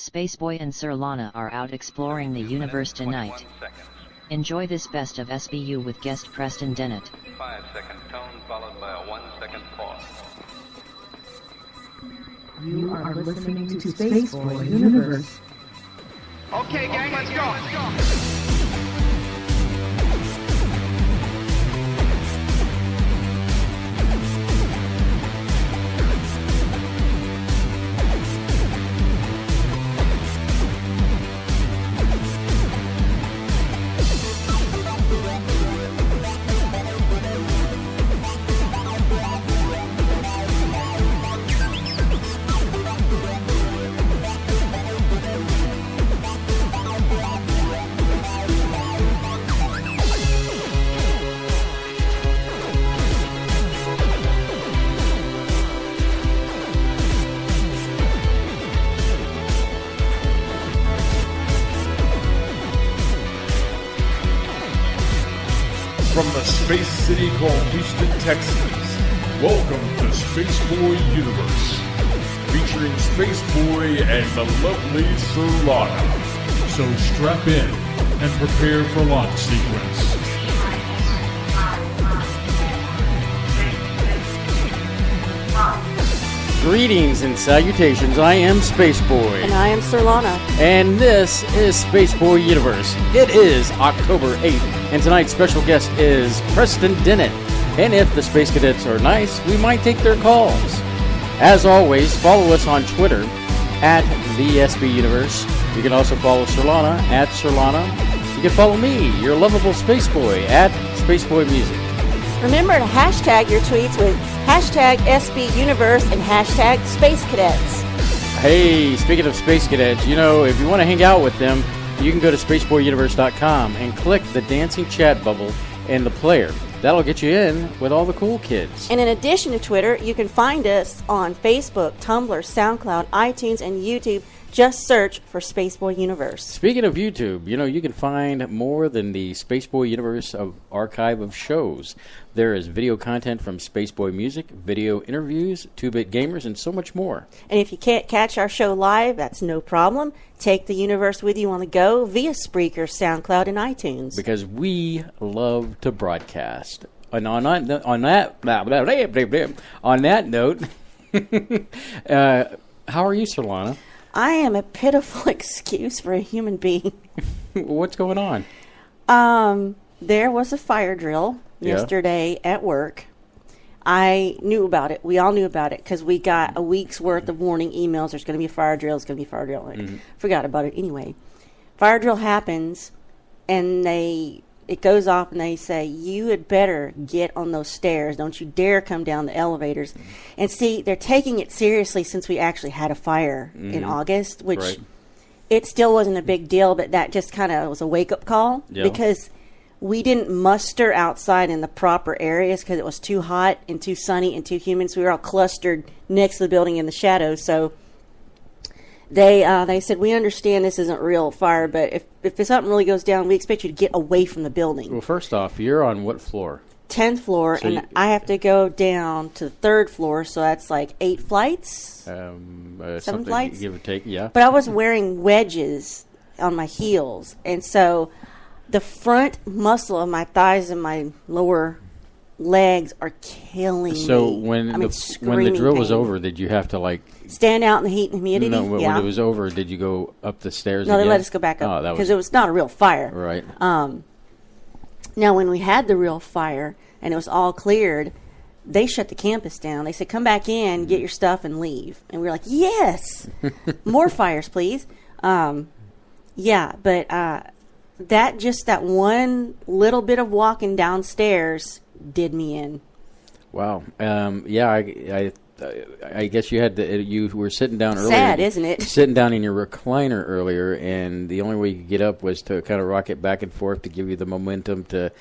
Spaceboy and Surlana are out exploring the universe tonight. Enjoy this best of SBU with guest Preston Dennett. 5-second tone followed by a 1-second pause. You are listening to Spaceboy Universe. Okay, gang, let's go. From the space city called Houston, Texas, welcome to Spaceboy Universe, featuring Spaceboy and the lovely Surlana. So strap in and prepare for launch sequence. Greetings and salutations, I am Spaceboy. And I am Surlana. And this is Spaceboy Universe. It is October 8th, and tonight's special guest is Preston Dennett. And if the Space Cadets are nice, we might take their calls. As always, follow us on Twitter at the SB Universe. You can also follow Surlana at Surlana. You can follow me, your lovable Spaceboy, at Spaceboy Music. Remember to hashtag your tweets with hashtag SB Universe and hashtag Space Cadets. Hey, speaking of Space Cadets, you know, if you want to hang out with them, you can go to spaceboyuniverse.com and click the dancing chat bubble in the player. That'll get you in with all the cool kids. And in addition to Twitter, you can find us on Facebook, Tumblr, SoundCloud, iTunes, and YouTube. Just search for Spaceboy Universe. Speaking of YouTube, you know, you can find more than the Spaceboy Universe archive of shows. There is video content from Spaceboy Music, video interviews, 2-Bit Gamers, and so much more. And if you can't catch our show live, that's no problem. Take the universe with you on the go via Spreaker, SoundCloud, and iTunes. Because we love to broadcast. And on that note, how are you, Surlana? I am a pitiful excuse for a human being. What's going on? There was a fire drill yesterday at work. I knew about it. We all knew about it because we got a week's worth of warning emails. There's going to be a fire drill. It's going to be a fire drill. Forgot about it anyway. Fire drill happens, and it goes off, and they say, you had better get on those stairs. Don't you dare come down the elevators. And see, they're taking it seriously since we actually had a fire in August, which it still wasn't a big deal, but that just kind of was a wake-up call because we didn't muster outside in the proper areas because it was too hot and too sunny and too humid, so we were all clustered next to the building in the shadows. So they said, we understand this isn't real fire, but if something really goes down, we expect you to get away from the building. Well, first off, you're on what floor? 10th floor, so and I have to go down to the 3rd floor, so that's like 8 flights? 7 flights? Give or take, yeah. But I was wearing wedges on my heels, and so the front muscle of my thighs and my lower legs are killing me. So when the drill was over, did you have to stand out in the heat and humidity? No, when it was over, did you go up the stairs No, again? they let us go back up because it was not a real fire. Right. Now, when we had the real fire and it was all cleared, they shut the campus down. They said, come back in, get your stuff, and leave. And we were like, yes! More fires, please. But that one little bit of walking downstairs did me in. Wow. I guess you had you were sitting down earlier. Sad, isn't it? Sitting down in your recliner earlier, and the only way you could get up was to kind of rock it back and forth to give you the momentum to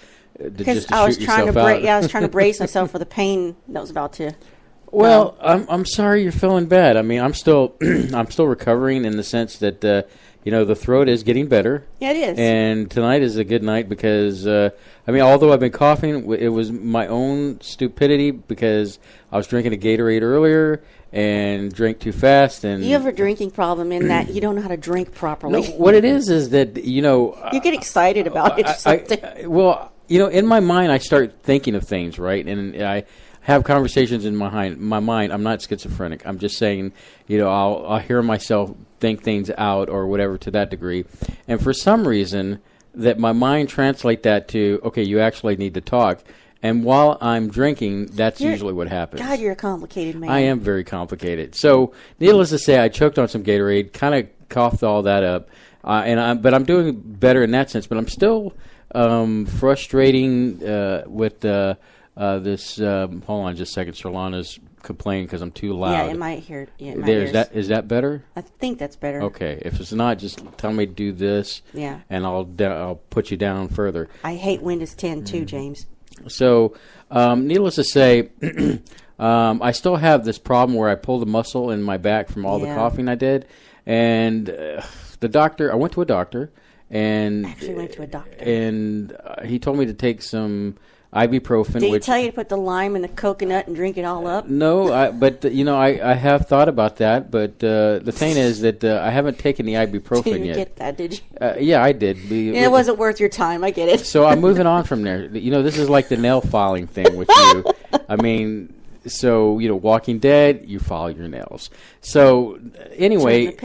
just I was shoot trying yourself out. I was trying to brace myself for the pain that was about to. Well, I'm sorry you're feeling bad. I mean, I'm still recovering in the sense that the throat is getting better. Yeah, it is. And tonight is a good night because although I've been coughing, it was my own stupidity because I was drinking a Gatorade earlier, and drink too fast. And you have a drinking problem in that you don't know how to drink properly. No, what it is that, you get excited about it or something. Well, in my mind, I start thinking of things, right? And I have conversations in my mind. I'm not schizophrenic. I'm just saying, I'll hear myself think things out or whatever to that degree. And for some reason, that my mind translate that to, okay, you actually need to talk. And while I'm drinking, that's usually what happens. God, you're a complicated man. I am very complicated. So, needless to say, I choked on some Gatorade, kind of coughed all that up, but I'm doing better in that sense. But I'm still frustrating with this. Hold on just a second. Surlana's complaining because I'm too loud. Yeah, it might hear. Yeah, in my ears. Is that better? I think that's better. Okay. If it's not, just tell me to do this. Yeah. And I'll put you down further. I hate Windows 10 too, James. So, needless to say, I still have this problem where I pull the muscle in my back from all the coughing I did, and I went to a doctor, and he told me to take some ibuprofen. Did he tell you to put the lime in the coconut and drink it all up? No, but I have thought about that. But the thing is that I haven't taken the ibuprofen didn't yet. Get that, did you? Yeah, I did. It wasn't worth your time. I get it. So I'm moving on from there. This is like the nail filing thing with you. I mean, so Walking Dead, you file your nails. So anyway,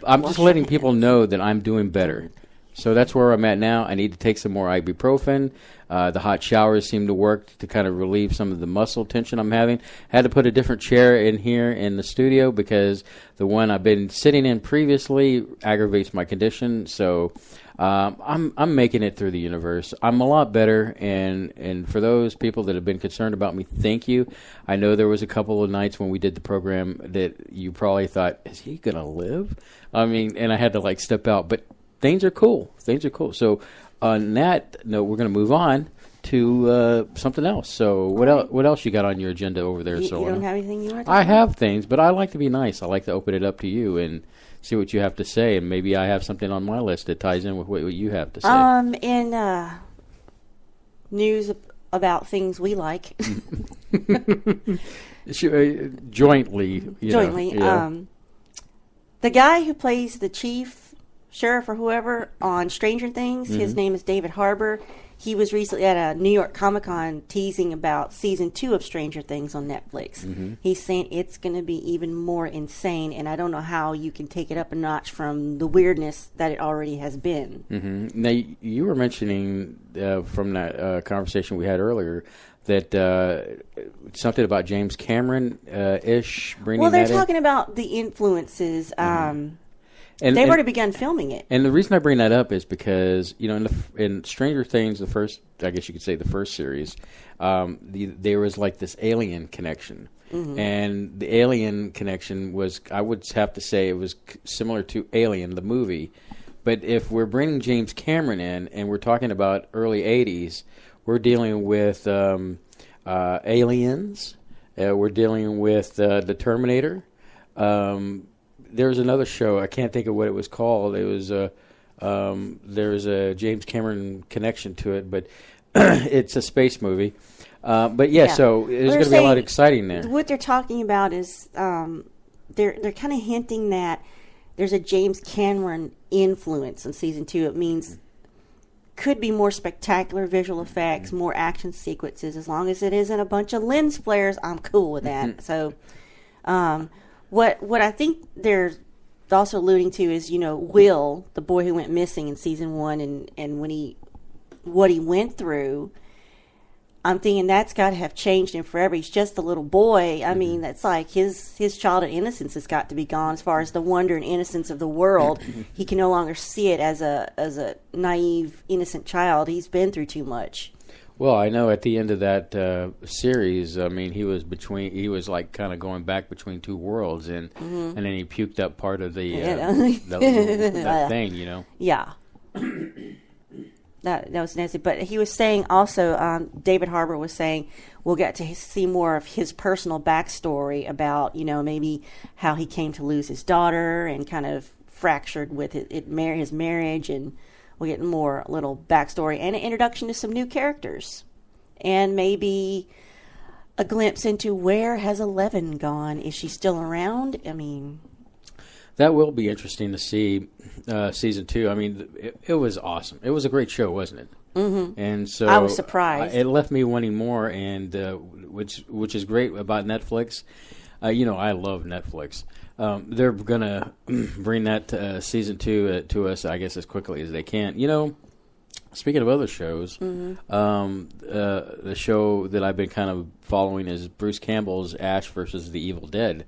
I'm just letting people know that I'm doing better. So that's where I'm at now. I need to take some more ibuprofen. The hot showers seem to work to kind of relieve some of the muscle tension I'm having. Had to put a different chair in here in the studio because the one I've been sitting in previously aggravates my condition. So I'm making it through the universe. I'm a lot better, and for those people that have been concerned about me, thank you. I know there was a couple of nights when we did the program that you probably thought, is he going to live? I mean, and I had to step out, but things are cool. So on that note, we're going to move on to something else. So what else you got on your agenda over there, Surlana? You don't have anything you want to I have things, but I like to be nice. I like to open it up to you and see what you have to say, and maybe I have something on my list that ties in with what you have to say. In news about things we like. Jointly. Jointly. Yeah. The guy who plays the chief sheriff or whoever on Stranger Things, his name is David Harbour. He was recently at a New York Comic-Con teasing about season 2 of Stranger Things on Netflix. He's saying it's going to be even more insane, and I don't know how you can take it up a notch from the weirdness that it already has been. Now, you were mentioning from that conversation we had earlier that something about James Cameron-ish bringing Well, they're that talking about the influences. And they've already begun filming it. And the reason I bring that up is because, in Stranger Things, the first series, there was this alien connection. And the alien connection was, I would have to say, it was similar to Alien, the movie. But if we're bringing James Cameron in and we're talking about early 80s, we're dealing with aliens. We're dealing with the Terminator. There's another show, I can't think of what it was called. It was there's a James Cameron connection to it, but it's a space movie. But yeah, so there's going to be a lot of exciting there. What they're talking about is they're kind of hinting that there's a James Cameron influence in season 2. It means could be more spectacular visual effects, more action sequences. As long as it isn't a bunch of lens flares, I'm cool with that. So. What I think they're also alluding to is, Will, the boy who went missing in season 1, and what he went through. I'm thinking that's got to have changed him forever. He's just a little boy. I mean, that's like his childhood innocence has got to be gone. As far as the wonder and innocence of the world, he can no longer see it as a naive, innocent child. He's been through too much. Well, I know at the end of that series, I mean, he was kind of going back between two worlds, and then he puked up part of the that thing, Yeah, that was nasty. But he was saying also, David Harbour was saying, we'll get to see more of his personal backstory about maybe how he came to lose his daughter and kind of fractured with his marriage, and we'll get more little backstory and an introduction to some new characters. And maybe a glimpse into where has Eleven gone. Is she still around? I mean, that will be interesting to see season 2. I mean, it was awesome. It was a great show, wasn't it? Mm-hmm. And so I was surprised. It left me wanting more, and which is great about Netflix. I love Netflix. They're gonna bring that season 2 to us, I guess, as quickly as they can. Speaking of other shows, the show that I've been kind of following is Bruce Campbell's Ash versus the Evil Dead,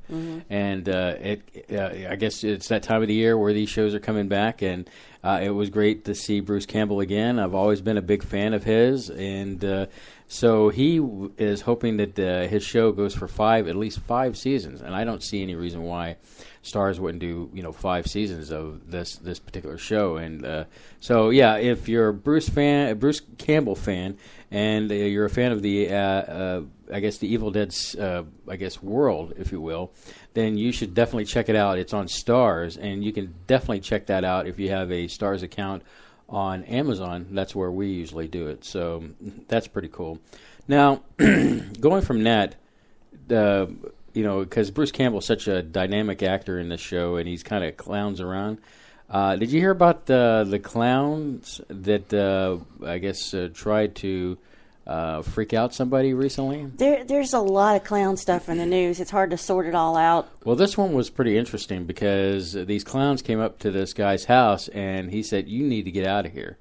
and I guess it's that time of the year where these shows are coming back, and it was great to see Bruce Campbell again. I've always been a big fan of his, and so he is hoping that his show goes for at least 5 seasons, and I don't see any reason why Stars wouldn't do 5 seasons of this particular show. And so yeah, if you're a Bruce Campbell fan, and you're a fan of the I guess the Evil Dead's world, if you will, then you should definitely check it out. It's on Stars, and you can definitely check that out if you have a Stars account on Amazon. That's where we usually do it. So that's pretty cool. Now, going from that, because Bruce Campbell's such a dynamic actor in this show, and he's kind of clowns around. Did you hear about the clowns that I guess tried to freak out somebody recently? There's a lot of clown stuff in the news. It's hard to sort it all out. Well, this one was pretty interesting because these clowns came up to this guy's house, and he said, "You need to get out of here.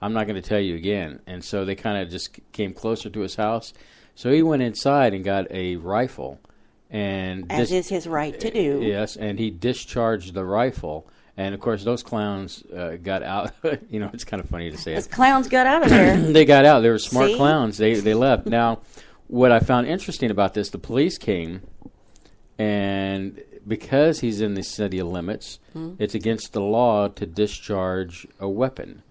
I'm not going to tell you again." And so they kind of just came closer to his house. So he went inside and got a rifle. And as is his right to do. Yes, and he discharged the rifle. And, of course, those clowns got out. It's kind of funny to say it. Those clowns got out of there. They got out. They were smart clowns. They left. Now, what I found interesting about this, the police came, and because he's in the city limits, it's against the law to discharge a weapon.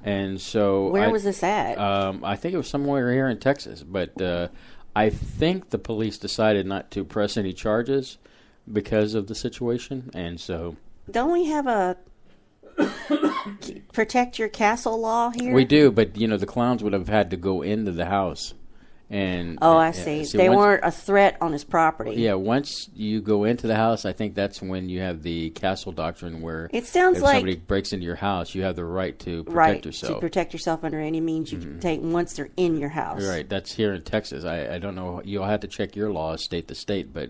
And so... Where was this at? I think it was somewhere here in Texas. But I think the police decided not to press any charges because of the situation. And so... Don't we have a protect your castle law here? We do, but the clowns would have had to go into the house, and I see. They weren't a threat on his property. Yeah, once you go into the house, I think that's when you have the castle doctrine, where it sounds if like somebody breaks into your house, you have the right to protect yourself. To protect yourself under any means you can take once they're in your house. Right. That's here in Texas. I don't know. You'll have to check your laws state to state, but.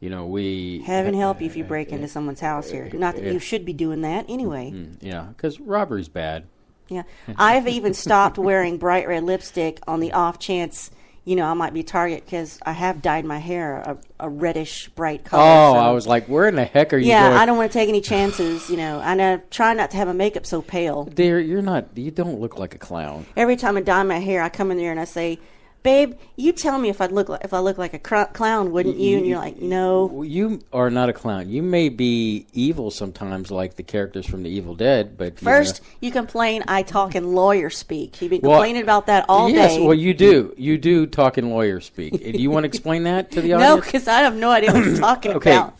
We... Heaven help you if you break into someone's house here. Not that you should be doing that anyway. Yeah, because robbery's bad. Yeah. I've even stopped wearing bright red lipstick on the off chance, I might be a target because I have dyed my hair a reddish bright color. Oh, so. I was like, where in the heck are you going? Yeah, I don't want to take any chances, and I try not to have my makeup so pale. You don't look like a clown. Every time I dye my hair, I come in there and I say, "Babe, you tell me if I look like a clown, wouldn't you?" And you're like, "No." You are not a clown. You may be evil sometimes, like the characters from The Evil Dead, but first you complain I talk in lawyer speak. You've been complaining about that all day. Yes, well, you do. You do talk in lawyer speak. Do you want to explain that to the audience? No, because I have no idea what you're talking about.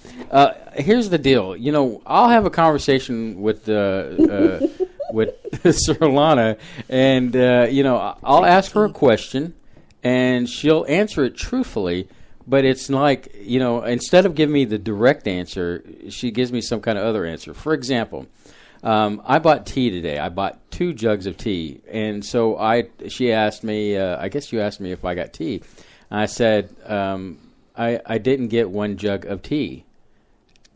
Here's the deal. I'll have a conversation with Surlana, and I'll ask her a question. And she'll answer it truthfully, but it's like, instead of giving me the direct answer, she gives me some kind of other answer. For example, I bought tea today. I bought 2 jugs of tea. And so she asked me, I guess you asked me if I got tea. And I said, I didn't get 1 jug of tea.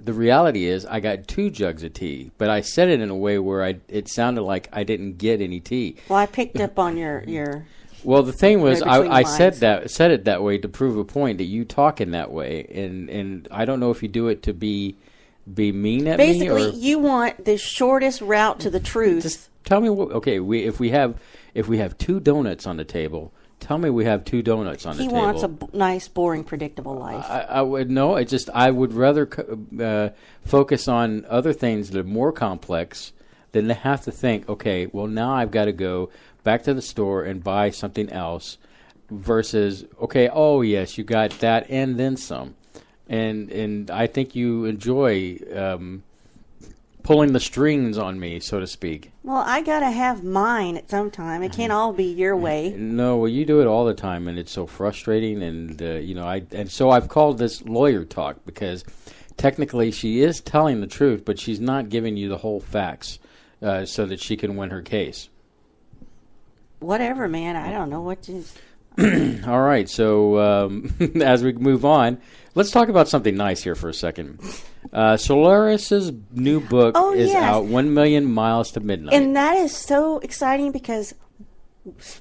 The reality is I got 2 jugs of tea, but I said it in a way where it sounded like I didn't get any tea. Well, I picked up on your Well, the thing was, I said it that way to prove a point that you talk in that way, and I don't know if you do it to be mean at me. Basically, you want the shortest route to the truth. Just tell me what. Okay, if we have 2 donuts on the table, tell me we have 2 donuts on the table. He wants a nice, boring, predictable life. I would no. I would rather focus on other things that are more complex than to have to think. Okay, well now I've got to go back to the store and buy something else versus, okay, oh yes, you got that and then some. And I think you enjoy pulling the strings on me, so to speak. Well, I gotta have mine at some time. It can't all be your way. No, well, you do it all the time, and it's so frustrating. And so I've called this lawyer talk because technically she is telling the truth, but she's not giving you the whole facts so that she can win her case. Whatever, man. I don't know what to... All right, so as we move on, let's talk about something nice here for a second. Solaris's new book is out, 1 Million Miles to Midnight. And that is so exciting because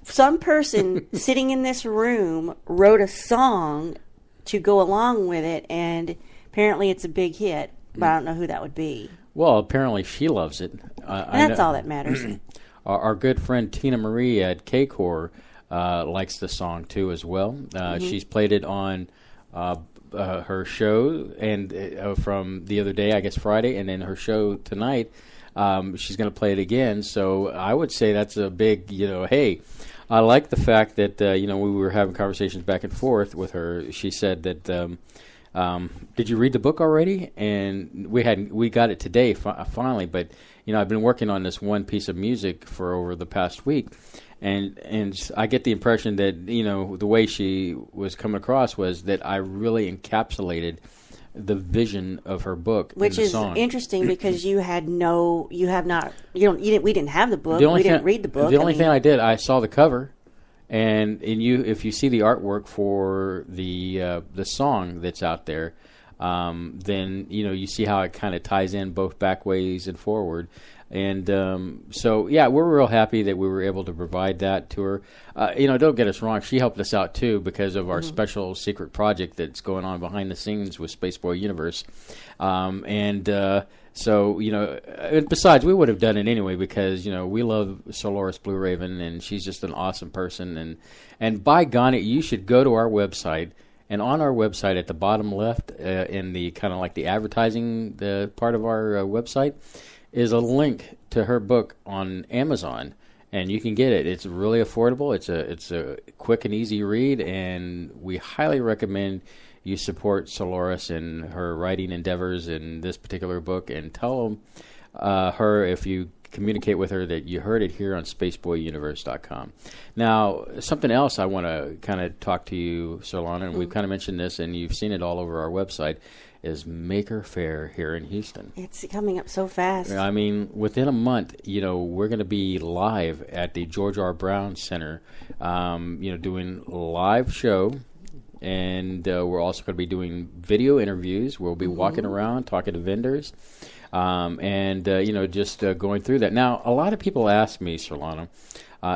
some person sitting in this room wrote a song to go along with it, and apparently it's a big hit, but I don't know who that would be. Well, apparently she loves it. And that's all that matters. Our good friend Tina Marie at K-Core likes the song too as well. She's played it on her show and from the other day, I guess Friday, and then her show tonight. She's going to play it again. So I would say that's a big, hey, I like the fact that we were having conversations back and forth with her. She said that, did you read the book already? And we got it today finally, but I've been working on this one piece of music for over the past week. And I get the impression that, the way she was coming across was that I really encapsulated the vision of her book, which in the is song. Interesting because we didn't have the book. We didn't read the book. The only thing I did, I saw the cover, and if you see the artwork for the song that's out there, then you see how it kind of ties in both back ways and forward. And we're real happy that we were able to provide that to her. Don't get us wrong, she helped us out too because of our special secret project that's going on behind the scenes with Spaceboy Universe. And besides, we would have done it anyway because we love Solaris Blue Raven, and she's just an awesome person. And by golly, you should go to our website. And on our website, at the bottom left, in the kind of like the advertising the part of our website, is a link to her book on Amazon, and you can get it. It's really affordable. It's a quick and easy read, and we highly recommend you support Solaris in her writing endeavors in this particular book, and tell her if you communicate with her that you heard it here on spaceboyuniverse.com. Now, something else I want to kind of talk to you, Surlana, and we've kind of mentioned this, and you've seen it all over our website, is Maker Faire here in Houston. It's coming up so fast. I mean, within a month, we're going to be live at the George R. Brown Center, doing a live show, and we're also going to be doing video interviews. We'll be walking around, talking to vendors, just going through that. Now, a lot of people ask me, Surlana,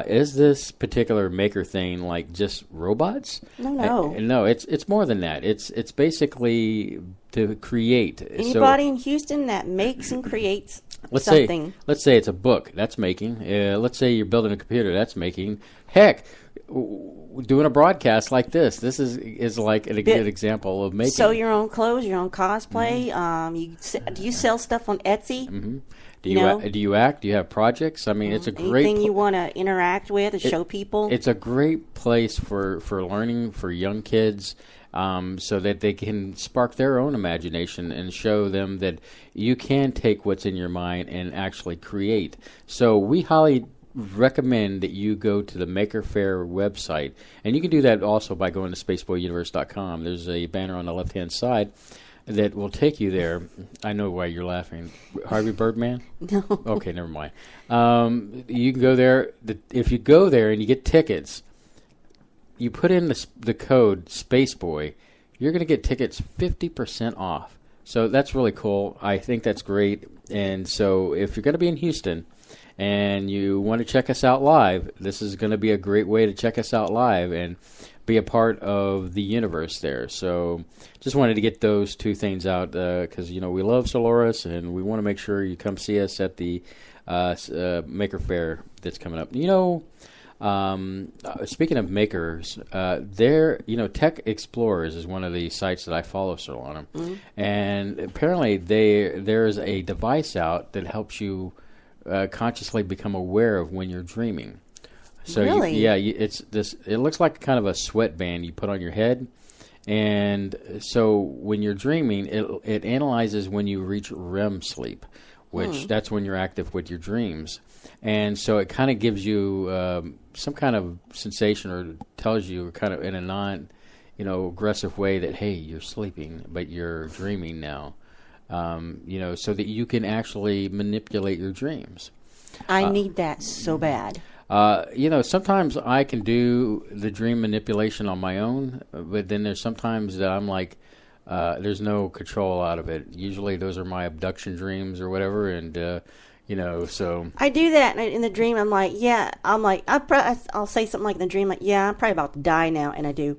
is this particular maker thing like just robots? No. No, it's more than that. It's basically to create. Anybody in Houston that makes and creates let's something. Let's say it's a book. That's making. Let's say you're building a computer. That's making. Heck, doing a broadcast like this. This is like a good example of making. Sew your own clothes, your own cosplay. Do you sell stuff on Etsy? Mm-hmm. Do you act? Do you have projects? I mean, it's a great anything you want to interact with or show people. It's a great place for learning for young kids, so that they can spark their own imagination and show them that you can take what's in your mind and actually create. So we highly recommend that you go to the Maker Faire website, and you can do that also by going to spaceboyuniverse.com. There's a banner on the left-hand side that will take you there. I know why you're laughing. Harvey Birdman? No. Okay, never mind. You can go there. If you go there and you get tickets, you put in the code Spaceboy, you're going to get tickets 50% off. So that's really cool. I think that's great. And so if you're going to be in Houston and you want to check us out live, this is going to be a great way to check us out live and be a part of the universe there. So just wanted to get those two things out because, we love Solaris, and we want to make sure you come see us at the Maker Faire that's coming up. Speaking of makers, Tech Explorers is one of the sites that I follow, Surlana. Mm-hmm. And apparently there's a device out that helps you consciously become aware of when you're dreaming. So really? It's this. It looks like kind of a sweatband you put on your head, and so when you're dreaming, it analyzes when you reach REM sleep, which that's when you're active with your dreams. And so it kind of gives you some kind of sensation, or tells you kind of in a non, aggressive way that, hey, you're sleeping, but you're dreaming now. So that you can actually manipulate your dreams. I need that so bad. Sometimes I can do the dream manipulation on my own, but then there's sometimes that I'm like, there's no control out of it. Usually those are my abduction dreams or whatever, and so I do that in the dream. I'm like, I'll say something like in the dream, like, yeah, I'm probably about to die now, and I do.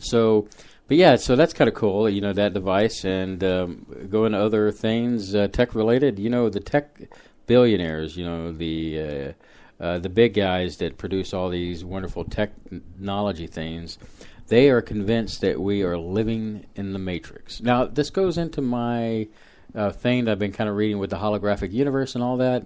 So that's kind of cool, that device, and go into other things, tech related. The tech billionaires, the big guys that produce all these wonderful technology things, they are convinced that we are living in the Matrix. Now, this goes into my thing that I've been kind of reading with the holographic universe and all that.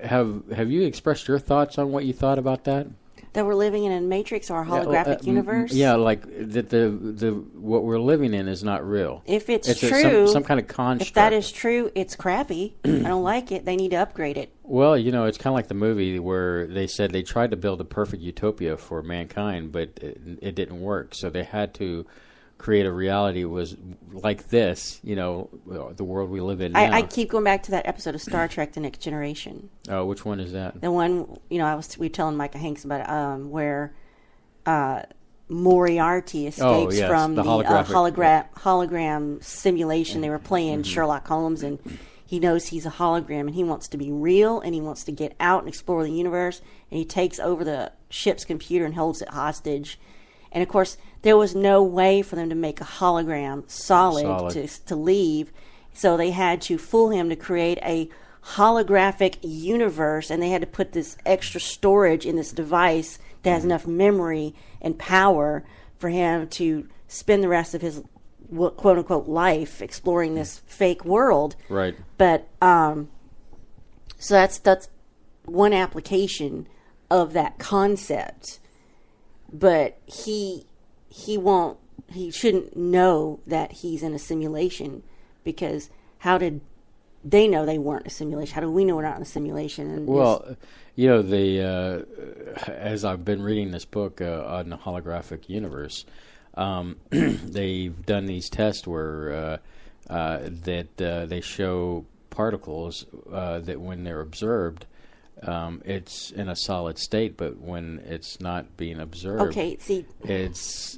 Have you expressed your thoughts on what you thought about that? That we're living in a matrix or a holographic universe? Yeah, like that the what we're living in is not real. If it's true, some kind of construct. If that is true, it's crappy. I don't like it. They need to upgrade it. Well, it's kind of like the movie where they said they tried to build a perfect utopia for mankind, but it didn't work. So they had to create a reality was like this, the world we live in now. I keep going back to that episode of Star Trek: The Next Generation. Oh, which one is that? The one, we were telling Micah Hanks about it, where Moriarty escapes from the hologram simulation. They were playing Sherlock Holmes, and he knows he's a hologram, and he wants to be real, and he wants to get out and explore the universe, and he takes over the ship's computer and holds it hostage. And, of course, there was no way for them to make a hologram solid. To leave, so they had to fool him to create a holographic universe, and they had to put this extra storage in this device that has enough memory and power for him to spend the rest of his quote-unquote life exploring this fake world. Right. But so that's one application of that concept. But he shouldn't know that he's in a simulation, because how did they know they weren't a simulation? How do we know we're not in a simulation? And well, as I've been reading this book on the holographic universe, they've done these tests where they show particles that when they're observed, it's in a solid state, but when it's not being observed, okay, see, it's.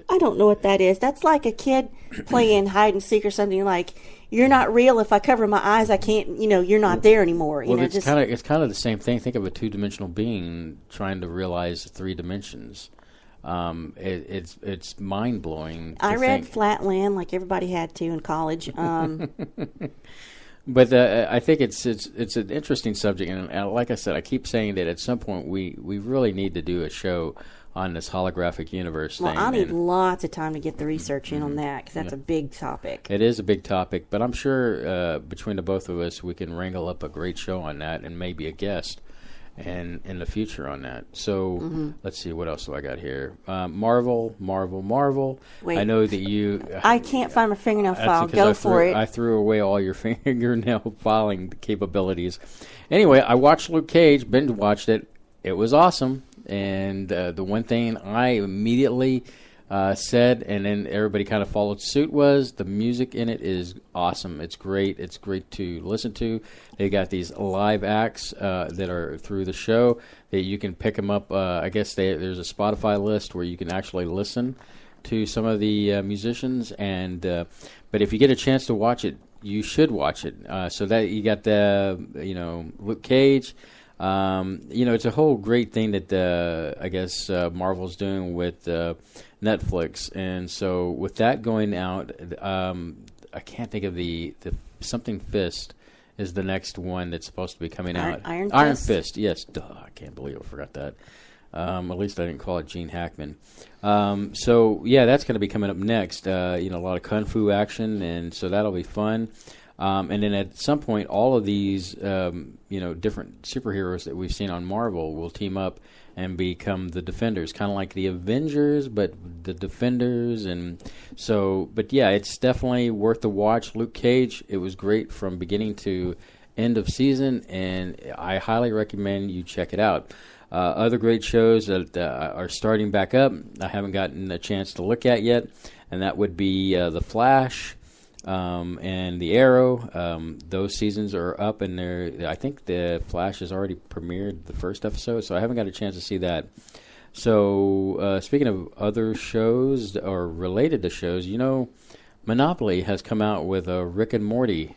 I don't know what that is. That's like a kid playing hide and seek or something. Like, you're not real. If I cover my eyes, I can't. You're not there anymore. Well, it's kind of the same thing. Think of a two-dimensional being trying to realize 3 dimensions. It's mind blowing. I read Flatland like everybody had to in college. But I think it's an interesting subject, and like I said, I keep saying that at some point we really need to do a show on this holographic universe thing. Well, I'll need lots of time to get the research in on that, because that's a big topic. It is a big topic, but I'm sure between the both of us, we can wrangle up a great show on that, and maybe a guest and in the future on that. So let's see, what else do I got here? Marvel. Wait, I know that you... I can't find my fingernail file. Go for it. I threw away all your fingernail filing capabilities. Anyway, I watched Luke Cage, binge watched it. It was awesome. And the one thing I immediately said, and then everybody kind of followed suit, was the music in it is awesome. It's great. It's great to listen to. They got these live acts that are through the show that you can pick them up. I guess there's a Spotify list where you can actually listen to some of the musicians. And but if you get a chance to watch it, you should watch it. So that you got the Luke Cage. It's a whole great thing that I guess Marvel's doing with Netflix, and so with that going out, I can't think of the something Fist is the next one that's supposed to be coming out. Iron Fist, yes. Duh, I can't believe I forgot that. At least I didn't call it Gene Hackman. So yeah, that's going to be coming up next. A lot of kung fu action, and so that'll be fun. And then at some point, all of these, different superheroes that we've seen on Marvel will team up and become the Defenders, kind of like the Avengers, but the Defenders. And so, but yeah, it's definitely worth the watch. Luke Cage, it was great from beginning to end of season, and I highly recommend you check it out. Other great shows that are starting back up, I haven't gotten a chance to look at yet, and that would be The Flash, and The Arrow. Those seasons are up, and I think The Flash has already premiered the first episode, so I haven't got a chance to see that. So speaking of other shows or related to shows, Monopoly has come out with a Rick and Morty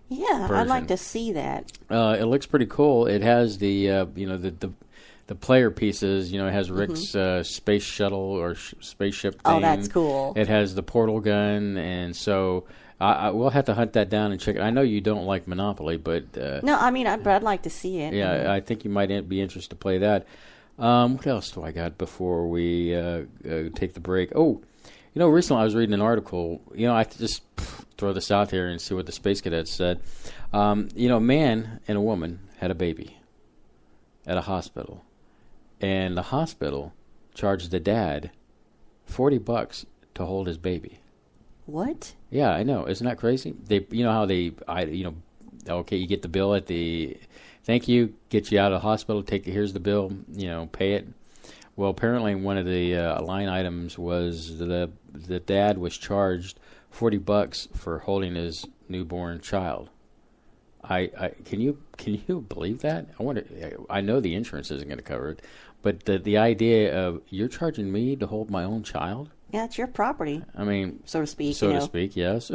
Yeah, version. I'd like to see that. It looks pretty cool. It has the the player pieces. It has Rick's space shuttle or spaceship thing. Oh, that's cool. It has the portal gun, and so I will have to hunt that down and check it. I know you don't like Monopoly, but No, I mean, I'd like to see it. yeah, I think you might be interested to play that. What else do I got before we take the break? Oh, recently I was reading an article. I just throw this out there and see what the Space Cadets said. A man and a woman had a baby at a hospital, and the hospital charged the dad $40 to hold his baby. What? Yeah, I know. Isn't that crazy? Okay, you get the bill at the, thank you, get you out of the hospital, here's the bill, pay it. Well, apparently one of the line items was the dad was charged $40 for holding his newborn child. Can you believe that? I know the insurance isn't going to cover it, but the idea of you're charging me to hold my own child? Yeah, it's your property. I mean, so to speak. So to speak, yes.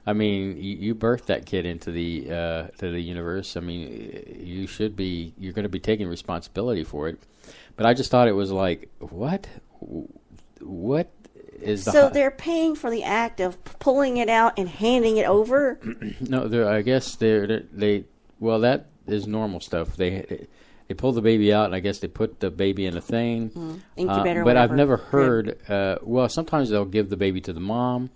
I mean, you birthed that kid into the universe. I mean, you're going to be taking responsibility for it. But I just thought it was like, what? What is the? So they're paying for the act of pulling it out and handing it over? No, I guess well, that is normal stuff. They pull the baby out, and I guess they put the baby in a thing. Incubator, but whatever. I've never heard. Well, sometimes they'll give the baby to the mom,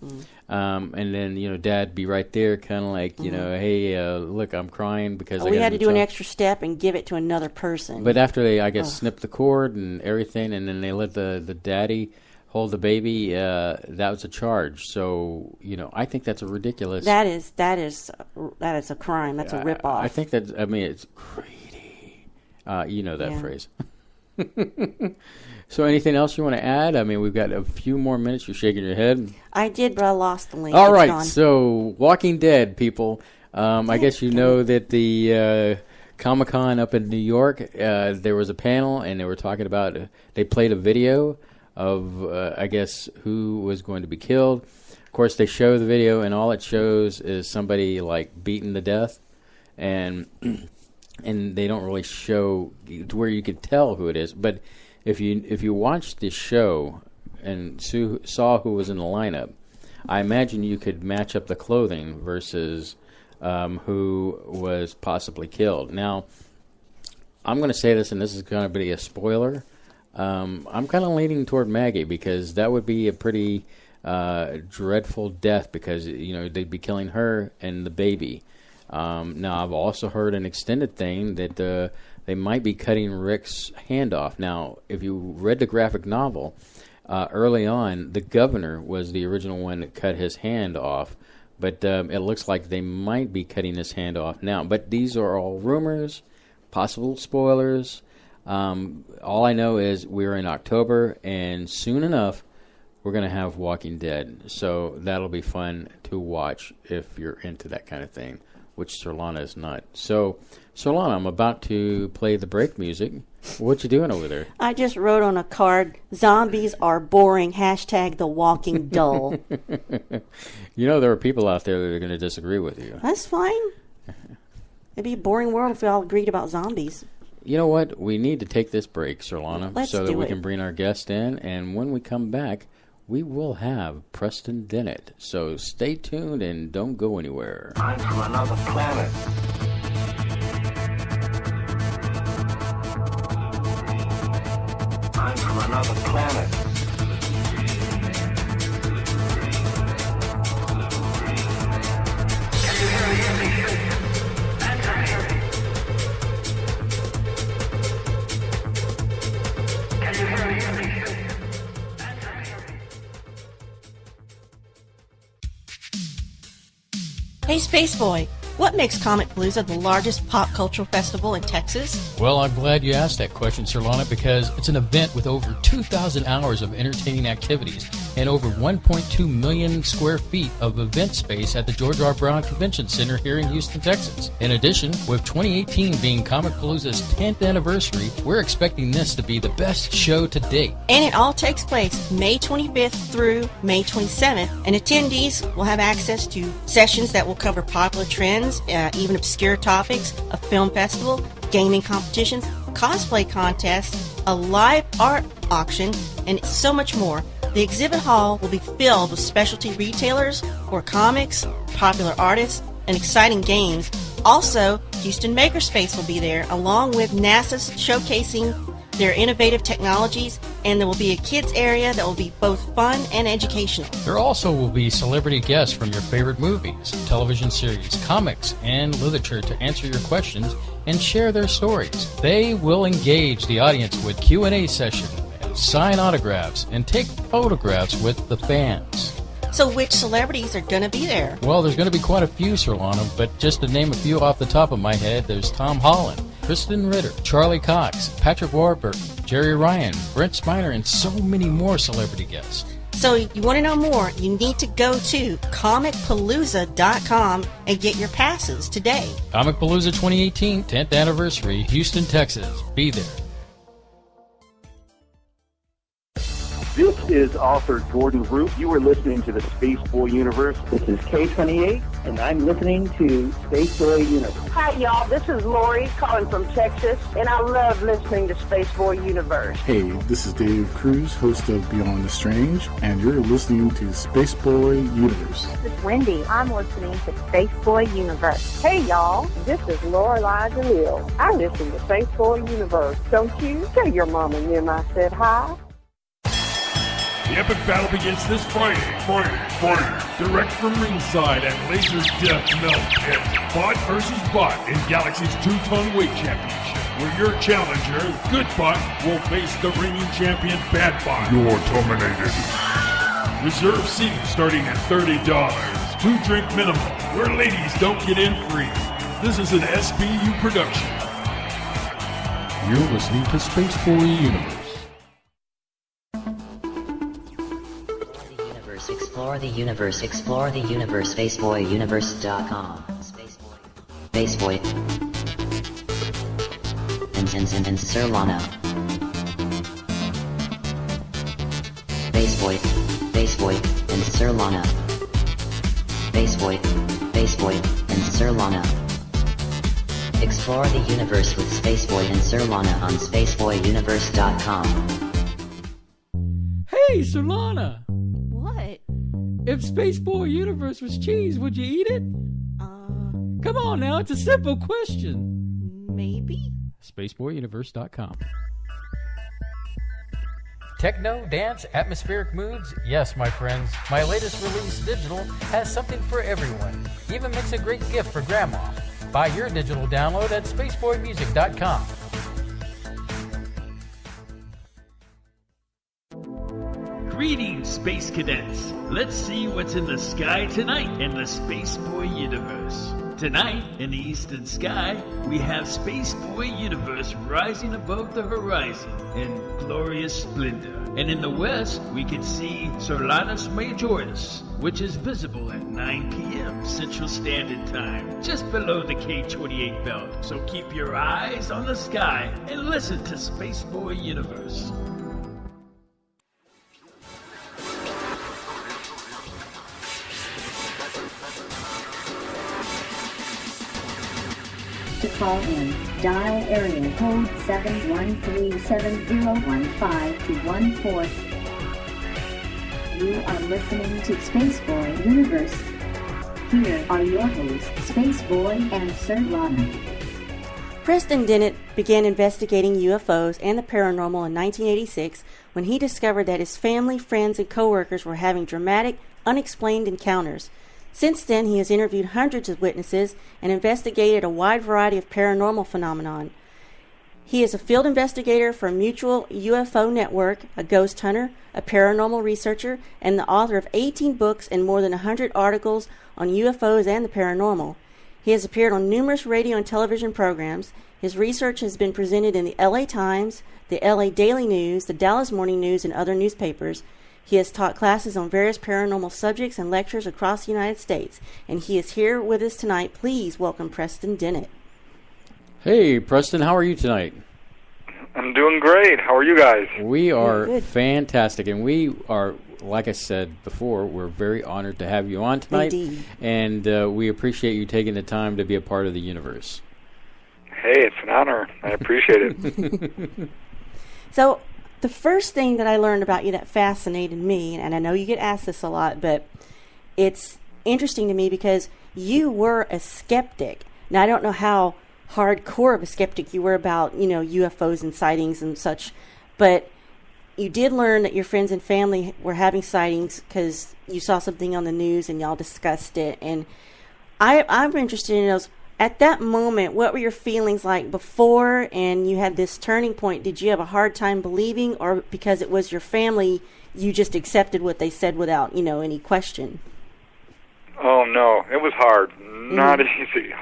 and then dad be right there, kind of like hey, look, I'm crying because we had to do an extra step and give it to another person. But after they, I guess, snip the cord and everything, and then they let the daddy hold the baby, that was a charge. So I think that's a ridiculous. That is a crime. That's a ripoff. I think that. I mean, it's greedy. That phrase. So anything else you want to add? I mean, we've got a few more minutes. You're shaking your head. I did, but I lost the link. All It's right, gone. so Walking Dead, people. I guess you know that the Comic-Con up in New York, there was a panel, and they were talking about, they played a video of, I guess, who was going to be killed. Of course, they show the video, and all it shows is somebody, like, beaten to death, and they don't really show to where you could tell who it is. But if you watched the show and saw who was in the lineup, I imagine you could match up the clothing versus who was possibly killed. Now, I'm going to say this, and this is going to be a spoiler. I'm kind of leaning toward Maggie because that would be a pretty dreadful death because they'd be killing her and the baby. Now, I've also heard an extended thing that they might be cutting Rick's hand off. Now, if you read the graphic novel, early on, the governor was the original one that cut his hand off, but it looks like they might be cutting his hand off now. But these are all rumors, possible spoilers. All I know is we're in October, and soon enough, we're going to have Walking Dead. So that'll be fun to watch if you're into that kind of thing, which Surlana is not. So, Surlana, I'm about to play the break music. What you doing over there? I just wrote on a card, zombies are boring, #The Walking Dull. There are people out there that are going to disagree with you. That's fine. It'd be a boring world if we all agreed about zombies. You know what? We need to take this break, Surlana, Let's so that do we it. can bring our guest in. And when we come back, we will have Preston Dennett. So stay tuned and don't go anywhere. I'm from another planet. I'm from another planet. Can you hear me? Spaceboy, what makes Comicpalooza the largest pop cultural festival in Texas? Well, I'm glad you asked that question, Surlana, because it's an event with over 2,000 hours of entertaining activities and over 1.2 million square feet of event space at the George R. Brown Convention Center here in Houston, Texas. In addition, with 2018 being Comicpalooza's 10th anniversary, we're expecting this to be the best show to date. And it all takes place May 25th through May 27th, and attendees will have access to sessions that will cover popular trends, even obscure topics, a film festival, gaming competitions, cosplay contests, a live art auction, and so much more. The exhibit hall will be filled with specialty retailers for comics, popular artists, and exciting games. Also, Houston Makerspace will be there, along with NASA's showcasing their innovative technologies, and there will be a kids area that will be both fun and educational. There also will be celebrity guests from your favorite movies, television series, comics, and literature to answer your questions and share their stories. They will engage the audience with Q&A session, sign autographs, and take photographs with the fans. So which celebrities are going to be there? Well, there's going to be quite a few, Surlana, but just to name a few off the top of my head, there's Tom Holland, Kristen Ritter, Charlie Cox, Patrick Warburton, Jerry Ryan, Brent Spiner, and so many more celebrity guests. So you want to know more, you need to go to comicpalooza.com and get your passes today. Comicpalooza 2018, 10th anniversary, Houston, Texas. Be there. This is author Gordon Root. You are listening to the Spaceboy Universe. This is K28, and I'm listening to Spaceboy Universe. Hi, y'all. This is Lori calling from Texas, and I love listening to Spaceboy Universe. Hey, this is Dave Cruz, host of Beyond the Strange, and you're listening to Spaceboy Universe. This is Wendy. I'm listening to Spaceboy Universe. Hey, y'all. This is Lorelei DeLille. I listen to Spaceboy Universe. Don't you? Tell your mom and them I said hi. The epic battle begins this Friday. Direct from ringside at Laser Death Melt Pit. Bot versus Bot in Galaxy's 2-ton weight championship, where your challenger, Good Bot, will face the reigning champion, Bad Bot. You're terminated. Reserve seating starting at $30. 2-drink minimum, where ladies don't get in free. This is an SBU production. You're listening to Spaceboy Universe. Explore the universe, spaceboyuniverse.com. Spaceboy. And Surlana. Spaceboy, and Surlana. Spaceboy, and Surlana. Explore the universe with Spaceboy and Surlana on spaceboyuniverse.com. Hey, Surlana! What? If Spaceboy Universe was cheese, would you eat it? Come on now, it's a simple question. Maybe? spaceboyuniverse.com. Techno, dance, atmospheric moods? Yes, my friends. My latest release, Digital, has something for everyone. Even makes a great gift for Grandma. Buy your digital download at spaceboymusic.com. Greetings, Space Cadets. Let's see what's in the sky tonight in the Spaceboy Universe. Tonight, in the eastern sky, we have Spaceboy Universe rising above the horizon in glorious splendor. And in the west, we can see Surlanus Majoris, which is visible at 9 p.m. Central Standard Time, just below the K28 belt. So keep your eyes on the sky and listen to Spaceboy Universe. To call in, dial area code 713-7015-214. You are listening to Spaceboy Universe. Here are your hosts, Spaceboy and Surlana. Preston Dennett began investigating UFOs and the paranormal in 1986 when he discovered that his family, friends, and coworkers were having dramatic, unexplained encounters. Since then, he has interviewed hundreds of witnesses and investigated a wide variety of paranormal phenomenon. He is a field investigator for Mutual UFO Network, a ghost hunter, a paranormal researcher, and the author of 18 books and more than 100 articles on UFOs and the paranormal. He has appeared on numerous radio and television programs. His research has been presented in the LA Times, the LA Daily News, the Dallas Morning News, and other newspapers. He has taught classes on various paranormal subjects and lectures across the United States. And he is here with us tonight. Please welcome Preston Dennett. Hey, Preston, how are you tonight? I'm doing great. How are you guys? We are fantastic, and we are, like I said before, we're very honored to have you on tonight. Indeed. And we appreciate you taking the time to be a part of the universe. Hey, it's an honor. I appreciate it. So, the first thing that I learned about you that fascinated me, and I know you get asked this a lot, but it's interesting to me because you were a skeptic. Now, I don't know how hardcore of a skeptic you were about, UFOs and sightings and such, but you did learn that your friends and family were having sightings because you saw something on the news and y'all discussed it. And I'm interested in those. At that moment, what were your feelings like before and you had this turning point? Did you have a hard time believing, or because it was your family, you just accepted what they said without, any question? Oh, no. It was hard. Not easy.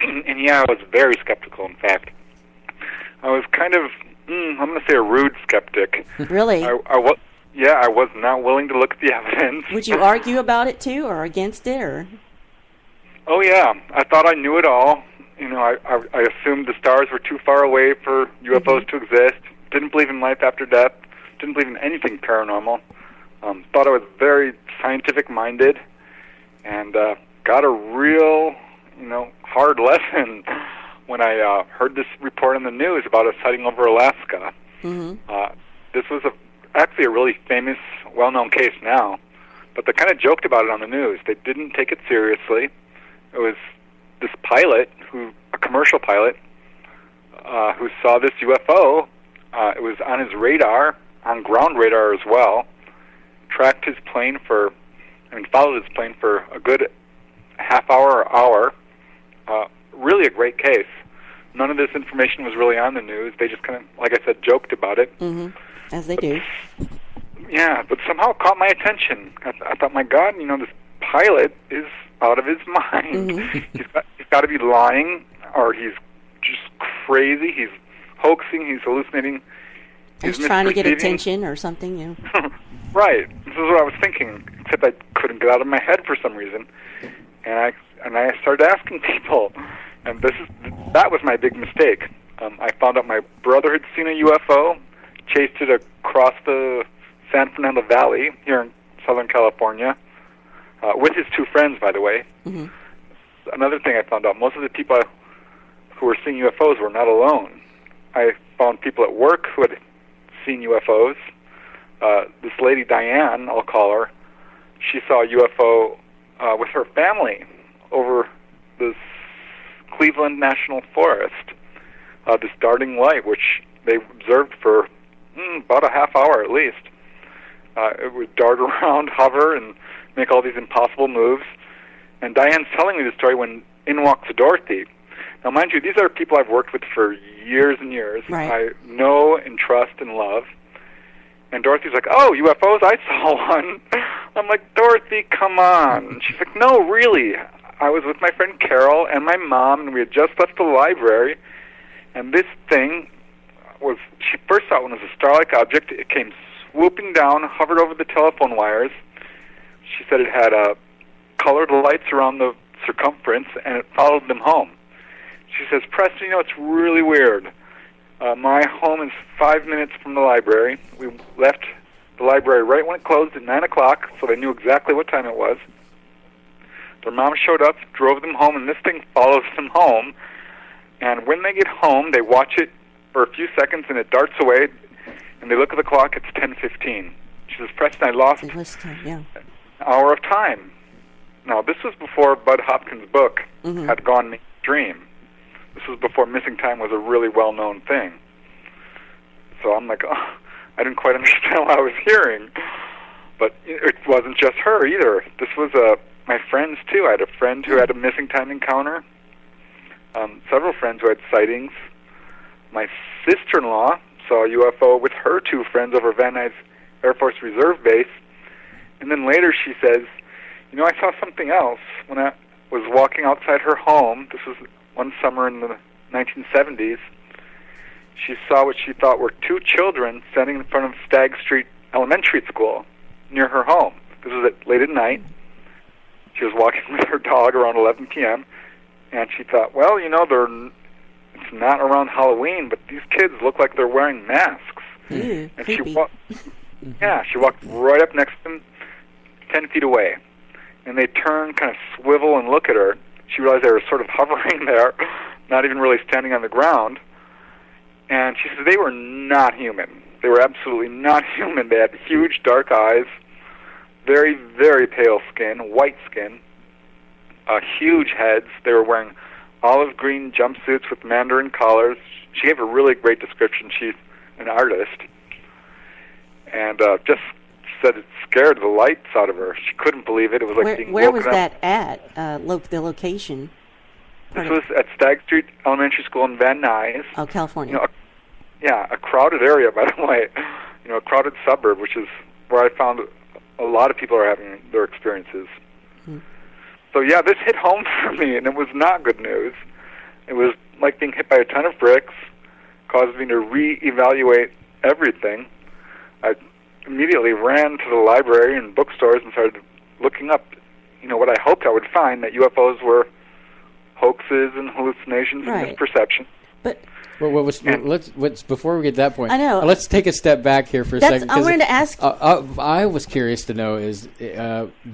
And yeah, I was very skeptical, in fact. I was kind of, I'm going to say a rude skeptic. Really? I was not willing to look at the evidence. Would you argue about it, too, or against it, or? Oh, yeah. I thought I knew it all. I assumed the stars were too far away for UFOs to exist. Didn't believe in life after death. Didn't believe in anything paranormal. Thought I was very scientific-minded. And got a real, hard lesson when I heard this report on the news about a sighting over Alaska. This was actually a really famous, well-known case now, but they kind of joked about it on the news. They didn't take it seriously. It was this pilot, a commercial pilot, who saw this UFO. It was on his radar, on ground radar as well. Tracked his plane followed his plane for a good half hour or hour. Really a great case. None of this information was really on the news. They just kind of, like I said, joked about it. As they do. Yeah, but somehow it caught my attention. I thought, my God, this pilot is out of his mind. He's got to be lying, or he's just crazy. He's hoaxing. He's hallucinating. He's trying to get attention or something, Right. This is what I was thinking, except I couldn't get out of my head for some reason. And I started asking people, and that was my big mistake. I found out my brother had seen a UFO, chased it across the San Fernando Valley here in Southern California, with his two friends, by the way. Another thing I found out, most of the people who were seeing UFOs were not alone. I found people at work who had seen UFOs. This lady, Diane, I'll call her, she saw a UFO with her family over this Cleveland National Forest, this darting light, which they observed for about a half hour at least. It would dart around, hover, and make all these impossible moves. And Diane's telling me the story when in walks Dorothy. Now, mind you, these are people I've worked with for years and years. Right. I know and trust and love. And Dorothy's like, oh, UFOs, I saw one. I'm like, Dorothy, come on. She's like, no, really. I was with my friend Carol and my mom, and we had just left the library. And this thing she first saw it when it was a star-like object. It came swooping down, hovered over the telephone wires. She said it had colored lights around the circumference, and it followed them home. She says, Preston, it's really weird. My home is 5 minutes from the library. We left the library right when it closed at 9 o'clock, so they knew exactly what time it was. Their mom showed up, drove them home, and this thing follows them home. And when they get home, they watch it for a few seconds, and it darts away, and they look at the clock, it's 10:15. She says, Preston, I lost an hour of time. Now, this was before Bud Hopkins' book had gone mainstream. This was before missing time was a really well-known thing. So I'm like, I didn't quite understand what I was hearing. But it wasn't just her either. This was my friends, too. I had a friend who had a missing time encounter, several friends who had sightings. my sister-in-law saw a UFO with her two friends over Van Nuys Air Force Reserve Base. And then later she says, I saw something else when I was walking outside her home. This was one summer in the 1970s. She saw what she thought were two children standing in front of Stagg Street Elementary School near her home. This was late at night. She was walking with her dog around 11 p.m., and she thought, well, it's not around Halloween, but these kids look like they're wearing masks. And she walked right up next to them, 10 feet away. And they turned, kind of swivel and look at her. She realized they were sort of hovering there, not even really standing on the ground. And she said they were not human. They were absolutely not human. They had huge dark eyes, very, very pale skin, white skin, huge heads. They were wearing olive green jumpsuits with mandarin collars. She gave a really great description. She's an artist. And just said it scared the lights out of her. She couldn't believe it. It was like being Where woken was up. that at, the location? This was at Stagg Street Elementary School in Van Nuys. Oh, California. A crowded area, by the way. A crowded suburb, which is where I found a lot of people are having their experiences. So, this hit home for me, and it was not good news. It was like being hit by a ton of bricks, caused me to reevaluate everything. I immediately ran to the library and bookstores and started looking up, what I hoped I would find, that UFOs were hoaxes and hallucinations and misperception. But let's before we get to that point, I know. Let's take a step back here for a second. I wanted to ask. I was curious to know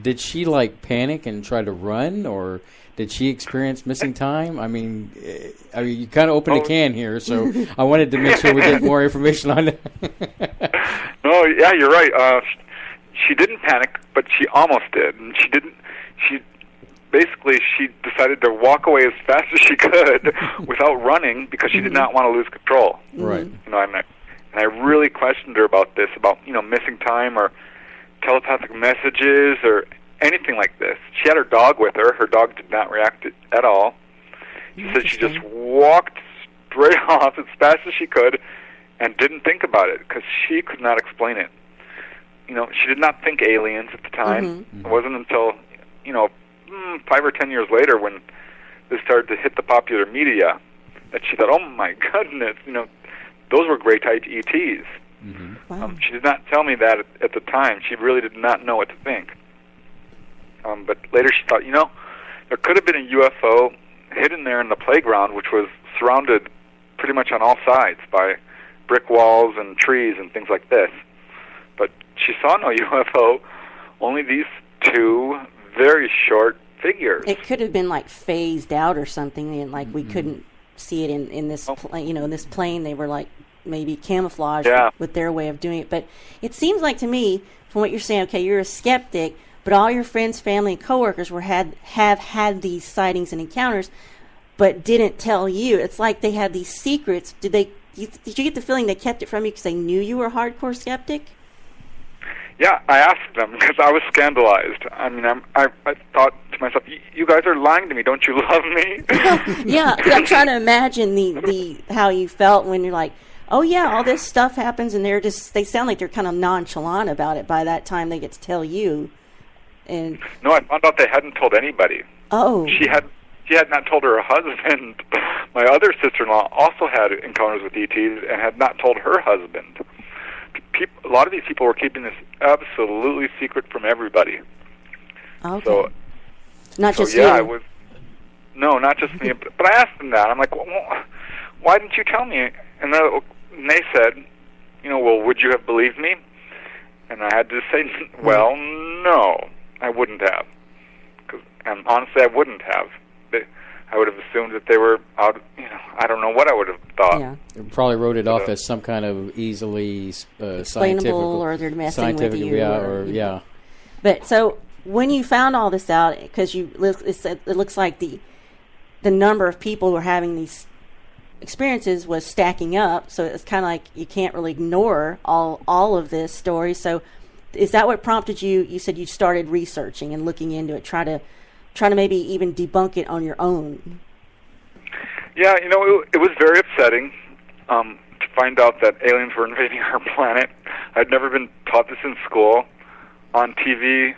did she panic and try to run, or did she experience missing time? I mean, you kind of opened a can here, so I wanted to make sure we get more information on it. No, yeah, you're right. She didn't panic, but she almost did, and she didn't. She decided to walk away as fast as she could without running because she did not want to lose control. Right. And I really questioned her about this, about missing time or telepathic messages or anything like this. She had her dog with her. Her dog did not react at all. She said she just walked straight off as fast as she could and didn't think about it because she could not explain it. She did not think aliens at the time. It wasn't until 5 or 10 years later, when this started to hit the popular media, that she thought, "Oh my goodness, those were great ETs." Wow. She did not tell me that at the time. She really did not know what to think. But later she thought, there could have been a UFO hidden there in the playground, which was surrounded pretty much on all sides by brick walls and trees and things like this. But she saw no UFO, only these two very short figures. It could have been phased out or something, and we couldn't see it in this plane. In this plane, they were maybe camouflaged with their way of doing it. But it seems like to me, from what you're saying, okay, you're a skeptic, but all your friends, family, and coworkers have had these sightings and encounters, but didn't tell you. It's like they had these secrets. Did you get the feeling they kept it from you because they knew you were a hardcore skeptic? Yeah, I asked them because I was scandalized. I mean, I thought to myself, you guys are lying to me. Don't you love me? Yeah, I'm trying to imagine the how you felt when you're like, oh yeah, all this stuff happens, and they sound like they're kind of nonchalant about it by that time they get to tell you. And no, I found out they hadn't told anybody. Oh. She had not told her husband. My other sister-in-law also had encounters with ETs and had not told her husband. A lot of these people were keeping this absolutely secret from everybody. Okay. So, not just you? you? No, not just me. But I asked them that. I'm like, well, why didn't you tell me? And they said, well, would you have believed me? And I had to say, well, no, I wouldn't have. And honestly, I wouldn't have. I would have assumed that they were out. I don't know what I would have thought. Yeah. Probably wrote it off as some kind of easily scientific, or they're messing with you. But so when you found all this out, because it looks like the number of people who are having these experiences was stacking up. So it's kind of like you can't really ignore all of this story. So is that what prompted you? You said you started researching and looking into it, try to maybe even debunk it on your own. Yeah, it was very upsetting. to find out that aliens were invading our planet. I'd never been taught this in school. On TV,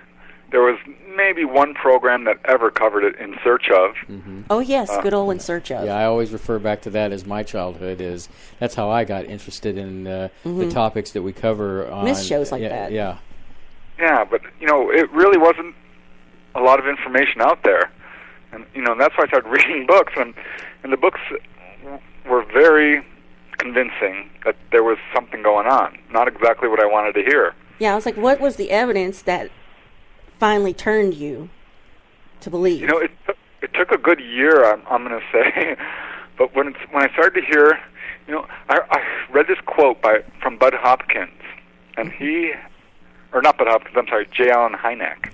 there was maybe one program that ever covered it, In Search Of. Mm-hmm. Oh, yes, good old In Search Of. Yeah, I always refer back to that as my childhood. That's how I got interested in the topics that we cover on... Miss shows like that. Yeah. Yeah, but, it really wasn't a lot of information out there. And, that's why I started reading books. And the books were very convincing that there was something going on. Not exactly what I wanted to hear. Yeah, I was like, what was the evidence that finally turned you to believe? It took a good year, I'm going to say. But when I started to hear, I read this quote from Bud Hopkins. And not Bud Hopkins, I'm sorry, J. Allen Hynek,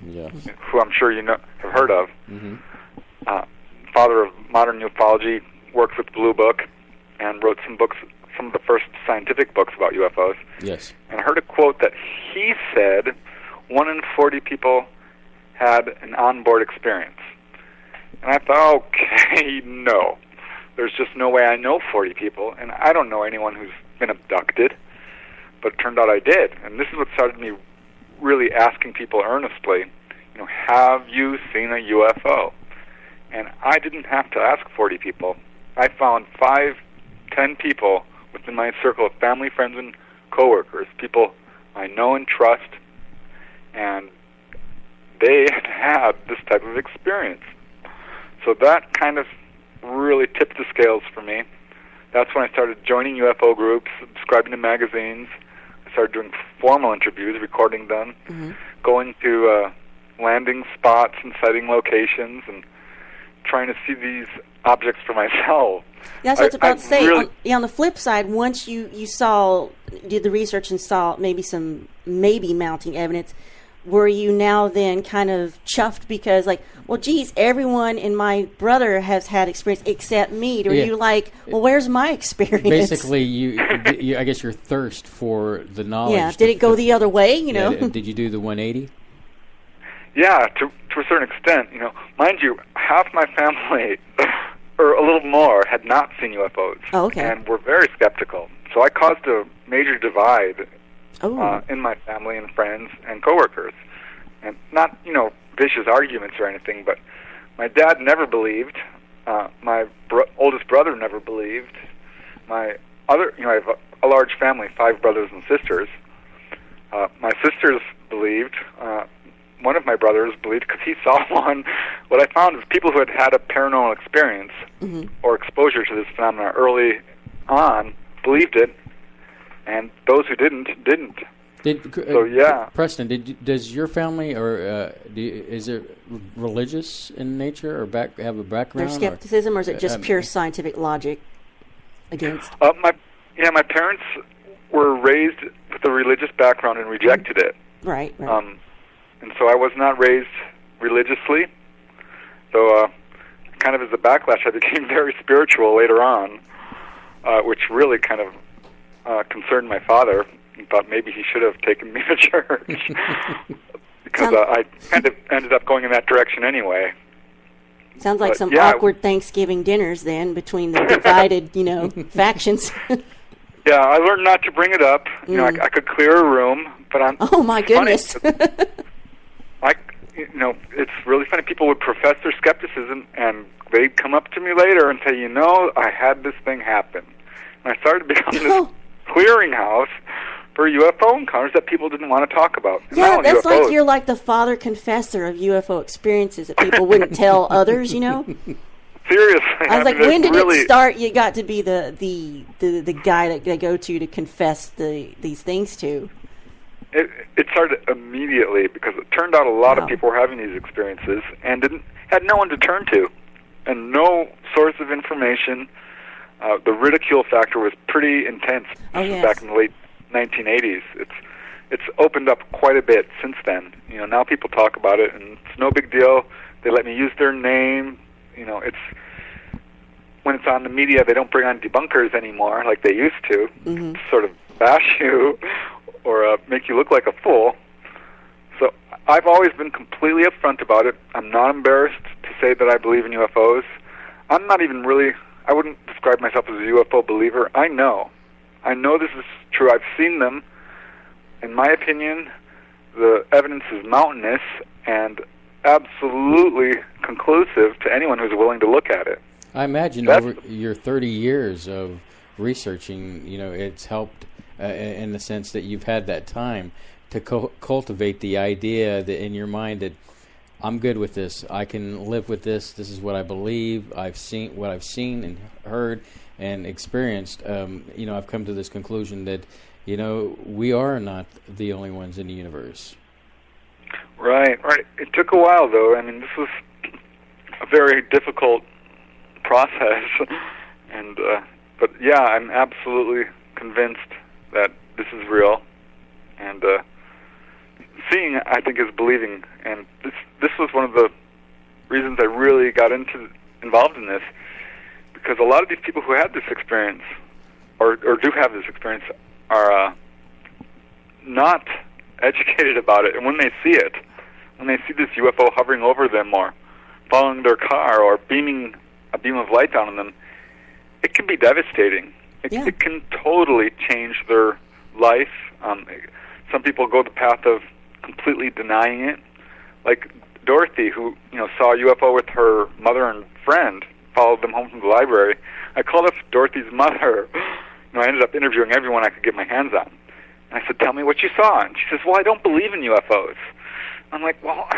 who I'm sure have heard of. Mm-hmm. Father of modern ufology, worked with Blue Book, and wrote some of the first scientific books about UFOs. Yes. And I heard a quote that he said 1 in 40 people had an onboard experience. And I thought, okay, no. There's just no way I know 40 people, and I don't know anyone who's been abducted. But it turned out I did. And this is what started me really asking people earnestly, have you seen a UFO? And I didn't have to ask 40 people. I found 5, 10 people within my circle of family, friends, and coworkers, people I know and trust, and they had this type of experience. So that kind of really tipped the scales for me. That's when I started joining UFO groups, subscribing to magazines. I started doing formal interviews, recording them, going to landing spots and sighting locations, and trying to see these objects for myself. That's what I was about to say. Really on the flip side, once you did the research and saw some mounting evidence, were you now then kind of chuffed because, well, geez, everyone and my brother has had experience except me? Or are you like, well, where's my experience? Basically, you I guess your thirst for the knowledge. Yeah, did it go the other way, Yeah, did you do the 180? Yeah, to a certain extent. Mind you, half my family, or a little more, had not seen UFOs. Oh, okay. And were very skeptical. So I caused a major divide in my family and friends and coworkers. And not, vicious arguments or anything, but my dad never believed. My oldest brother never believed. My other, I have a large family, 5 brothers and sisters. My sisters believed. One of my brothers believed because he saw one. What I found is people who had had a paranormal experience or exposure to this phenomenon early on believed it, and those who didn't. So yeah, Preston, does your family or is it religious in nature or have a background? There's skepticism, or is it just pure scientific logic against? My parents were raised with a religious background and rejected it. Right. And so I was not raised religiously. So kind of as a backlash, I became very spiritual later on, which really kind of concerned my father. And thought maybe he should have taken me to church because I kind of ended up going in that direction anyway. Sounds like some awkward Thanksgiving dinners then between the divided, factions. Yeah, I learned not to bring it up. I could clear a room, but I'm. Oh my goodness! It's really funny. People would profess their skepticism, and they'd come up to me later and say, I had this thing happen, and I started becoming this clearinghouse for UFO encounters that people didn't want to talk about. Yeah, that's UFOs. Like you're like the father confessor of UFO experiences that people wouldn't tell others, Seriously. I was like, when did it start? You got to be the guy that they go to confess these things to. It started immediately because it turned out a lot of people were having these experiences and had no one to turn to and no source of information. The ridicule factor was pretty intense back in the late 1980s. It's opened up quite a bit since then. Now people talk about it, and it's no big deal. They let me use their name. It's when it's on the media, they don't bring on debunkers anymore like they used to, sort of bash you or make you look like a fool. So I've always been completely upfront about it. I'm not embarrassed to say that I believe in UFOs. I'm not even really I wouldn't describe myself as a UFO believer. I know this is true. I've seen them. In my opinion, the evidence is mountainous and absolutely conclusive to anyone who's willing to look at it. I imagine over your 30 years of researching, it's helped in the sense that you've had that time to cultivate the idea that in your mind that I'm good with this, I can live with this, this is what I believe, I've seen what I've seen and heard and experienced. I've come to this conclusion that, we are not the only ones in the universe. Right. It took a while, though. I mean, this was a very difficult process, but yeah, I'm absolutely convinced that this is real, and seeing, I think, is believing, and this was one of the reasons I really got involved in this, because a lot of these people who had this experience, or do have this experience, are not educated about it, and when they see it, when they see this UFO hovering over them or following their car or beaming a beam of light down on them, it can be devastating. It can totally change their life. Some people go the path of completely denying it, like Dorothy, who saw a UFO with her mother and friend, followed them home from the library. I called up Dorothy's mother. I ended up interviewing everyone I could get my hands on. And I said, "Tell me what you saw." And she says, "Well, I don't believe in UFOs." I'm like, "Well,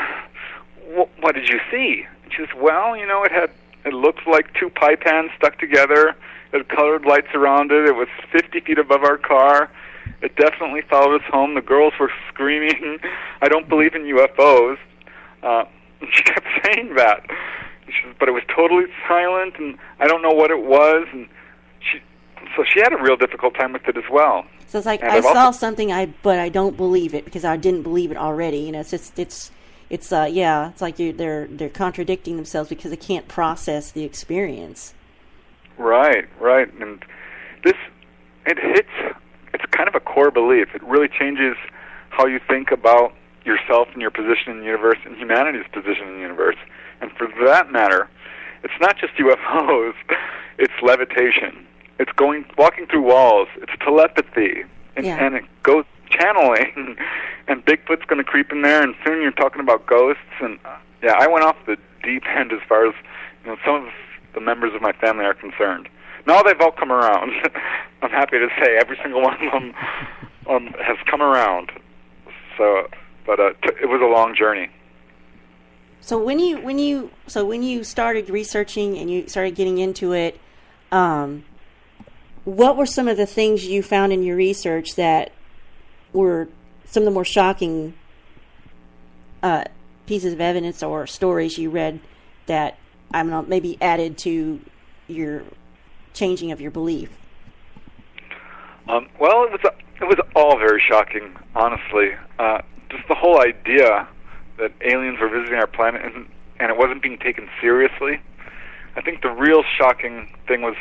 what did you see?" And she says, "Well, it looked like two pie pans stuck together. It had colored lights around it. It was 50 feet above our car. It definitely followed us home. The girls were screaming, 'I don't believe in UFOs.'" She kept saying that. She says, "But it was totally silent, and I don't know what it was." And so she had a real difficult time with it as well. So it's like, I saw something, but I don't believe it because I didn't believe it already. It's like they're contradicting themselves because they can't process the experience. Right, and it's kind of a core belief. It really changes how you think about yourself and your position in the universe and humanity's position in the universe. And for that matter, it's not just UFOs, it's levitation. It's walking through walls. It's telepathy, and it goes channeling. And Bigfoot's going to creep in there, and soon you're talking about ghosts. And I went off the deep end as far as some of the members of my family are concerned. Now they've all come around. I'm happy to say every single one of them has come around. So, but it was a long journey. So when you started researching and you started getting into it, what were some of the things you found in your research that were some of the more shocking pieces of evidence or stories you read that maybe added to your changing of your belief? Well, it was all very shocking, honestly. Just the whole idea that aliens were visiting our planet and it wasn't being taken seriously. I think the real shocking thing was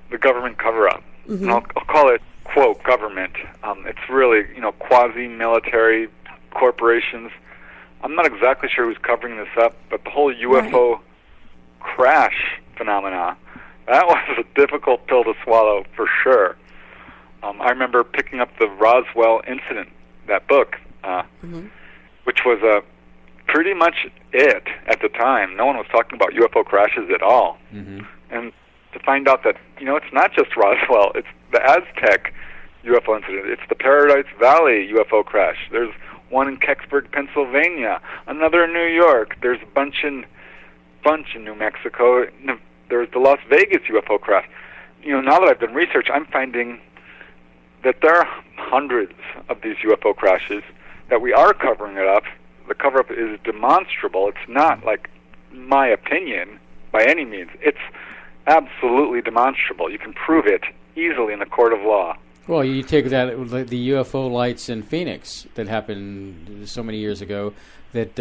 the government cover-up. Mm-hmm. And I'll call it, quote, government. It's really, quasi-military corporations. I'm not exactly sure who's covering this up, but the whole UFO crash phenomena, that was a difficult pill to swallow for sure. I remember picking up the Roswell incident, that book, which was pretty much it at the time. No one was talking about UFO crashes at all. Mm-hmm. And to find out that, it's not just Roswell, it's the Aztec UFO incident, it's the Paradise Valley UFO crash. There's one in Kecksburg, Pennsylvania, another in New York, there's a bunch in New Mexico, there's the Las Vegas UFO crash. Now that I've done research, I'm finding that there are hundreds of these UFO crashes, that we are covering it up. The cover-up is demonstrable. It's not like my opinion by any means. It's absolutely demonstrable. You can prove it easily in a court of law. Well, you take that, like the UFO lights in Phoenix that happened so many years ago, that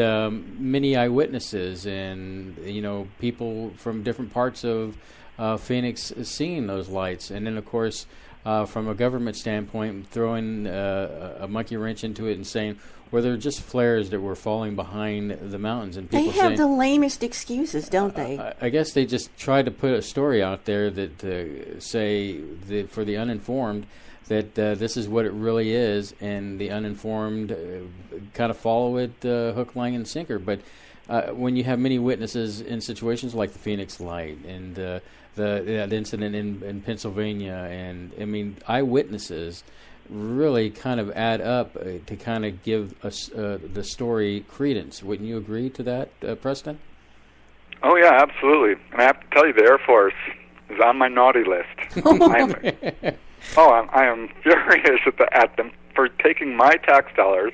many eyewitnesses and people from different parts of Phoenix seeing those lights. And then, of course, from a government standpoint, throwing a monkey wrench into it and saying, well, they're just flares that were falling behind the mountains. And people they have the lamest excuses, don't they? I guess they just tried to put a story out there that say for the uninformed that this is what it really is, and the uninformed kind of follow it hook, line, and sinker. But when you have many witnesses in situations like the Phoenix Light and that incident in Pennsylvania, and I mean, eyewitnesses really kind of add up to kind of give us the story credence. Wouldn't you agree to that, Preston? Oh yeah, absolutely. And I have to tell you, the Air Force is on my naughty list. I am furious at them for taking my tax dollars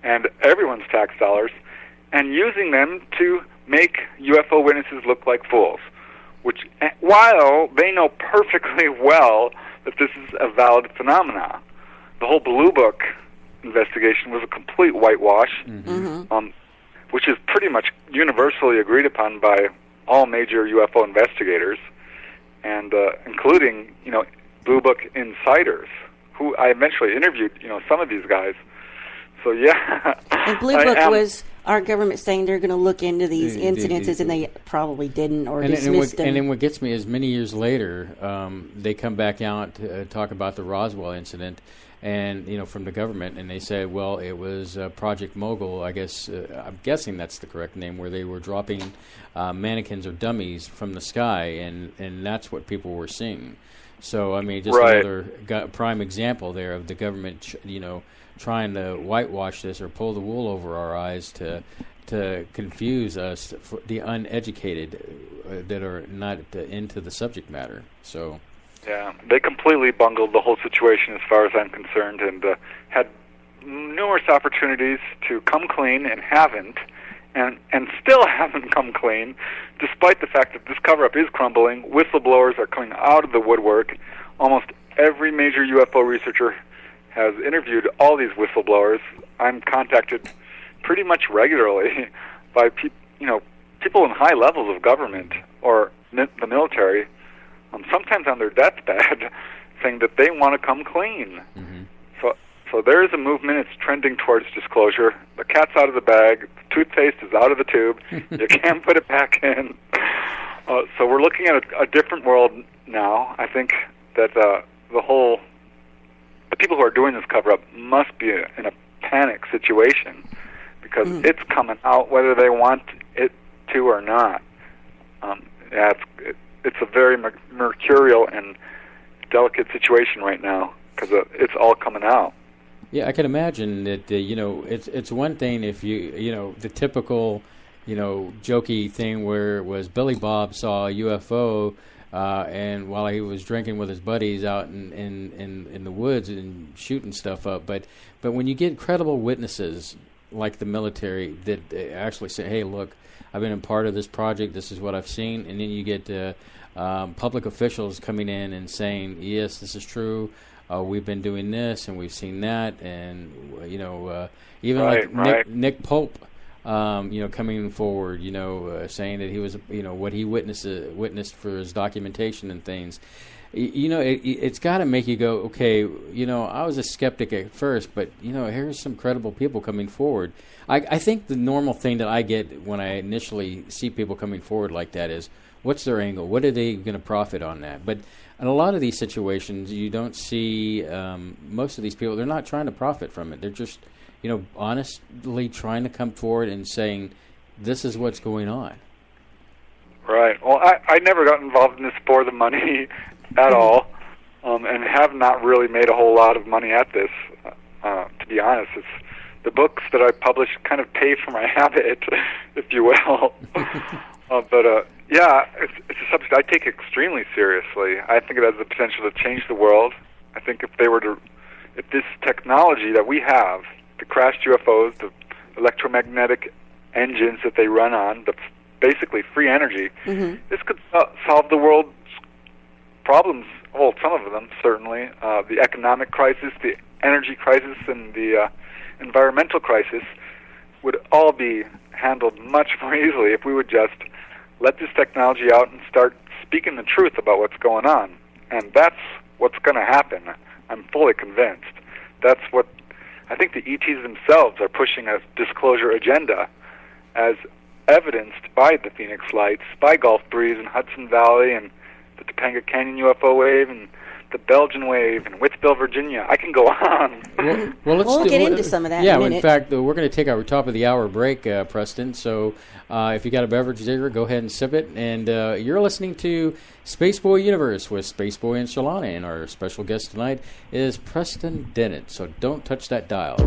and everyone's tax dollars and using them to make UFO witnesses look like fools. Which, while they know perfectly well that this is a valid phenomenon. The whole Blue Book investigation was a complete whitewash, which is pretty much universally agreed upon by all major UFO investigators, and including, Blue Book insiders, who I eventually interviewed, some of these guys. So, yeah. And Blue Book was our government saying they're going to look into these incidences, and they probably didn't or dismissed them. And then what gets me is many years later, they come back out to talk about the Roswell incident, and from the government, and they say, well, it was Project Mogul. I guess I'm guessing that's the correct name, where they were dropping mannequins or dummies from the sky, and that's what people were seeing. So I mean, just another prime example there of the government, trying to whitewash this or pull the wool over our eyes to confuse us, for the uneducated that are not into the subject matter. So, yeah, they completely bungled the whole situation as far as I'm concerned, and had numerous opportunities to come clean and haven't, and still haven't come clean, despite the fact that this cover-up is crumbling. Whistleblowers are coming out of the woodwork. Almost every major UFO researcher has interviewed all these whistleblowers. I'm contacted pretty much regularly by people in high levels of government or the military, sometimes on their deathbed, saying that they want to come clean. So there is a movement. It's trending towards disclosure. The cat's out of the bag. The toothpaste is out of the tube. You can't put it back in. So we're looking at a different world now. I think that the people who are doing this cover-up must be in a panic situation, because it's coming out whether they want it to or not. It's a very mercurial and delicate situation right now, because it's all coming out. Yeah, I can imagine that. It's one thing if the typical, jokey thing where it was Billy Bob saw a UFO. And while he was drinking with his buddies out in the woods and shooting stuff up, but when you get credible witnesses like the military that actually say, "Hey, look, I've been a part of this project. This is what I've seen," and then you get public officials coming in and saying, "Yes, this is true. We've been doing this and we've seen that," and even Nick Pope. Coming forward, saying that he was, what he witnessed for his documentation and things. It's got to make you go, okay, I was a skeptic at first, but, here's some credible people coming forward. I think the normal thing that I get when I initially see people coming forward like that is, what's their angle? What are they going to profit on that? But in a lot of these situations, you don't see most of these people, they're not trying to profit from it. They're just honestly trying to come forward and saying, this is what's going on. Right. Well, I never got involved in this for the money at all, and have not really made a whole lot of money at this, to be honest. It's the books that I publish kind of pay for my habit, if you will. Yeah, it's a subject I take extremely seriously. I think it has the potential to change the world. I think if this technology that we have, the crashed UFOs, the electromagnetic engines that they run on, that's basically free energy, this could solve the world's problems. Well, some of them, certainly. The economic crisis, the energy crisis, and the environmental crisis would all be handled much more easily if we would just let this technology out and start speaking the truth about what's going on. And that's what's going to happen. I'm fully convinced. That's what I think the ETs themselves are pushing a disclosure agenda, as evidenced by the Phoenix Lights, by Gulf Breeze and Hudson Valley and the Topanga Canyon UFO wave and the Belgian wave and Wittsville, Virginia. I can go on. Well, we'll get into some of that Yeah, in a minute. in fact, we're going to take our top of the hour break, Preston. So if you got a beverage there, go ahead and sip it. And you're listening to Spaceboy Universe with Spaceboy and Surlana. And our special guest tonight is Preston Dennett. So don't touch that dial.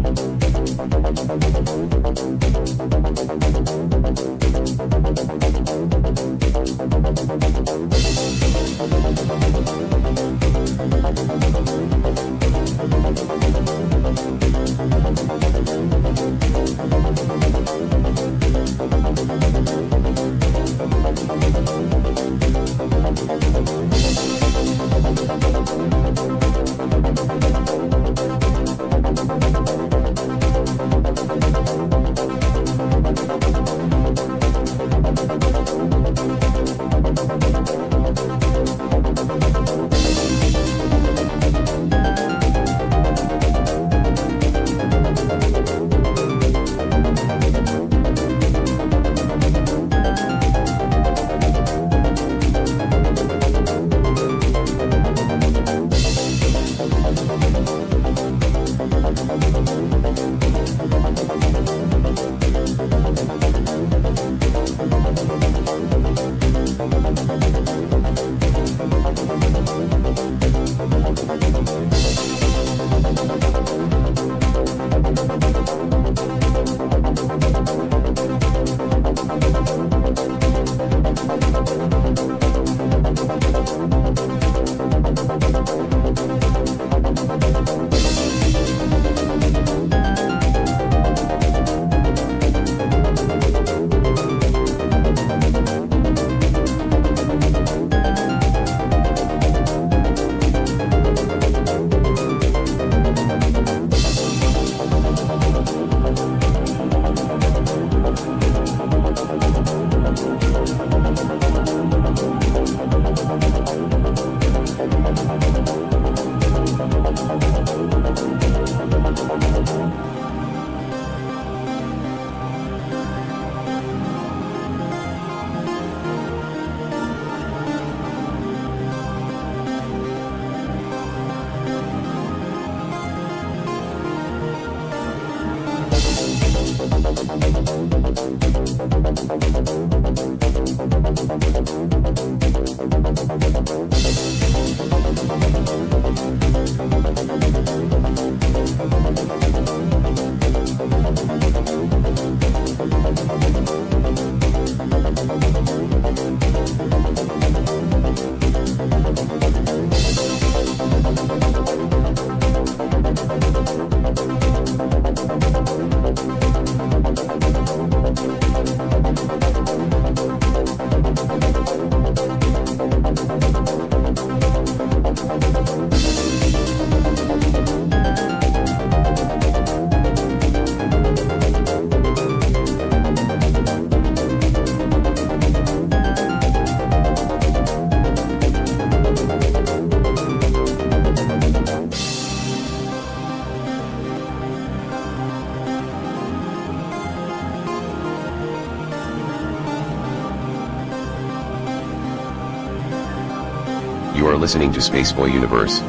You are listening to Spaceboy Universe.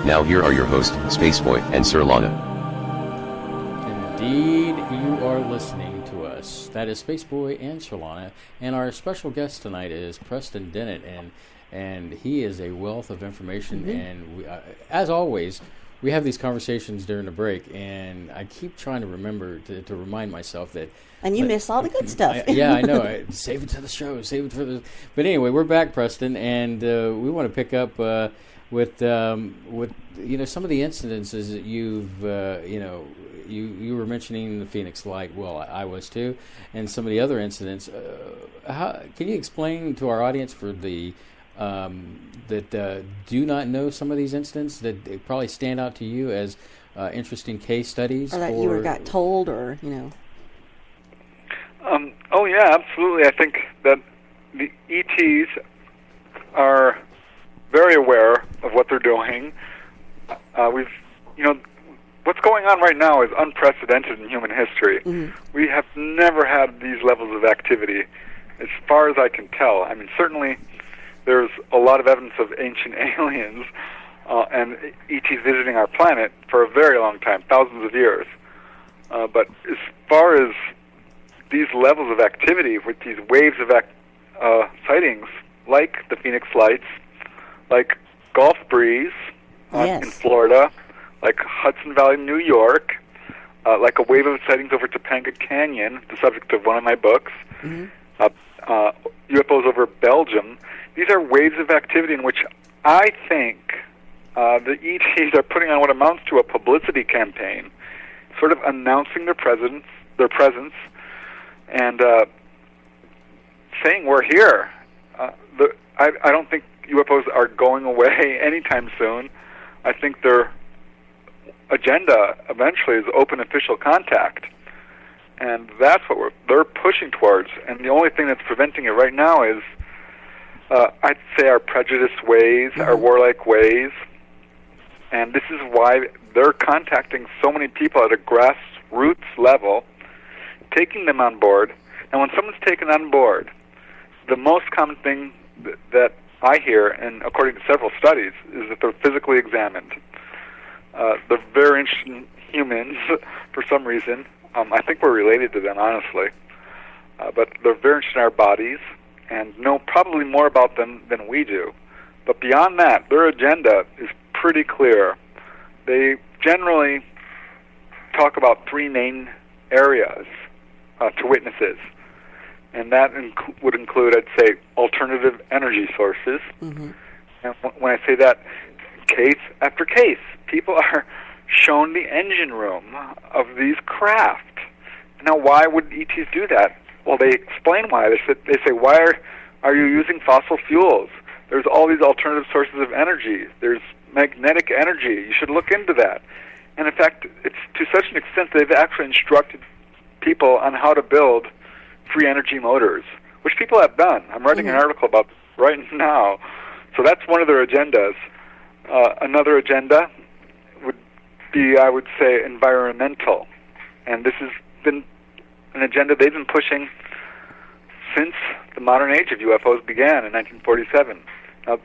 Now here are your hosts, Spaceboy and Surlana. Indeed, you are listening to us. That is Spaceboy and Surlana. And our special guest tonight is Preston Dennett. And he is a wealth of information. Mm-hmm. And we, as always, we have these conversations during the break. And I keep trying to remember to remind myself that. And you miss all the good stuff. Yeah, I know. Save it to the show. Save it for the. But anyway, we're back, Preston, and we want to pick up with some of the incidences that you've you were mentioning the Phoenix Light. Well, I was too, and some of the other incidents. How can you explain to our audience for the that do not know some of these incidents that they probably stand out to you as interesting case studies, or that you got told, or Oh yeah, absolutely. I think that the ETs are very aware of what they're doing. What's going on right now is unprecedented in human history. Mm-hmm. We have never had these levels of activity, as far as I can tell. I mean, certainly there's a lot of evidence of ancient aliens and ETs visiting our planet for a very long time, thousands of years. But as far as these levels of activity with these waves of sightings, like the Phoenix Lights, like Gulf Breeze in Florida, like Hudson Valley, New York, like a wave of sightings over Topanga Canyon, the subject of one of my books, UFOs over Belgium. These are waves of activity in which I think the ETs are putting on what amounts to a publicity campaign, sort of announcing their presence, and saying we're here. I don't think UFOs are going away anytime soon. I think their agenda eventually is open official contact, and that's what they're pushing towards. And the only thing that's preventing it right now is, I'd say, our prejudiced ways, our warlike ways, and this is why they're contacting so many people at a grassroots level, taking them on board. And when someone's taken on board, the most common thing that I hear, and according to several studies, is that they're physically examined. They're very interested in humans for some reason. I think we're related to them, honestly. But they're very interested in our bodies and know probably more about them than we do. But beyond that, their agenda is pretty clear. They generally talk about three main areas to witnesses. And that would include, I'd say, alternative energy sources. Mm-hmm. And when I say that, case after case, people are shown the engine room of these craft. Now, why would ETs do that? Well, they explain why. They say, why are you using fossil fuels? There's all these alternative sources of energy. There's magnetic energy. You should look into that. And in fact, it's to such an extent they've actually instructed people on how to build free energy motors, which people have done. I'm writing an article about this right now. So that's one of their agendas. Another agenda would be, I would say, environmental. And this has been an agenda they've been pushing since the modern age of UFOs began in 1947. Now,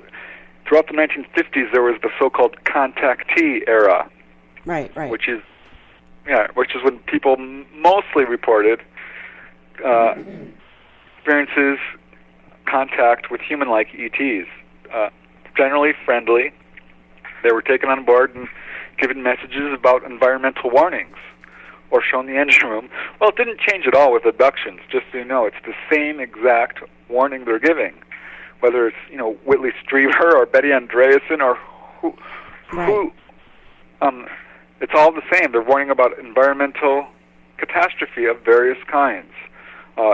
throughout the 1950s, there was the so-called contactee era. Right. Which is when people mostly reported experiences, contact with human-like ETs, generally friendly. They were taken on board and given messages about environmental warnings or shown the engine room. Well, it didn't change at all with abductions, just so you know. It's the same exact warning they're giving, whether it's, Whitley Strieber or Betty Andreasson or who it's all the same. They're warning about environmental catastrophe of various kinds.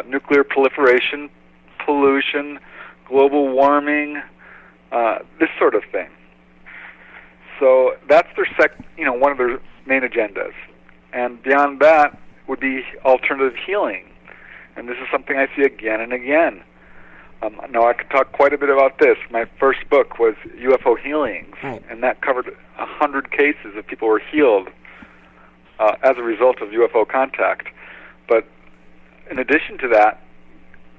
Nuclear proliferation, pollution, global warming, this sort of thing. So that's their one of their main agendas. And beyond that would be alternative healing. And this is something I see again and again. Now, I could talk quite a bit about this. My first book was UFO Healings, and that covered 100 cases of people who were healed as a result of UFO contact. But in addition to that,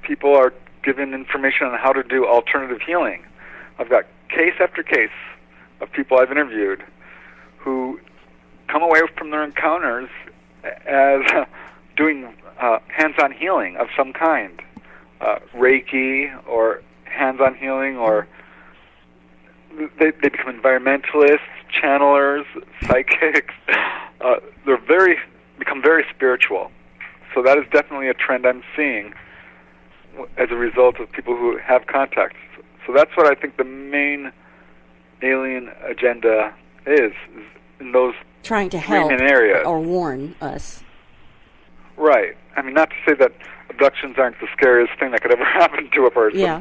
people are given information on how to do alternative healing. I've got case after case of people I've interviewed who come away from their encounters as doing hands-on healing of some kind. Reiki or hands-on healing, or they become environmentalists, channelers, psychics. They become very spiritual. So that is definitely a trend I'm seeing as a result of people who have contacts. So that's what I think the main alien agenda is in those trying to help main areas. Or warn us. Right. I mean, not to say that abductions aren't the scariest thing that could ever happen to a person. Yeah.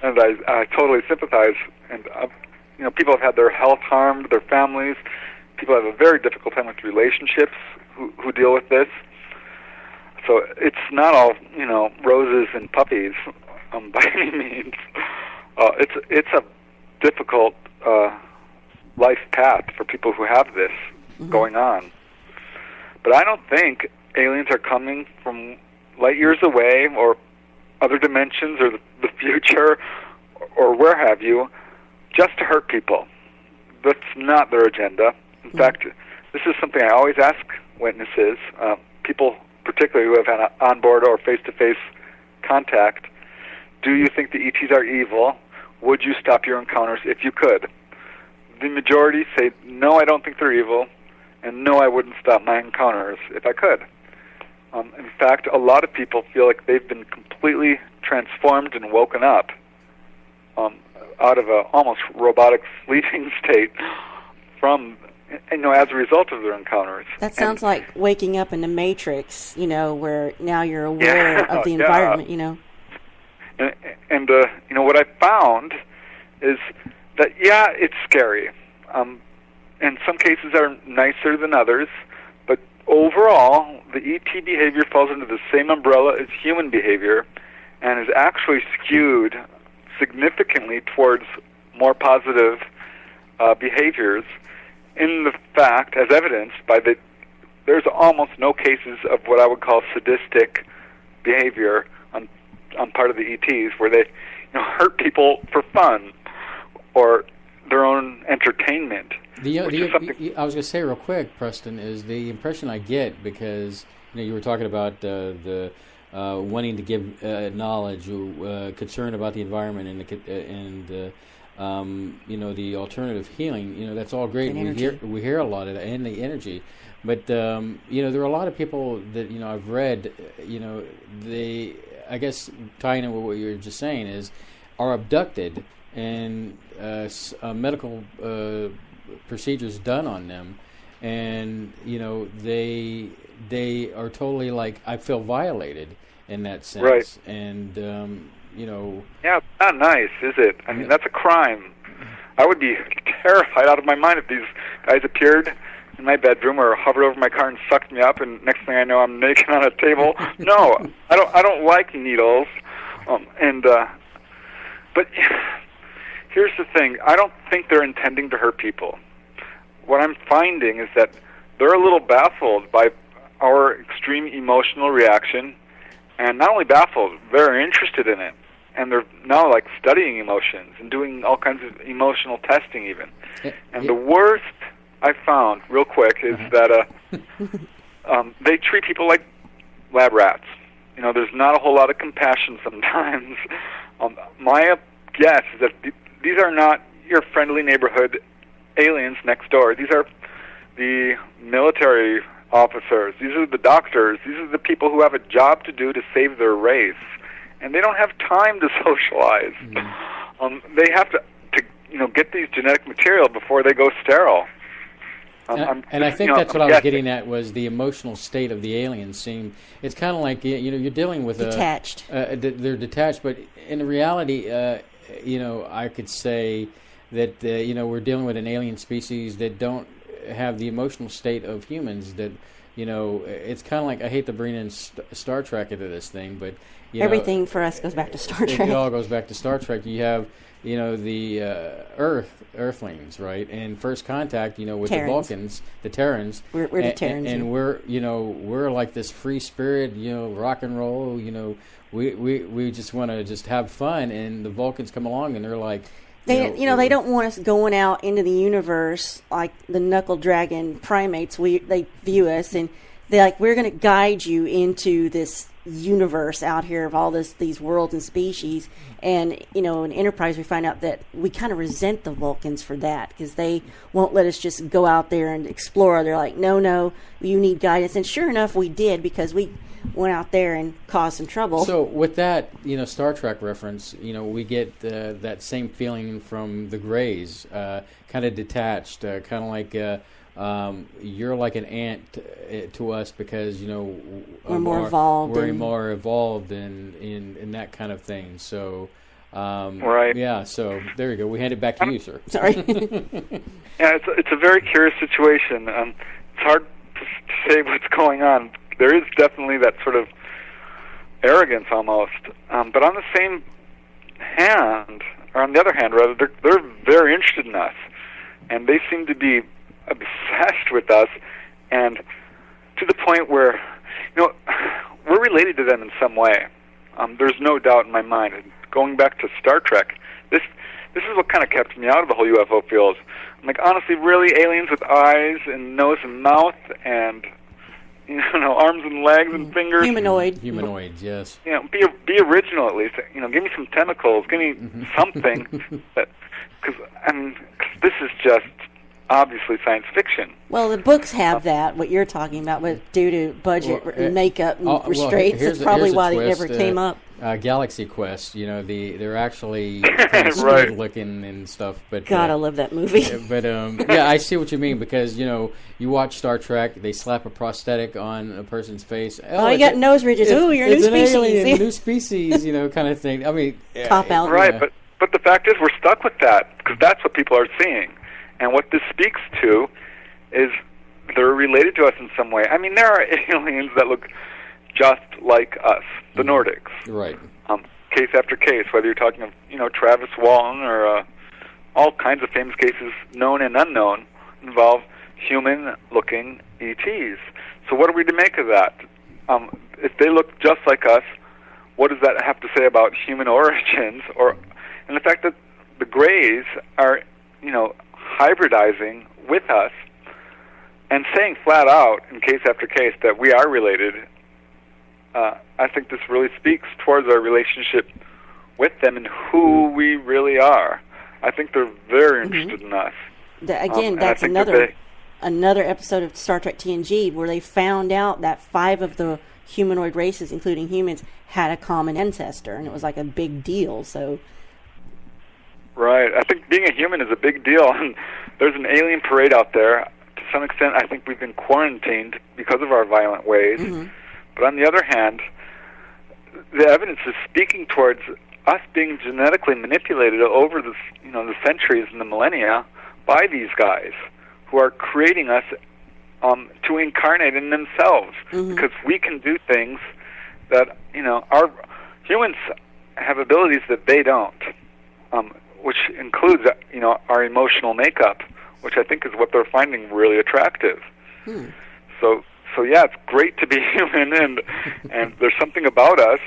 And I totally sympathize. And people have had their health harmed, their families. People have a very difficult time with relationships who deal with this. So it's not all roses and puppies by any means. It's a difficult life path for people who have this going on. But I don't think aliens are coming from light years away or other dimensions or the future or where have you, just to hurt people. That's not their agenda. In fact, this is something I always ask witnesses, people particularly who have had on-board or face-to-face contact. Do you think the ETs are evil? Would you stop your encounters if you could? The majority say, no, I don't think they're evil, and no, I wouldn't stop my encounters if I could. In fact, a lot of people feel like they've been completely transformed and woken up out of a almost robotic sleeping state from, as a result of their encounters. That sounds like waking up in the Matrix, where now you're aware of the environment, And what I found is that, it's scary. And some cases are nicer than others, but overall, the ET behavior falls under the same umbrella as human behavior and is actually skewed significantly towards more positive behaviors in the fact, as evidenced by there's almost no cases of what I would call sadistic behavior on part of the ETs where they hurt people for fun or their own entertainment. I was going to say real quick, Preston, is the impression I get because you were talking about the wanting to give knowledge, concern about the environment, and the alternative healing. That's all great. We hear a lot of that, and the energy. But there are a lot of people that I've read. They, I guess, tying in with what you were just saying, are abducted and medical procedures done on them, and they are totally like, I feel violated in that sense, right? And it's not nice, is it? I mean, that's a crime. I would be terrified out of my mind if these guys appeared in my bedroom or hovered over my car and sucked me up, and next thing I know, I'm naked on a table. No, I don't like needles, but here's the thing. I don't think they're intending to hurt people. What I'm finding is that they're a little baffled by our extreme emotional reaction, and not only baffled, very interested in it. And they're now studying emotions and doing all kinds of emotional testing even. And the worst I found, real quick, is that they treat people like lab rats. There's not a whole lot of compassion sometimes. My guess is that these are not your friendly neighborhood aliens next door. These are the military officers. These are the doctors. These are the people who have a job to do to save their race. And they don't have time to socialize. They have to get these genetic material before they go sterile. And I think that's what I was getting at, was the emotional state of the aliens. It's kind of like you're dealing with detached. They're detached, but in reality, I could say that we're dealing with an alien species that don't have the emotional state of humans. That it's kind of like, I hate to bring in Star Trek into this thing, but everything for us goes back to Star Trek. It all goes back to Star Trek. You have the Earthlings, right? And first contact, with Terrans. The Vulcans, the Terrans. We're the Terrans, and we're like this free spirit, rock and roll. We just want to just have fun, and the Vulcans come along and they're like, they don't want us going out into the universe like the knuckle dragon primates. They view us, and they're like, we're going to guide you into this universe out here of all these worlds and species. And in Enterprise we find out that we kind of resent the Vulcans for that, because they won't let us just go out there and explore. They're like, no, you need guidance. And sure enough, we did, because we went out there and caused some trouble. So with that Star Trek reference, we get that same feeling from the Greys, kind of detached, kind of like you're like an ant to us, because we're more evolved. We're more evolved in that kind of thing. So right. Yeah. So there you go. We hand it back to you, sir. Sorry. Yeah, it's a very curious situation. It's hard to say what's going on. There is definitely that sort of arrogance almost, but on the same hand, or on the other hand, rather, they're very interested in us, and they seem to be obsessed with us, and to the point where, we're related to them in some way. There's no doubt in my mind. And going back to Star Trek, this is what kind of kept me out of the whole UFO field. I'm like, honestly, really, aliens with eyes and nose and mouth and arms and legs and fingers. Humanoids, yes. Be original at least. Give me some tentacles. Give me something. Because this is just obviously science fiction. Well, the books have that. What you're talking about, but due to budget and makeup and restraints, that's probably why they never came up. Galaxy Quest, they're actually kind of stupid looking and stuff. But God, I love that movie. But yeah, I see what you mean, because you watch Star Trek, they slap a prosthetic on a person's face. Oh, you got nose ridges. Ooh, you're a new species. Alien, new species, kind of thing. I mean, cop out. Right, but the fact is, we're stuck with that because that's what people are seeing, and what this speaks to is they're related to us in some way. I mean, there are aliens that look just like us, the Nordics. Right. Case after case, whether you're talking of, Travis Walton or all kinds of famous cases, known and unknown, involve human-looking ETs. So what are we to make of that? If they look just like us, what does that have to say about human origins? And the fact that the Greys are, hybridizing with us and saying flat out, in case after case, that we are related. I think this really speaks towards our relationship with them and who we really are. I think they're very interested in us. That's another episode of Star Trek TNG where they found out that 5 of the humanoid races, including humans, had a common ancestor, and it was like a big deal. So, right. I think being a human is a big deal, and there's an alien parade out there. To some extent, I think we've been quarantined because of our violent ways. But on the other hand, the evidence is speaking towards us being genetically manipulated over the centuries and the millennia by these guys who are creating us to incarnate in themselves, because we can do things that our humans have abilities that they don't, which includes our emotional makeup, which I think is what they're finding really attractive. So yeah, it's great to be human, and there's something about us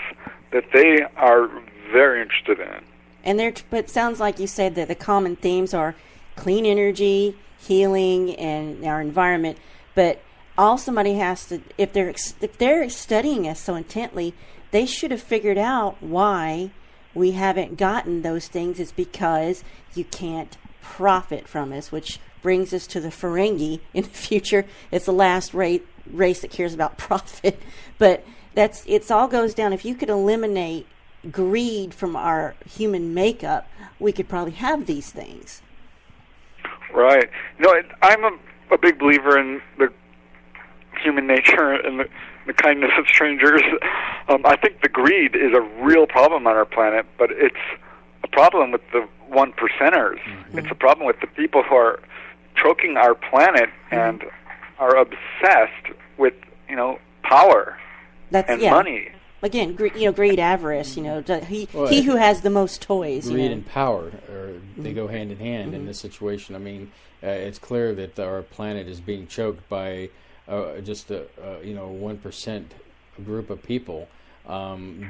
that they are very interested in. But it sounds like you said that the common themes are clean energy, healing, and our environment. But all somebody has to, if they're studying us so intently, they should have figured out why we haven't gotten those things. It's because you can't profit from us, which brings us to the Ferengi in the future. It's the last race that cares about profit. But it all goes down. If you could eliminate greed from our human makeup, we could probably have these things. Right. I'm a big believer in the human nature and the kindness of strangers. I think the greed is a real problem on our planet, but it's a problem with the 1%ers. It's a problem with the people who are choking our planet and are obsessed with, power and money. Again, greed, avarice. He who has the most toys. Greed and power, they go hand in hand in this situation. I mean, it's clear that our planet is being choked by just a 1% group of people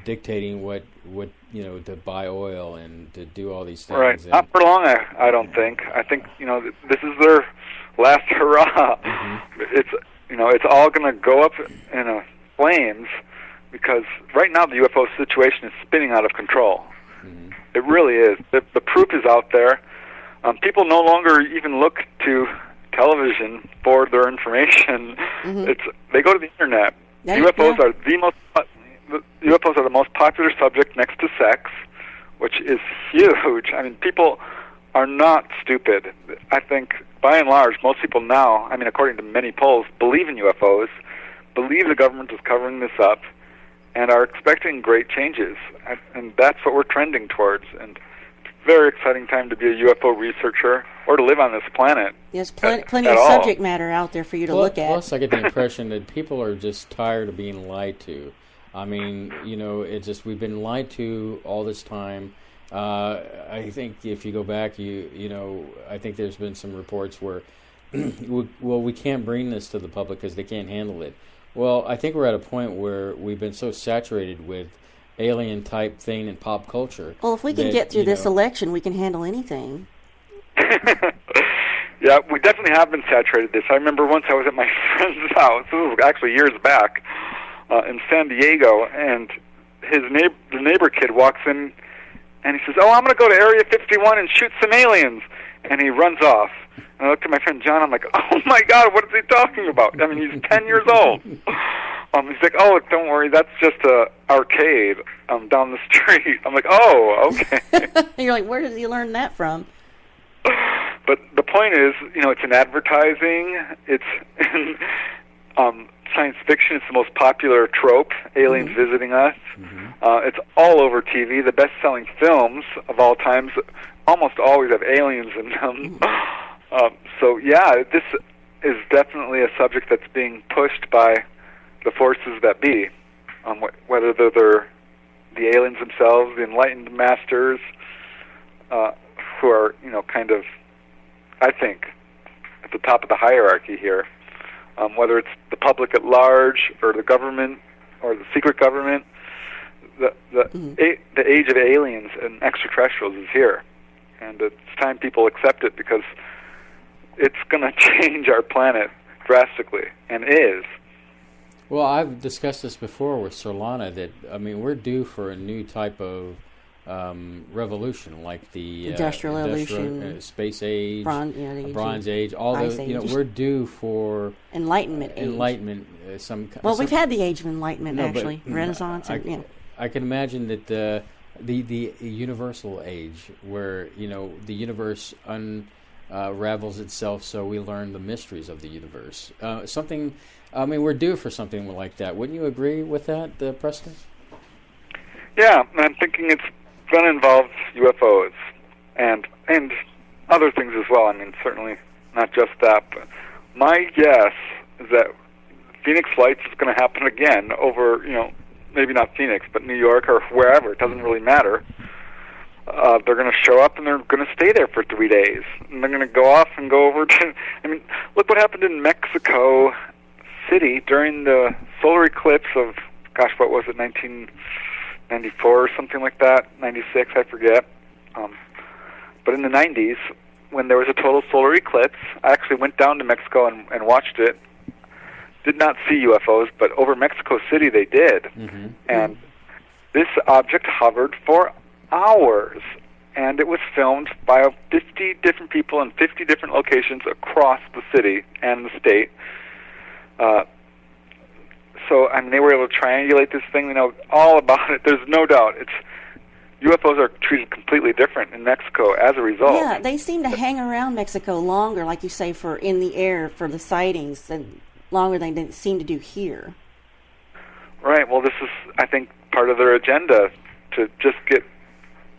dictating what to buy oil and to do all these things. Right. Not for long, I don't think. I think this is their last hurrah. It's all going to go up in flames, because right now the UFO situation is spinning out of control. It really is. The proof is out there. People no longer even look to television for their information. They go to the internet. UFOs are UFOs are the most popular subject next to sex, which is huge. I mean, people are not stupid. I think, by and large, most people now, according to many polls, believe in UFOs, believe the government is covering this up, and are expecting great changes. And that's what we're trending towards. And it's a very exciting time to be a UFO researcher or to live on this planet. There's plenty of subject matter out there for you to look at. Plus, I get the impression that people are just tired of being lied to. It's just we've been lied to all this time. I think if you go back, I think there's been some reports where, we can't bring this to the public because they can't handle it. Well, I think we're at a point where we've been so saturated with alien type thing in pop culture. Well, if we can get through this election, we can handle anything. Yeah, we definitely have been saturated this. I remember once I was at my friend's house. This was actually years back in San Diego, and the neighbor kid walks in, and he says, "Oh, I'm going to go to Area 51 and shoot some aliens," and he runs off. And I looked at my friend John. I'm like, "Oh my God, what is he talking about?" I mean, he's 10 years old. He's like, "Oh, don't worry, that's just a arcade down the street." I'm like, "Oh, okay." You're like, where did he learn that from? But the point is, it's in advertising. It's in science fiction. It's the most popular trope, aliens visiting us. It's all over TV. The best-selling films of all times almost always have aliens in them. So, yeah, this is definitely a subject that's being pushed by the forces that be, whether they're the aliens themselves, the enlightened masters, who are, kind of, I think, at the top of the hierarchy here, whether it's the public at large or the government or the secret government. The age of aliens and extraterrestrials is here, and it's time people accept it because it's going to change our planet drastically, and is. Well, I've discussed this before with Surlana that, we're due for a new type of revolution, like the industrial evolution, space age, Bronze Age, all those. We're due for Enlightenment. Well, we've had the Age of Enlightenment, actually, Renaissance. I can imagine that the universal age, where the universe unravels itself, so we learn the mysteries of the universe. We're due for something like that. Wouldn't you agree with that, Preston? Yeah, I'm thinking it's going to involve UFOs and other things as well. Certainly not just that. But my guess is that Phoenix Lights is going to happen again over, maybe not Phoenix, but New York or wherever. It doesn't really matter. They're going to show up and they're going to stay there for 3 days. And they're going to go off and go over to... look what happened in Mexico City during the solar eclipse of, what was it, 1994 or something like that, 96, I forget. But in the 90s, when there was a total solar eclipse, I actually went down to Mexico and watched it. Did not see UFOs, but over Mexico City they did. And this object hovered for hours, and it was filmed by 50 different people in 50 different locations across the city and the state. So, they were able to triangulate this thing. They know all about it. There's no doubt. UFOs are treated completely different in Mexico as a result. Yeah, they seem to hang around Mexico longer, like you say, for in the air for the sightings, and longer than they seem to do here. Right. Well, this is, I think, part of their agenda to just get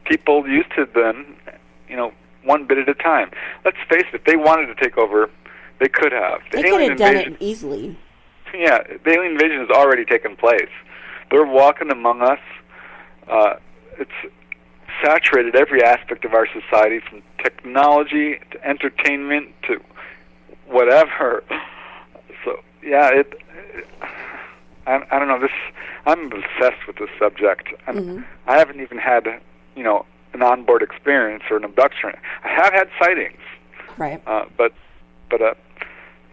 people used to them, one bit at a time. Let's face it, if they wanted to take over, they could have. They could have done it easily. Yeah, the alien invasion has already taken place. They're walking among us. It's saturated every aspect of our society, from technology to entertainment to whatever. So, yeah, I don't know. I'm obsessed with this subject. I haven't even had, an onboard experience or an abduction. I have had sightings. Right. But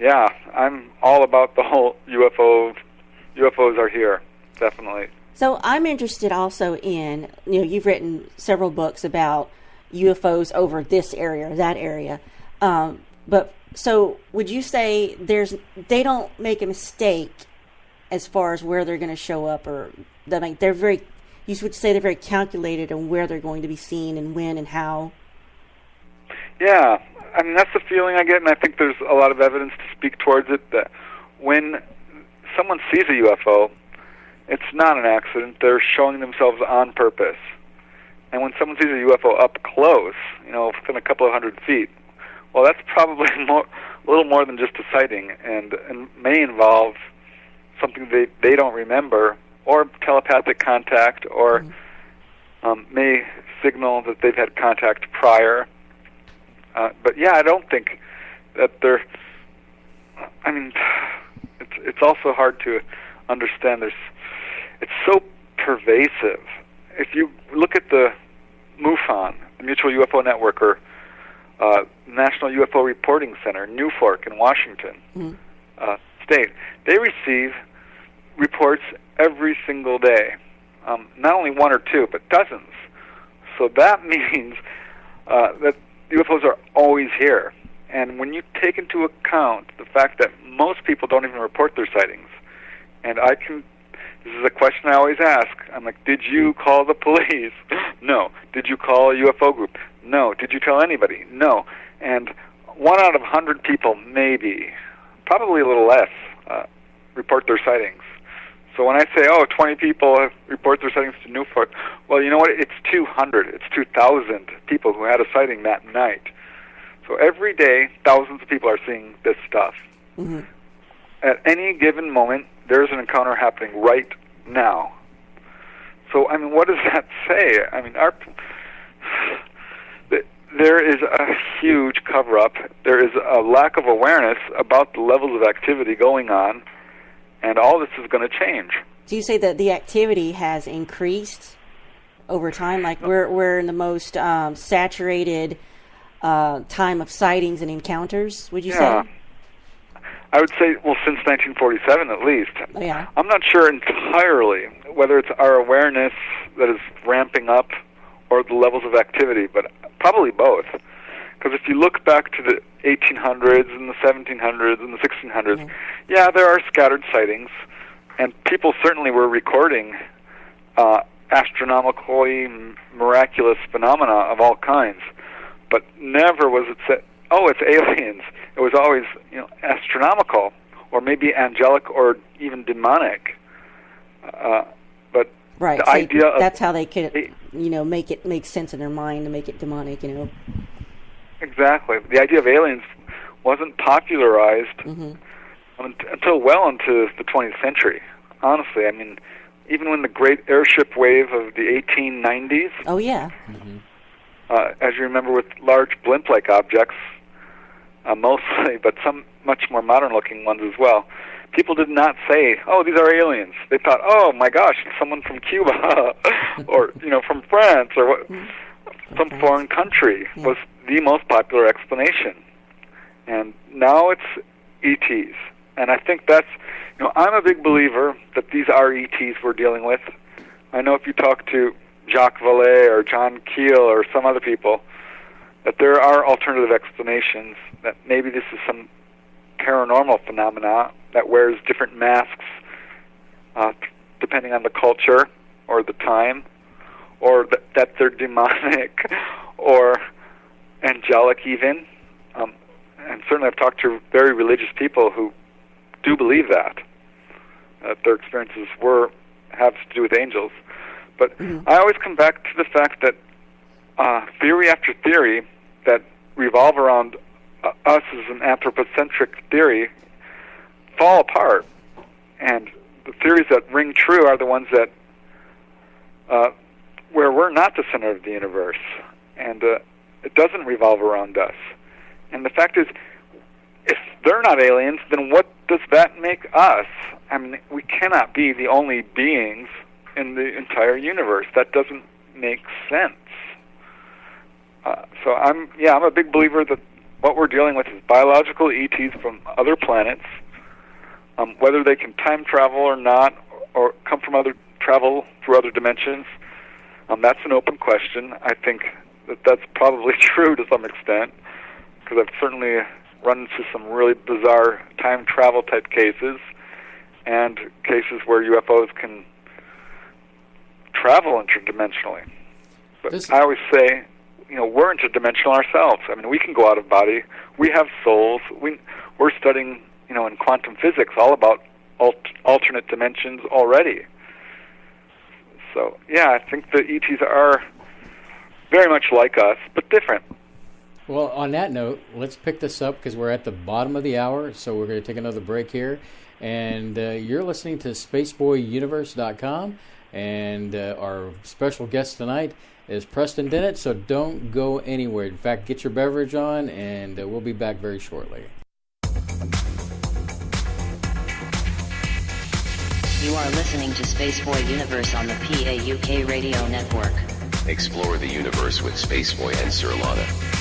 yeah, I'm all about the whole UFO. UFOs are here, definitely. So I'm interested also in, you've written several books about UFOs over this area, that area. But so would you say they don't make a mistake as far as where they're going to show up, or you would say they're very calculated on where they're going to be seen and when and how? Yeah, that's the feeling I get, and I think there's a lot of evidence to speak towards it, that when someone sees a UFO, it's not an accident. They're showing themselves on purpose. And when someone sees a UFO up close, within a couple of 100 feet, well, that's probably a little more than just a sighting, and may involve something they don't remember, or telepathic contact, or may signal that they've had contact prior. But yeah, I don't think that they're. I mean, it's also hard to understand. It's so pervasive. If you look at the MUFON, the Mutual UFO Network, or National UFO Reporting Center, Newfork in Washington State, they receive reports every single day. Not only one or two, but dozens. So that means that UFOs are always here. And when you take into account the fact that most people don't even report their sightings, and this is a question I always ask. I'm like, did you call the police? No. Did you call a UFO group? No. Did you tell anybody? No. And 1 out of 100 people, maybe, probably a little less, report their sightings. So when I say, 20 people report their sightings to Newport, well, you know what? It's 200. It's 2,000 people who had a sighting that night. So every day, thousands of people are seeing this stuff. Mm-hmm. At any given moment, there's an encounter happening right now. So, I mean, what does that say? I mean, there is a huge cover-up. There is a lack of awareness about the levels of activity going on, and all this is going to change. Do you say that the activity has increased over time? Like we're in the most saturated time of sightings and encounters, would you say? I would say, well, since 1947 at least. Yeah. I'm not sure entirely whether it's our awareness that is ramping up or the levels of activity, but probably both. Because if you look back to the 1800s and the 1700s and the 1600s, yeah, there are scattered sightings, and people certainly were recording astronomically miraculous phenomena of all kinds, but never was it said, it's aliens. It was always, astronomical, or maybe angelic, or even demonic. But right, the idea of that's how they could, make it make sense in their mind to make it demonic, Exactly. The idea of aliens wasn't popularized until well into the 20th century. Honestly, I mean, even when the great airship wave of the 1890s. Oh yeah. As you remember, with large blimp-like objects. Mostly, but some much more modern-looking ones as well. People did not say, these are aliens. They thought, oh, my gosh, it's someone from Cuba, or, from France, or some foreign country was the most popular explanation. And now it's ETs. And I think that's, I'm a big believer that these are ETs we're dealing with. I know if you talk to Jacques Vallée or John Keel or some other people, that there are alternative explanations, that maybe this is some paranormal phenomena that wears different masks depending on the culture or the time, or that they're demonic or angelic even. And certainly I've talked to very religious people who do believe that their experiences have to do with angels. But I always come back to the fact that theory after theory that revolve around us as an anthropocentric theory fall apart, and the theories that ring true are the ones that where we're not the center of the universe, and it doesn't revolve around us. And the fact is, if they're not aliens, then what does that make us? I mean, we cannot be the only beings in the entire universe. That doesn't make sense. So I'm a big believer that what we're dealing with is biological ETs from other planets. Whether they can time travel or not, or come from travel through other dimensions, that's an open question. I think that's probably true to some extent, because I've certainly run into some really bizarre time travel type cases, and cases where UFOs can travel interdimensionally. But I always say, we're interdimensional ourselves. I mean, we can go out of body. We have souls. We're studying, in quantum physics, all about alternate dimensions already. So, yeah, I think the ETs are very much like us, but different. Well, on that note, let's pick this up because we're at the bottom of the hour, so we're going to take another break here. And you're listening to SpaceboyUniverse.com, And our special guest tonight is Preston Dennett, so don't go anywhere. In fact, get your beverage on, and we'll be back very shortly. You are listening to Spaceboy Universe on the PAUK Radio Network. Explore the universe with Spaceboy and Surlana.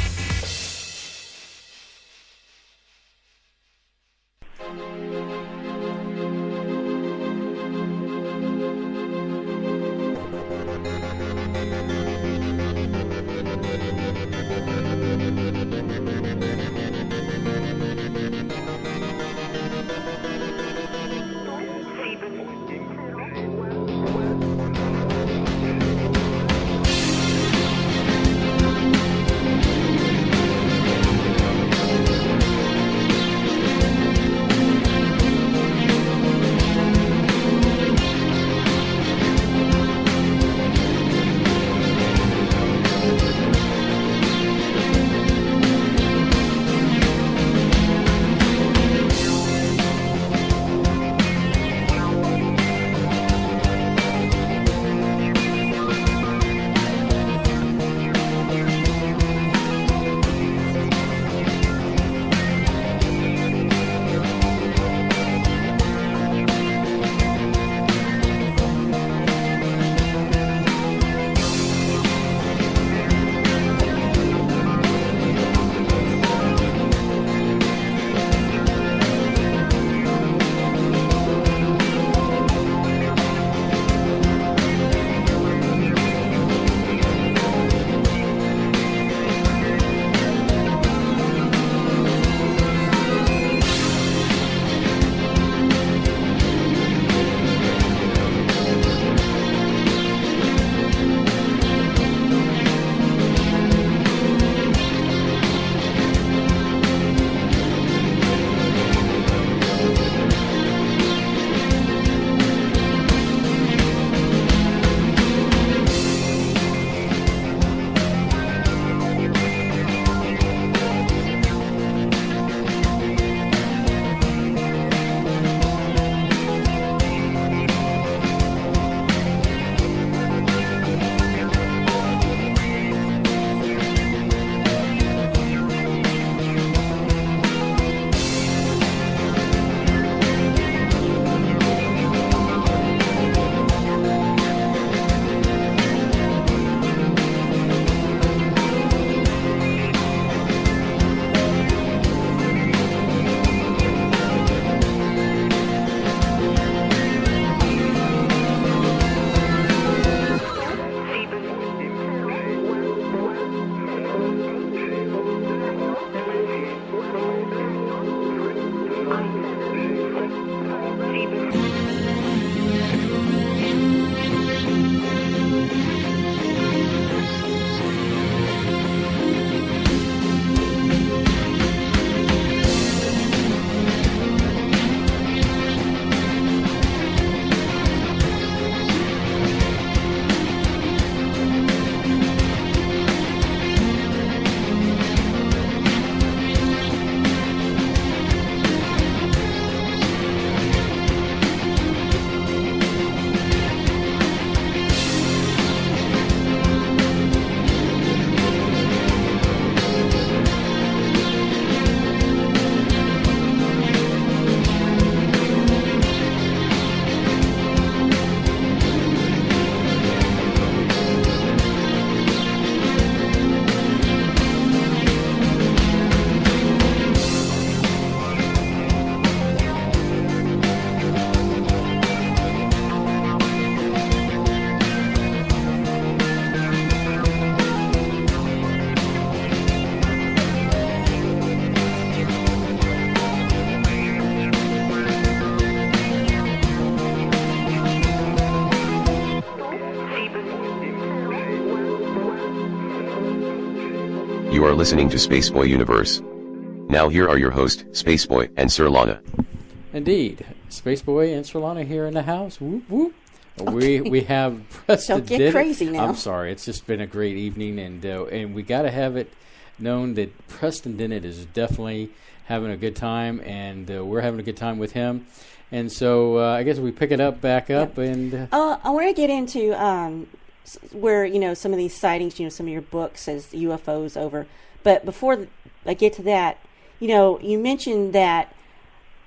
You are listening to Spaceboy Universe. Now here are your hosts, Spaceboy and Surlana. Indeed. Spaceboy and Surlana here in the house. Whoop, whoop. Okay. We have Preston Don't get Dennett. crazy now. I'm sorry. It's just been a great evening, and we got to have it known that Preston Dennett is definitely having a good time, and we're having a good time with him. And so I guess we pick it back up, and I want to get into where some of these sightings, some of your book says UFOs over. But before I get to that, you mentioned that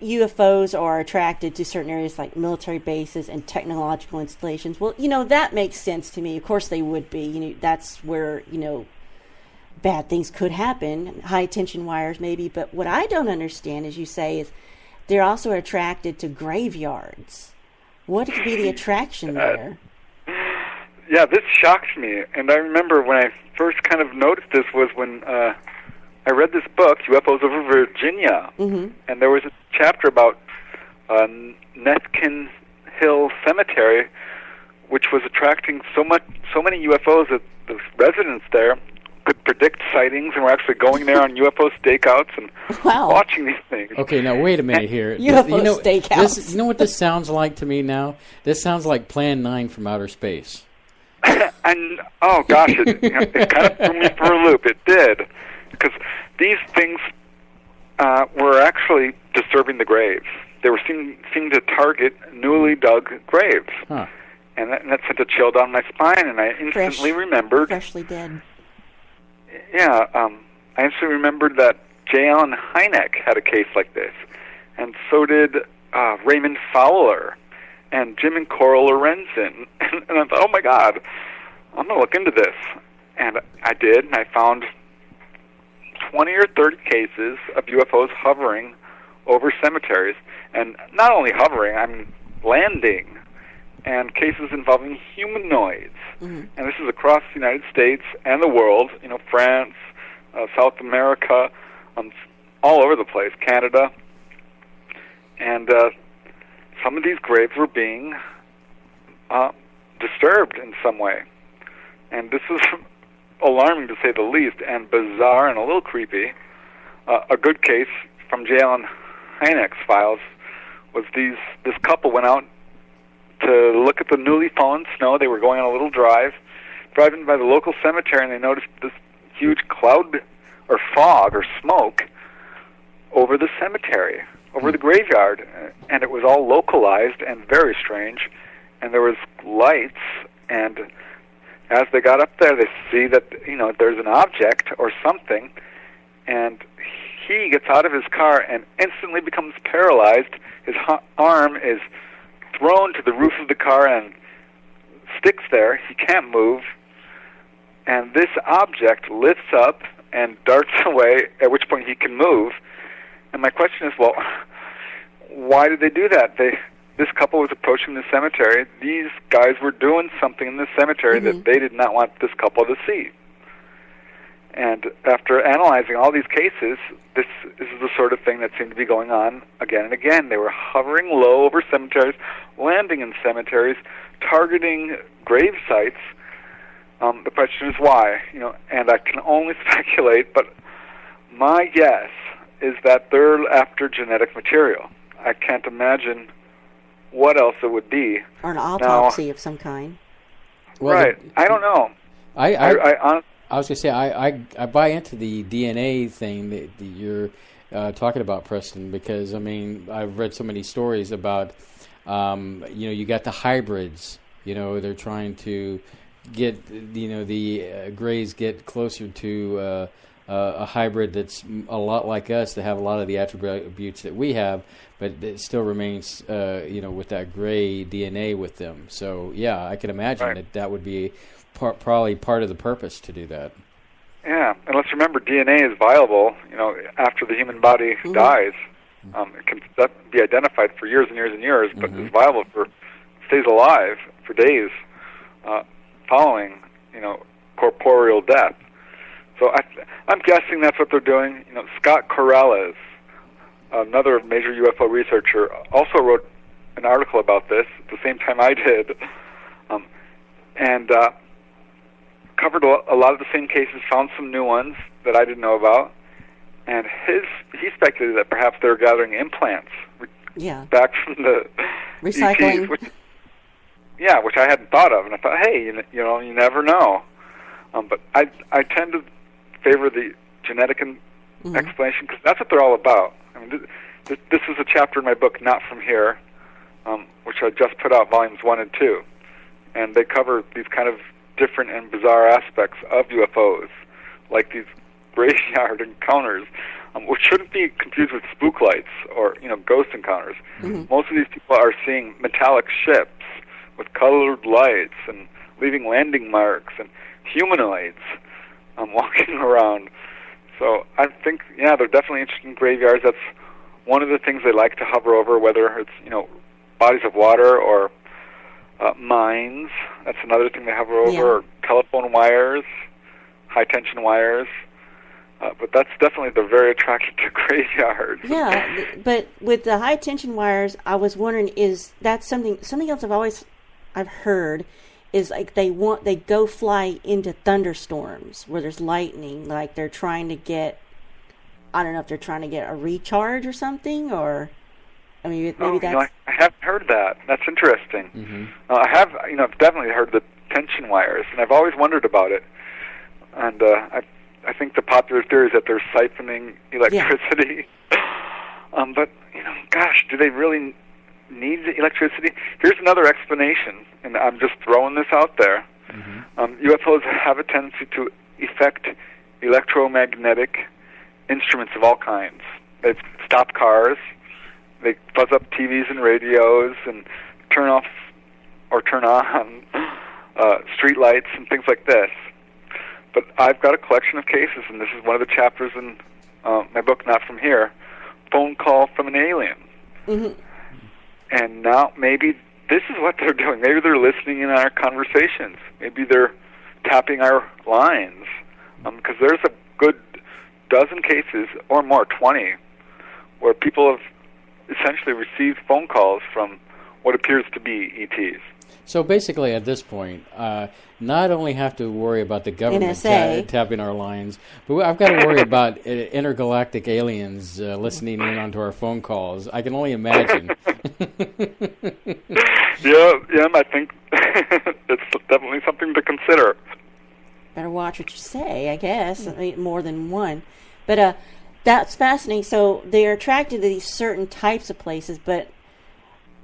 UFOs are attracted to certain areas like military bases and technological installations. Well, that makes sense to me. Of course they would be. That's where, bad things could happen, high tension wires maybe. But what I don't understand, as you say, is they're also attracted to graveyards. What could be the attraction there? Yeah, this shocked me. And I remember when I first kind of noticed this was when I read this book, UFOs over Virginia, and there was a chapter about Netkin Hill Cemetery, which was attracting so many UFOs that the residents there could predict sightings and were actually going there on UFO stakeouts and watching these things. Okay, now wait a minute here. UFO stakeouts. You know what this sounds like to me now? This sounds like Plan 9 from outer space. And oh gosh, it kind of threw me for a loop. It did, because these things were actually disturbing the graves. They were seeming to target newly dug graves, and that sent a chill down my spine. And I instantly remembered, freshly dead. Yeah, I instantly remembered that J. Allen Hynek had a case like this, and so did Raymond Fowler and Jim and Coral Lorenzen. And I thought, oh my God, I'm going to look into this. And I did, and I found 20 or 30 cases of UFOs hovering over cemeteries. And not only hovering, I mean landing. And cases involving humanoids. And this is across the United States and the world, France, South America, all over the place, Canada. And some of these graves were being disturbed in some way. And this is alarming to say the least, and bizarre and a little creepy. A good case from J. Allen Hynek's files was this couple went out to look at the newly fallen snow. They were going on a little driving by the local cemetery, and they noticed this huge cloud or fog or smoke over the cemetery, over the graveyard, and it was all localized and very strange. And there was lights, and as they got up there, they see that there's an object or something, and he gets out of his car and instantly becomes paralyzed. His arm is thrown to the roof of the car and sticks there. He can't move, and this object lifts up and darts away, at which point he can move. And my question is, well, why did they do that? This couple was approaching the cemetery. These guys were doing something in the cemetery that they did not want this couple to see. And after analyzing all these cases, this is the sort of thing that seemed to be going on again and again. They were hovering low over cemeteries, landing in cemeteries, targeting grave sites. The question is why, and I can only speculate, but my guess is that they're after genetic material. I can't imagine what else it would be. Or an autopsy of some kind. Well, right. I don't know. I was going to say, I buy into the DNA thing that you're talking about, Preston, because, I've read so many stories about, you got the hybrids, they're trying to get, the Greys get closer to a hybrid that's a lot like us, that have a lot of the attributes that we have, but it still remains, with that Gray DNA with them. So, yeah, I can imagine that would be probably part of the purpose to do that. Yeah, and let's remember, DNA is viable, after the human body dies. It can be identified for years and years and years, but it's viable stays alive for days following, corporeal death. So I'm guessing that's what they're doing. Scott Corrales, another major UFO researcher, also wrote an article about this at the same time I did, and covered a lot of the same cases, found some new ones that I didn't know about, and he speculated that perhaps they were gathering implants back from the recycling. ETs, which I hadn't thought of, and I thought, hey, you never know. But I tend to favor the genetic explanation, because that's what they're all about. I mean, this is a chapter in my book, Not From Here, which I just put out, volumes 1 and 2, and they cover these kind of different and bizarre aspects of UFOs, like these graveyard encounters, which shouldn't be confused with spook lights or ghost encounters. Most of these people are seeing metallic ships with colored lights and leaving landing marks and humanoids walking around. So I think, they're definitely interested in graveyards. That's one of the things they like to hover over, whether it's bodies of water or mines. That's another thing they hover over, or telephone wires, high-tension wires. But that's definitely, they're very attracted to graveyards. Yeah, but with the high-tension wires, I was wondering, is that something else I've heard is like they go fly into thunderstorms where there's lightning, like they're trying to get, I don't know if they're trying to get a recharge or something, or I mean maybe that's. I haven't heard that. That's interesting. I have, I've definitely heard the tension wires, and I've always wondered about it. And I think the popular theory is that they're siphoning electricity. But gosh, do they really need the electricity? Here's another explanation, and I'm just throwing this out there. UFOs have a tendency to affect electromagnetic instruments of all kinds. They stop cars, they fuzz up TVs and radios, and turn off or turn on street lights and things like this. But I've got a collection of cases, and this is one of the chapters in my book, Not From Here, Phone Call from an Alien. And now maybe this is what they're doing. Maybe they're listening in on our conversations. Maybe they're tapping our lines. Because there's a good dozen cases, or more, 20, where people have essentially received phone calls from what appears to be ETs. So basically, at this point, not only have to worry about the government tapping our lines, but I've got to worry about intergalactic aliens listening in onto our phone calls. I can only imagine. Yeah, I think it's definitely something to consider. Better watch what you say, I guess. I mean, more than one. But that's fascinating. So they're attracted to these certain types of places,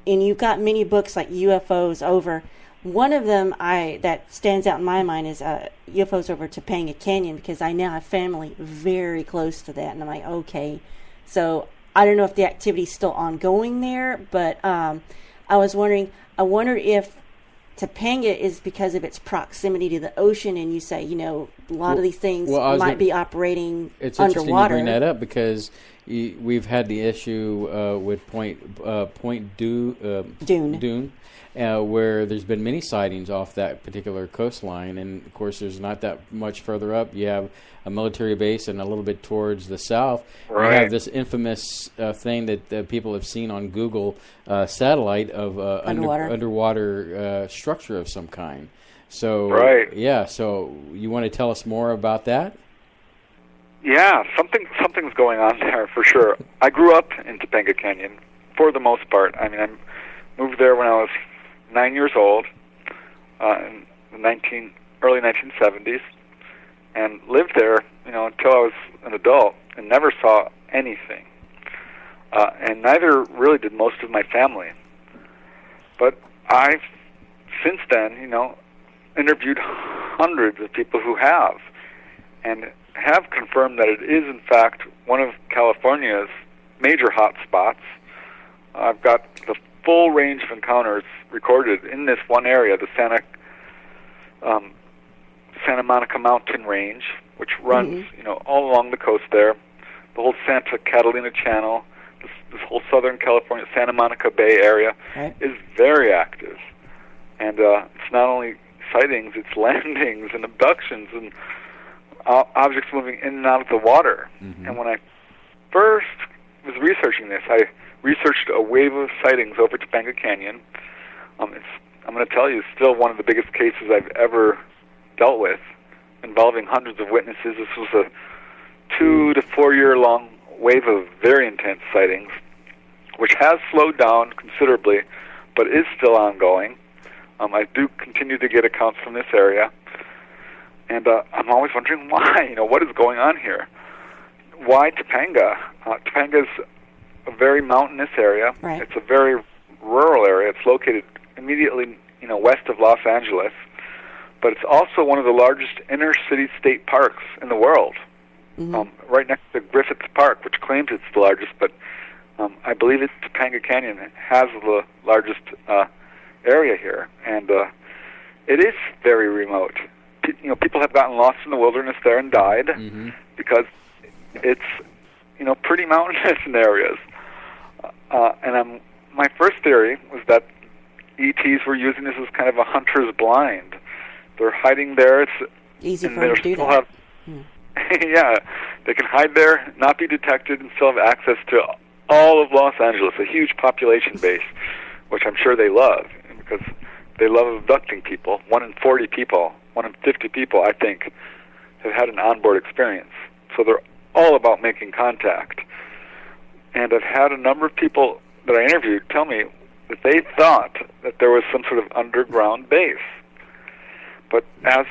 and you've got many books like UFOs over. One of them that stands out in my mind is UFOs over Topanga Canyon, because I now have family very close to that, and I'm like, okay. So I don't know if the activity's still ongoing there, but I wonder if Topanga is because of its proximity to the ocean, and you say, a lot of these things might be operaing it's underwater. Interesting you bring that up, because we've had the issue with Point Dune, where there's been many sightings off that particular coastline, and of course there's not that much further up. You have a military base, and a little bit towards the south, you have this infamous thing that people have seen on Google, satellite of underwater structure of some kind. So so you want to tell us more about that? Yeah, something's going on there for sure. I grew up in Topanga Canyon for the most part. I mean, I moved there when I was 9 years old in the early 1970s, and lived there, until I was an adult, and never saw anything. And neither really did most of my family. But I've since then, interviewed hundreds of people who have, and have confirmed that it is, in fact, one of California's major hot spots. I've got the full range of encounters recorded in this one area, the Santa Monica Mountain Range, which runs, all along the coast there. The whole Santa Catalina Channel, this whole Southern California, Santa Monica Bay area is very active. And it's not only sightings, it's landings and abductions and objects moving in and out of the water. And when I first was researching this, I researched a wave of sightings over Topanga Canyon. I'm going to tell you, it's still one of the biggest cases I've ever dealt with, involving hundreds of witnesses. This was a 2 to 4 year long wave of very intense sightings, which has slowed down considerably, but is still ongoing. I do continue to get accounts from this area, and I'm always wondering why. What is going on here? why Topanga? Topanga's a very mountainous area. Right. It's a very rural area. It's located immediately, west of Los Angeles, but it's also one of the largest inner-city state parks in the world. Right next to Griffith Park, which claims it's the largest, but I believe it's Topanga Canyon has the largest area here, and it is very remote. People have gotten lost in the wilderness there and died because it's pretty mountainous in areas. And my first theory was that ETs were using this as kind of a hunter's blind. They're hiding there. It's easy for them to do that. Yeah, they can hide there, not be detected, and still have access to all of Los Angeles, a huge population base, which I'm sure they love, because they love abducting people. 1 in 40 people, 1 in 50 people, I think, have had an onboard experience. So they're all about making contact. And I've had a number of people that I interviewed tell me that they thought that there was some sort of underground base. But as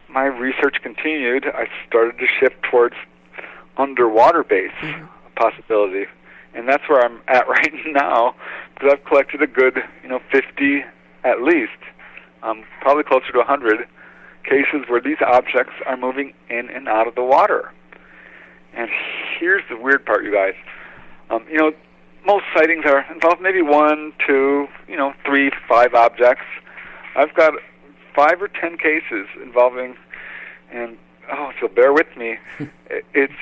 my research continued, I started to shift towards underwater base possibility. And that's where I'm at right now, because I've collected a good, 50 at least, probably closer to 100 cases where these objects are moving in and out of the water. And here's the weird part, you guys. Most sightings involve maybe 1, 2, 3, 5 objects. I've got 5 or 10 cases involving, and so bear with me, it's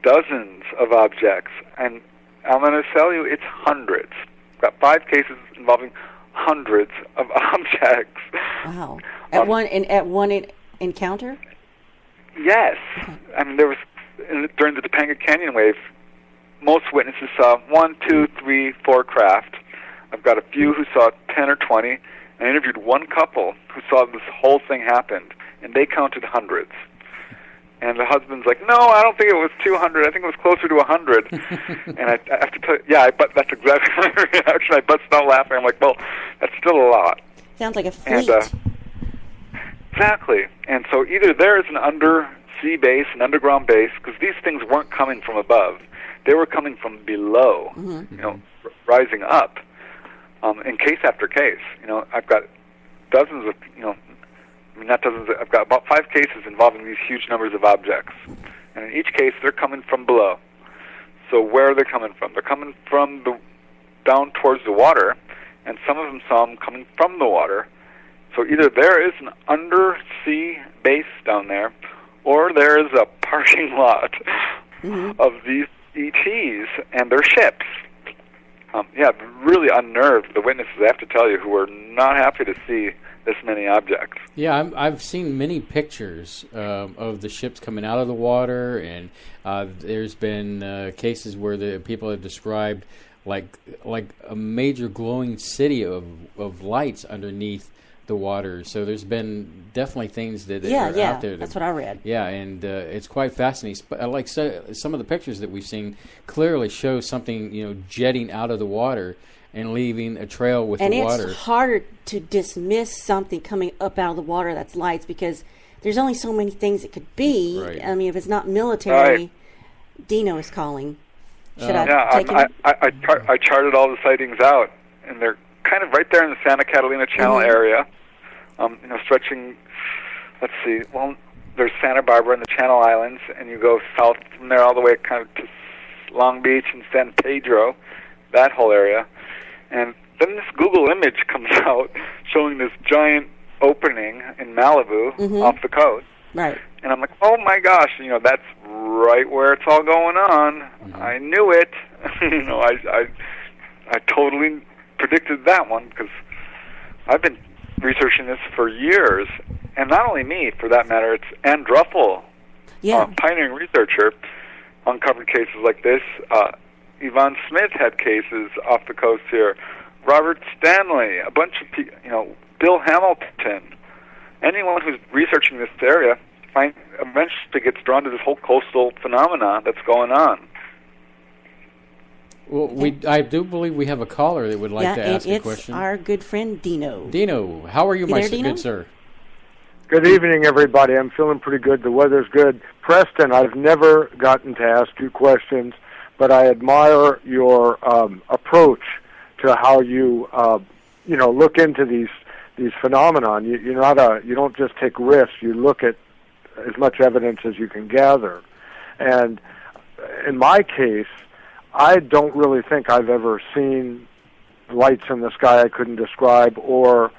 dozens of objects, and I'm going to tell you it's hundreds. I've got 5 cases involving hundreds of objects. Wow! At one encounter? Yes. I mean, there was during the Topanga Canyon wave. Most witnesses saw 1, 2, 3, 4 craft. I've got a few who saw 10 or 20. I interviewed one couple who saw this whole thing happen, and they counted hundreds. And the husband's like, no, I don't think it was 200. I think it was closer to 100. And I have to tell you, that's exactly my reaction. I busted out laughing. I'm like, well, that's still a lot. Sounds like a fleet. And, exactly. And so either there is an undersea base, an underground base, because these things weren't coming from above. They were coming from below, rising up, in case after case. I've got dozens of, not dozens, I've got about 5 cases involving these huge numbers of objects. And in each case, they're coming from below. So where are they coming from? They're coming from down towards the water, and some of them saw them coming from the water. So either there is an undersea base down there, or there is a parking lot of these ETs and their ships. Really unnerved the witnesses, I have to tell you, who were not happy to see this many objects. Yeah, I've seen many pictures of the ships coming out of the water, and there's been cases where the people have described like a major glowing city of lights underneath the water. So there's been definitely things that are out there. That's what I read. Yeah, and it's quite fascinating. But like some of the pictures that we've seen clearly show something jetting out of the water and leaving a trail with the water. And it's hard to dismiss something coming up out of the water that's lights, because there's only so many things it could be. Right. I mean, if it's not military, Dino is calling. Should I take him? I charted all the sightings out, and they're kind of right there in the Santa Catalina Channel area, stretching, let's see, well, there's Santa Barbara and the Channel Islands, and you go south from there all the way kind of to Long Beach and San Pedro, that whole area. And then this Google image comes out showing this giant opening in Malibu off the coast. Right. And I'm like, oh my gosh, that's right where it's all going on. I knew it. I totally predicted that one, because I've been researching this for years. And not only me, for that matter, it's Ann Druffel, pioneering researcher, uncovered cases like this. Yvonne Smith had cases off the coast here. Robert Stanley, a bunch of people, Bill Hamilton. Anyone who's researching this area eventually gets drawn to this whole coastal phenomenon that's going on. Well, I do believe we have a caller that would like to ask a question. It's our good friend Dino. Dino, how are you, my good sir? Good evening, everybody. I'm feeling pretty good. The weather's good. Preston, I've never gotten to ask you questions, but I admire your approach to how you look into these phenomenon. You don't just take risks. You look at as much evidence as you can gather. And in my case, I don't really think I've ever seen lights in the sky I couldn't describe, or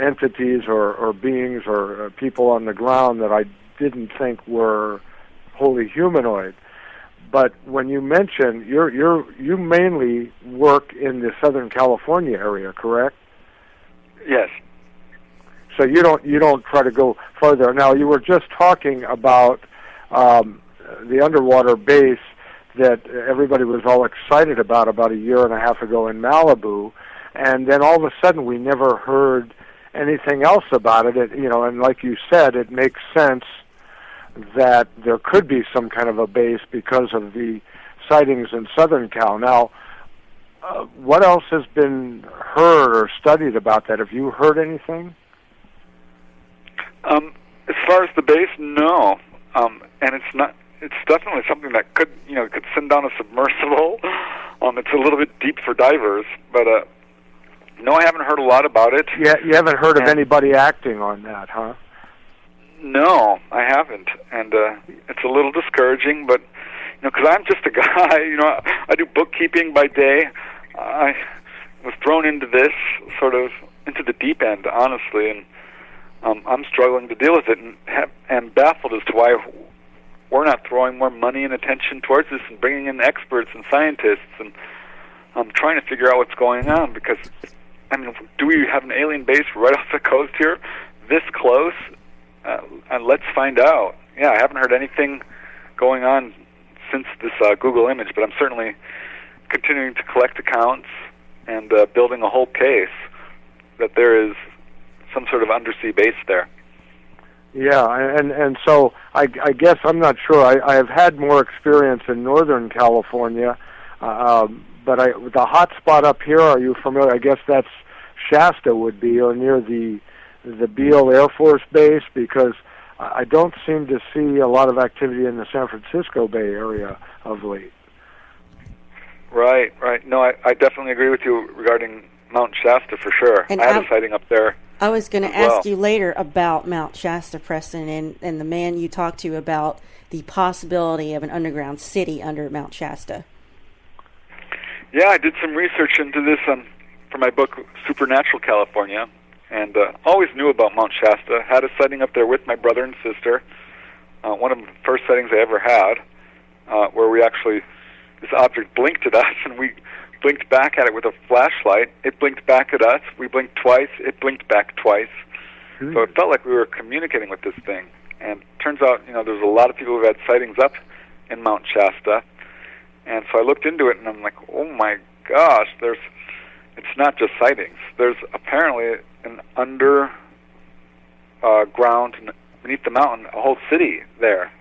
entities or beings or people on the ground that I didn't think were wholly humanoid. But when you mention you mainly work in the Southern California area, correct? Yes. So you don't try to go further. Now, you were just talking about the underwater base that everybody was all excited about a year and a half ago in Malibu, and then all of a sudden we never heard anything else about it. And like you said, it makes sense that there could be some kind of a base because of the sightings in Southern Cal. Now, what else has been heard or studied about that? Have you heard anything? As far as the base, no. And it's definitely something that could send down a submersible. It's a little bit deep for divers, but no, I haven't heard a lot about it. Yeah, you haven't heard of anybody acting on that, huh? No, I haven't, and it's a little discouraging. But because I'm just a guy, I do bookkeeping by day. I was thrown into this sort of into the deep end, honestly, and I'm struggling to deal with it, and baffled as to why we're not throwing more money and attention towards this and bringing in experts and scientists. And I'm trying to figure out what's going on, because do we have an alien base right off the coast here, this close? And let's find out. Yeah, I haven't heard anything going on since this Google image, but I'm certainly continuing to collect accounts and building a whole case that there is some sort of undersea base there. Yeah, and so I guess I'm not sure. I have had more experience in Northern California, but the hot spot up here, are you familiar? I guess that's Shasta would be, or near the Beale Air Force Base, because I don't seem to see a lot of activity in the San Francisco Bay Area of late. Right. No, I definitely agree with you regarding Mount Shasta for sure. And I had a sighting up there. I was going to ask you later about Mount Shasta, Preston, and the man you talked to about the possibility of an underground city under Mount Shasta. Yeah, I did some research into this for my book, Supernatural California, and always knew about Mount Shasta. Had a sighting up there with my brother and sister. One of the first sightings I ever had, where this object blinked at us, and we blinked back at it with a flashlight. It blinked back at us. We blinked twice. It blinked back twice. So it felt like we were communicating with this thing. And it turns out, there's a lot of people who've had sightings up in Mount Shasta. And so I looked into it, and I'm like, oh my gosh, it's not just sightings. There's apparently an underground, beneath the mountain, a whole city there.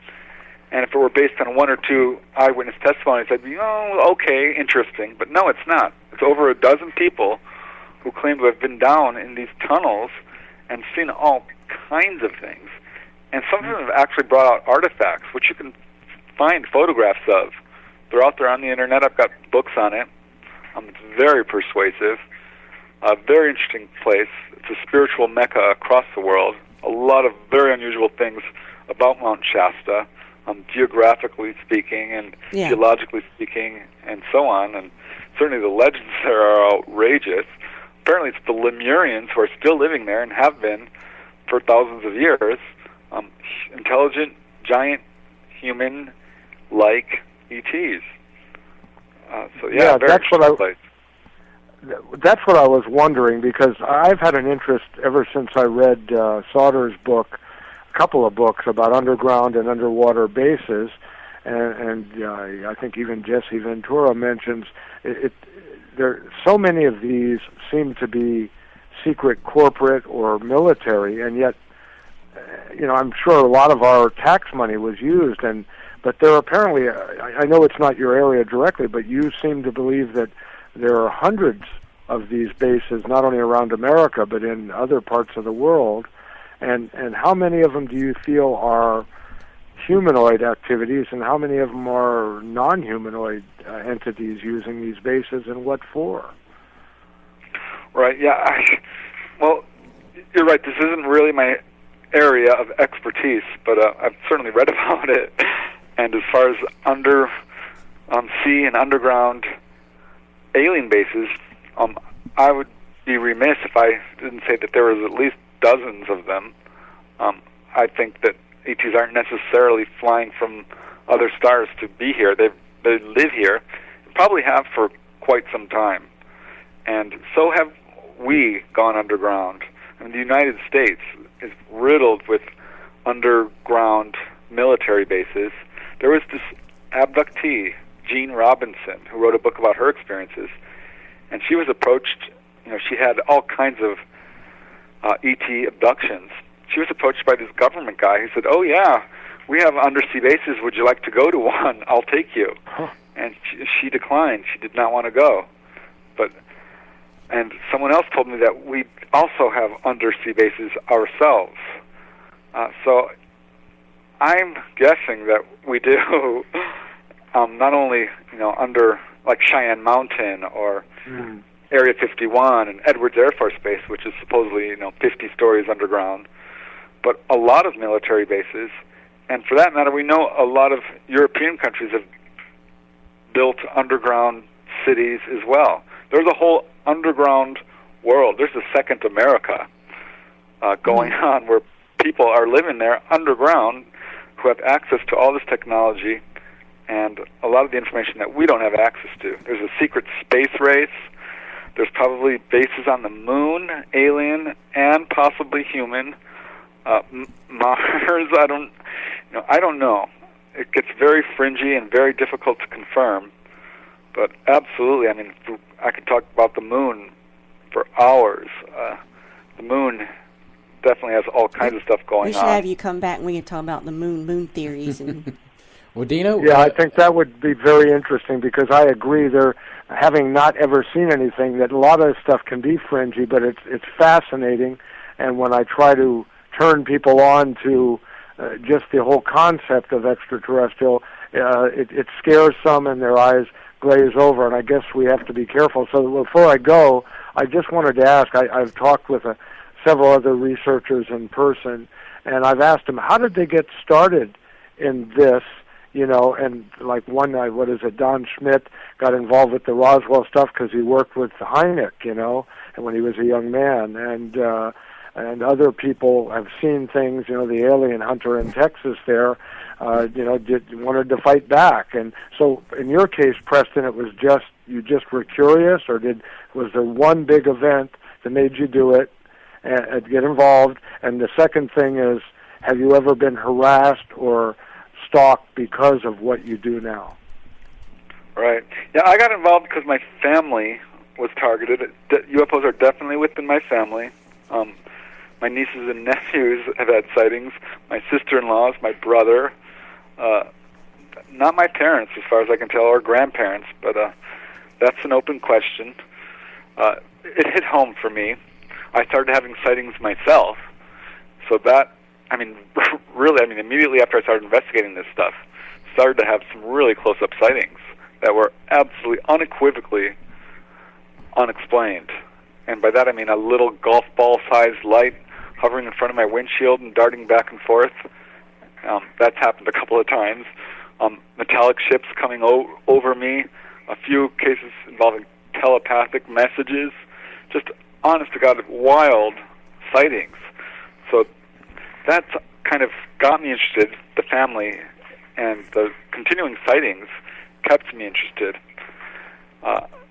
And if it were based on one or two eyewitness testimonies, I'd be, okay, interesting. But no, it's not. It's over a dozen people who claim to have been down in these tunnels and seen all kinds of things. And some of them have actually brought out artifacts, which you can find photographs of. They're out there on the internet. I've got books on it. It's very persuasive. A very interesting place. It's a spiritual mecca across the world. A lot of very unusual things about Mount Shasta. Geographically speaking and geologically speaking and so on, and certainly the legends there are outrageous. Apparently it's the Lemurians who are still living there and have been for thousands of years, intelligent, giant, human-like ETs. That's what I was wondering, because I've had an interest ever since I read Sauter's book, couple of books about underground and underwater bases, and I think even Jesse Ventura mentions it. There, so many of these seem to be secret, corporate, or military, and yet, I'm sure a lot of our tax money was used, but there are apparently, I know it's not your area directly, but you seem to believe that there are hundreds of these bases, not only around America, but in other parts of the world. And how many of them do you feel are humanoid activities, and how many of them are non-humanoid entities using these bases, and what for? Right, yeah. Well, you're right. This isn't really my area of expertise, but I've certainly read about it. And as far as under sea and underground alien bases, I would be remiss if I didn't say that there was at least dozens of them. I think that ETs aren't necessarily flying from other stars to be here. They live here, probably have for quite some time. And so have we gone underground. I mean, the United States is riddled with underground military bases. There was this abductee, Jean Robinson, who wrote a book about her experiences, and she was approached, she had all kinds of ET abductions. She was approached by this government guy who said, "Oh yeah, we have undersea bases. Would you like to go to one? I'll take you." Huh. And she declined. She did not want to go. And someone else told me that we also have undersea bases ourselves. So I'm guessing that we do. Not only under like Cheyenne Mountain or Area 51 and Edwards Air Force Base, which is supposedly 50 stories underground, but a lot of military bases. And for that matter, we know a lot of European countries have built underground cities as well. There's a whole underground world. There's a second America going on where people are living there underground who have access to all this technology and a lot of the information that we don't have access to. There's a secret space race. There's probably bases on the moon, alien, and possibly human. Mars, I don't know. It gets very fringy and very difficult to confirm. But absolutely, I mean, I could talk about the moon for hours. The moon definitely has all kinds of stuff going on. We should have you come back and we can talk about the moon theories. And well, Dino? Yeah, I think that would be very interesting because I agree having not ever seen anything, that a lot of stuff can be fringy, but it's fascinating. And when I try to turn people on to just the whole concept of extraterrestrial, it scares some and their eyes glaze over, and I guess we have to be careful. So before I go, I just wanted to ask, I've talked with several other researchers in person, and I've asked them, how did they get started in this? And like one night, Don Schmidt got involved with the Roswell stuff because he worked with Hynek, and when he was a young man, and other people have seen things, the alien hunter in Texas there, wanted to fight back. And so in your case, Preston, it was you just were curious, or was there one big event that made you do it and get involved? And the second thing is, have you ever been harassed or stalked because of what you do now? Right. Yeah, I got involved because my family was targeted. UFOs are definitely within my family. My nieces and nephews have had sightings. My sister-in-laws, my brother, not my parents, as far as I can tell, or grandparents, but that's an open question. It hit home for me. I started having sightings myself, so that, really, immediately after I started investigating this stuff, started to have some really close-up sightings that were absolutely unequivocally unexplained. And by that I mean a little golf ball-sized light hovering in front of my windshield and darting back and forth. That's happened a couple of times. Metallic ships coming over me, a few cases involving telepathic messages, just honest-to-God wild sightings. So that's kind of got me interested, the family, and the continuing sightings kept me interested.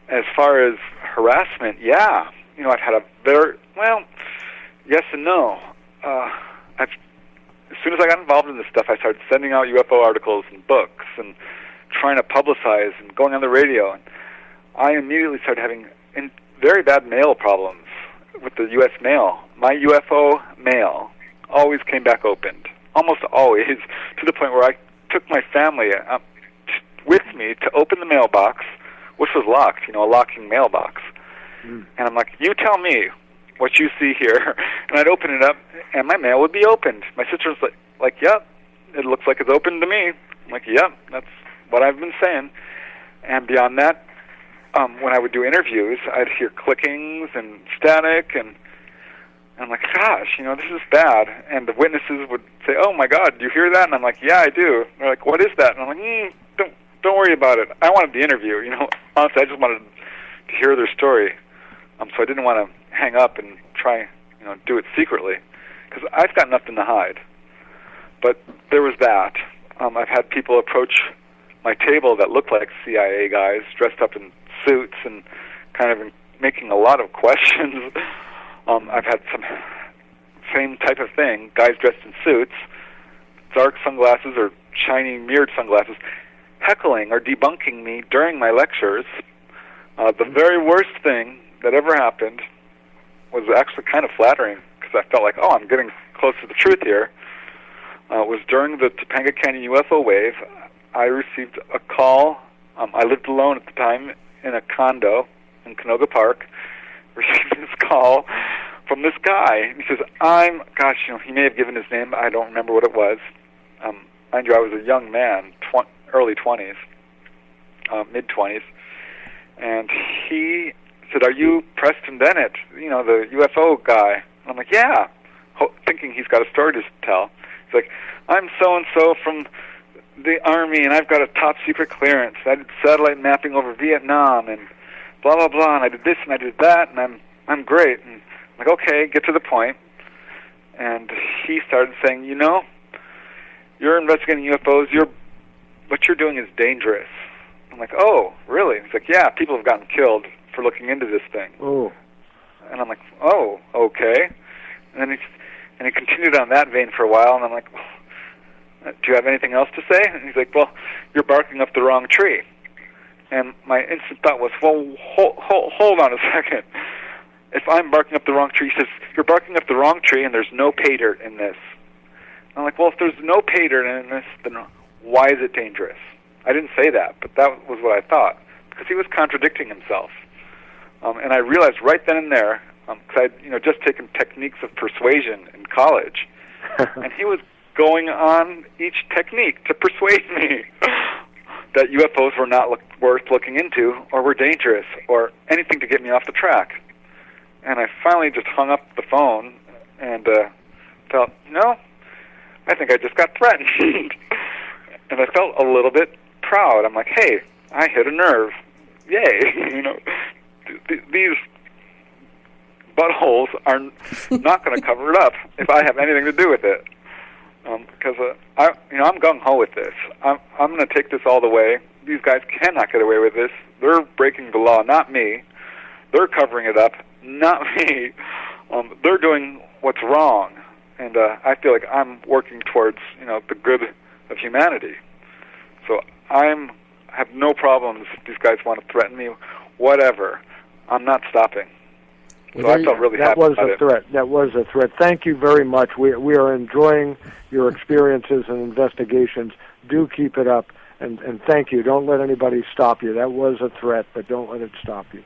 As far as harassment, yeah, I've had yes and no. As soon as I got involved in this stuff, I started sending out UFO articles and books and trying to publicize and going on the radio. And I immediately started having very bad mail problems with the U.S. mail. My UFO mail always came back opened, almost always, to the point where I took my family with me to open the mailbox, which was locked, a locking mailbox. And I'm like, you tell me, what you see here. And I'd open it up, and my mail would be opened. My sister was like, yep, it looks like it's open to me. I'm like, yep, that's what I've been saying. And beyond that, when I would do interviews, I'd hear clickings and static, and I'm like, gosh, this is bad. And the witnesses would say, oh my God, do you hear that? And I'm like, yeah, I do. They're like, what is that? And I'm like, don't worry about it. I wanted the interview. Honestly, I just wanted to hear their story. So I didn't want to hang up and try, do it secretly, because I've got nothing to hide. But there was that. I've had people approach my table that looked like CIA guys dressed up in suits and kind of making a lot of questions. I've had some same type of thing, guys dressed in suits, dark sunglasses or shiny mirrored sunglasses, heckling or debunking me during my lectures. The very worst thing that ever happened was actually kind of flattering, because I felt like, I'm getting close to the truth here. Was during the Topanga Canyon UFO wave. I received a call. I lived alone at the time in a condo in Canoga Park. Received this call from this guy. He says, he may have given his name. I don't remember what it was. Mind you, I was a young man, early 20s, mid-20s. And he said, are you Preston Dennett, the UFO guy? And I'm like, yeah, thinking he's got a story to tell. He's like, I'm so-and-so from the Army, and I've got a top-secret clearance. I did satellite mapping over Vietnam, and blah, blah, blah, and I did this and I did that, and I'm great. And I'm like, okay, get to the point. And he started saying, you're investigating UFOs. What you're doing is dangerous. I'm like, oh, really? He's like, yeah, people have gotten killed for looking into this thing. Oh. And I'm like, oh, okay. And then he continued on that vein for a while, and I'm like, do you have anything else to say? And he's like, well, you're barking up the wrong tree. And my instant thought was, well, hold on a second. If I'm barking up the wrong tree, he says, you're barking up the wrong tree, and there's no pay dirt in this. I'm like, well, if there's no pay dirt in this, then why is it dangerous? I didn't say that, but that was what I thought, because he was contradicting himself. And I realized right then and there, because I'd just taken techniques of persuasion in college, and he was going on each technique to persuade me that UFOs were not worth looking into, or were dangerous, or anything to get me off the track. And I finally just hung up the phone and felt, I think I just got threatened. And I felt a little bit proud. I'm like, hey, I hit a nerve. Yay. These buttholes are not going to cover it up if I have anything to do with it. Because I'm gung-ho with this. I'm going to take this all the way. These guys cannot get away with this. They're breaking the law, not me. They're covering it up, not me. They're doing what's wrong. And I feel like I'm working towards, the good of humanity. So I have no problems if these guys want to threaten me, whatever. I'm not stopping. So I felt really happy about it. That was a threat. Thank you very much. We are enjoying your experiences and investigations. Do keep it up, and thank you. Don't let anybody stop you. That was a threat, but don't let it stop you.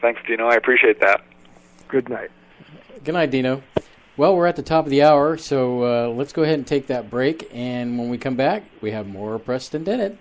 Thanks, Dino. I appreciate that. Good night. Good night, Dino. Well, we're at the top of the hour, so let's go ahead and take that break. And when we come back, we have more Preston Dennett.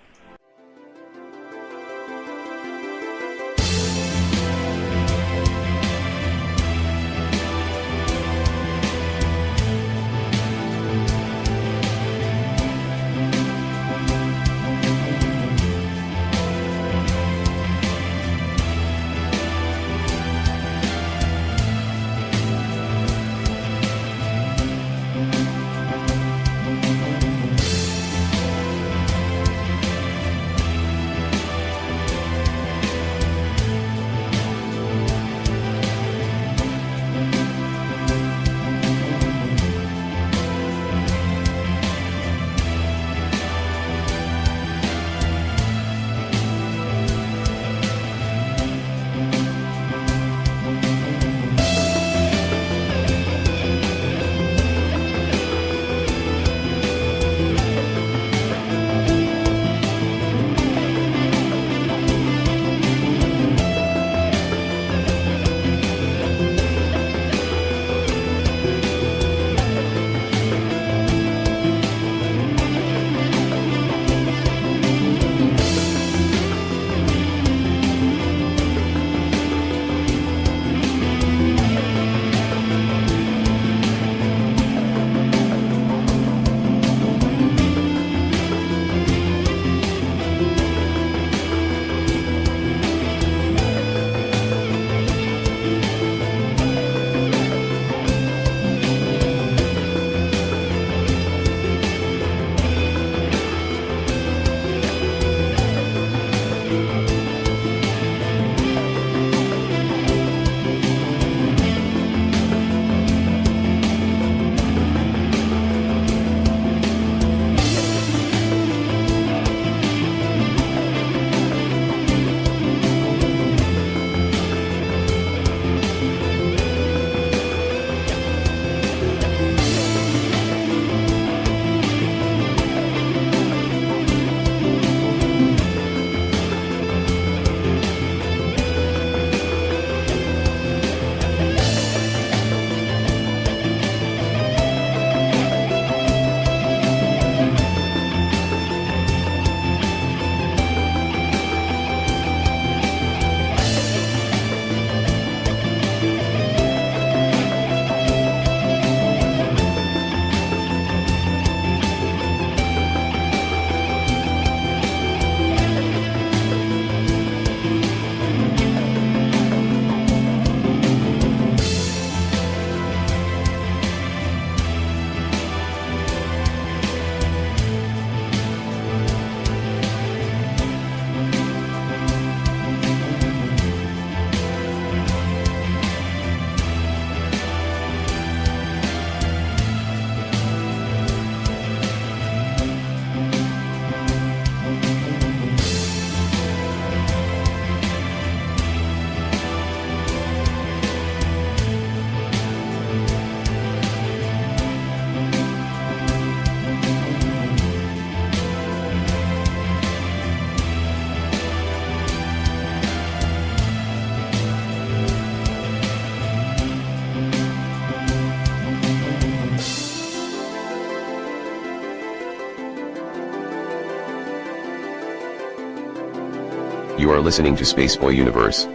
You are listening to Spaceboy Universe.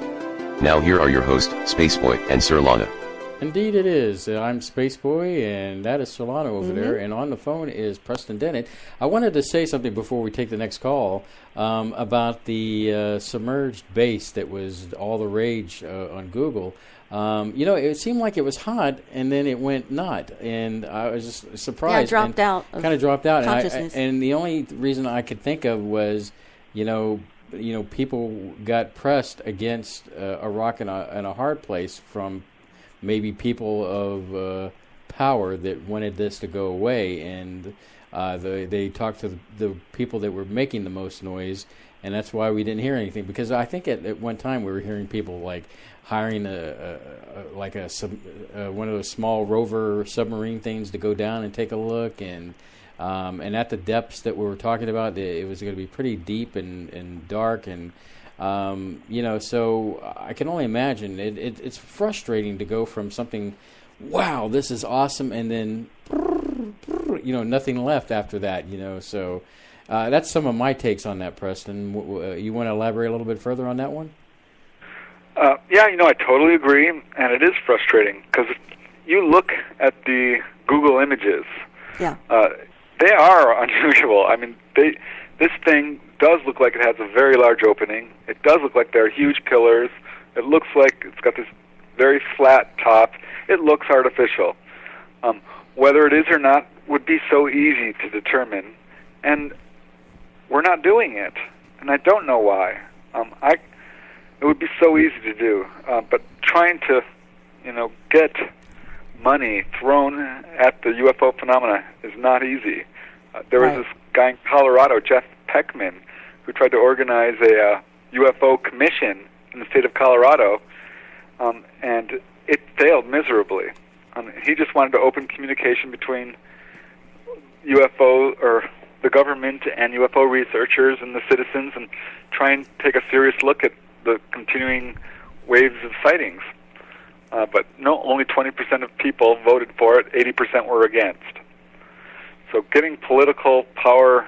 Now here are your hosts, Spaceboy and Surlana. Indeed it is. I'm Spaceboy, and that is Surlana over there. And on the phone is Preston Dennett. I wanted to say something before we take the next call about the submerged base that was all the rage on Google. It seemed like it was hot, and then it went not, and I was just surprised. Yeah, dropped out. Kind of dropped out. Consciousness. And the only reason I could think of was, people got pressed against a rock and a hard place from maybe people of power that wanted this to go away, and they talked to the people that were making the most noise, and that's why we didn't hear anything. Because I think at one time we were hearing people like hiring one of those small rover submarine things to go down and take a look, and at the depths that we were talking about, it was going to be pretty deep and dark, and so I can only imagine it's frustrating to go from something, wow, this is awesome, and then nothing left after that. So that's some of my takes on that. Preston, you want to elaborate a little bit further on that one? I totally agree, and it is frustrating because if you look at the Google images, they are unusual. I mean, this thing does look like it has a very large opening. It does look like there are huge pillars. It looks like it's got this very flat top. It looks artificial. Whether it is or not would be so easy to determine, and we're not doing it, and I don't know why. It would be so easy to do, but trying to, get money thrown at the UFO phenomena is not easy. There was this guy in Colorado, Jeff Peckman, who tried to organize a UFO commission in the state of Colorado, and it failed miserably. He just wanted to open communication between UFO or the government and UFO researchers and the citizens, and try and take a serious look at the continuing waves of sightings. But no, only 20% of people voted for it, 80% were against. So getting political power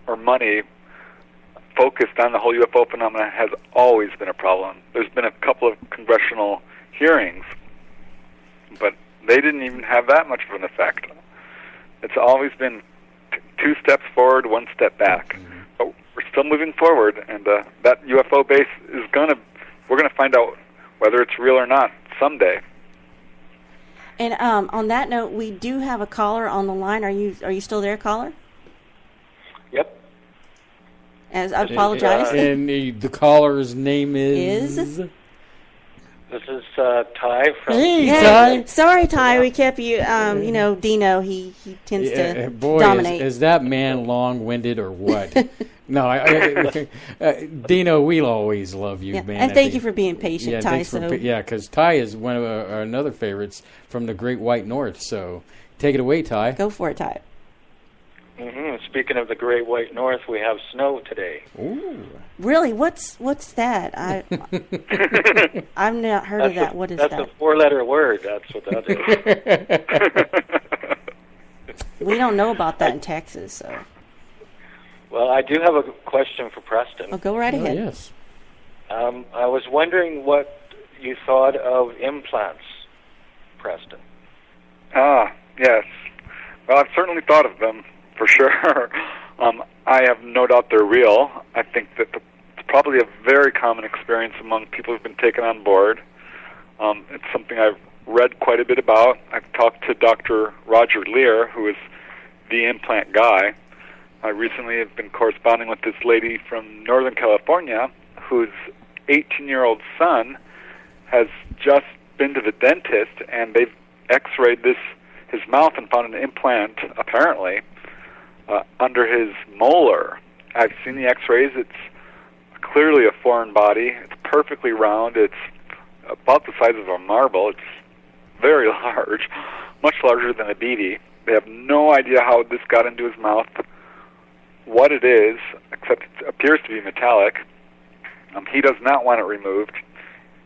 or money focused on the whole UFO phenomena has always been a problem. There's been a couple of congressional hearings, but they didn't even have that much of an effect. It's always been two steps forward, one step back. But we're still moving forward, and that UFO base is we're gonna find out whether it's real or not someday. And on that note, we do have a caller on the line. Are you still there, caller? Yep. I apologize. And the caller's name is? This is Ty from... Hey, Ty. Sorry, Ty. We kept you, Dino, he tends to dominate. Is that man long-winded or what? No, Dino, we'll always love you, man. And thank you for being patient, Ty. Because Ty is one of our another favorites from the Great White North. So take it away, Ty. Go for it, Ty. Speaking of the Great White North, we have snow today. Ooh. Really? What's that? I've not heard of that. What is that? That's a four-letter word. That's what that is. We don't know about that in Texas, so. Well, I do have a question for Preston. Oh, go right ahead. Yes. I was wondering what you thought of implants, Preston. Yes. Well, I've certainly thought of them, for sure. I have no doubt they're real. I think that it's probably a very common experience among people who've been taken on board. It's something I've read quite a bit about. I've talked to Dr. Roger Lear, who is the implant guy. I recently have been corresponding with this lady from Northern California whose 18-year-old son has just been to the dentist, and they've x-rayed his mouth and found an implant, apparently, under his molar. I've seen the x-rays. It's clearly a foreign body. It's perfectly round. It's about the size of a marble. It's very large, much larger than a beady. They have no idea how this got into his mouth, what it is, except it appears to be metallic. He does not want it removed.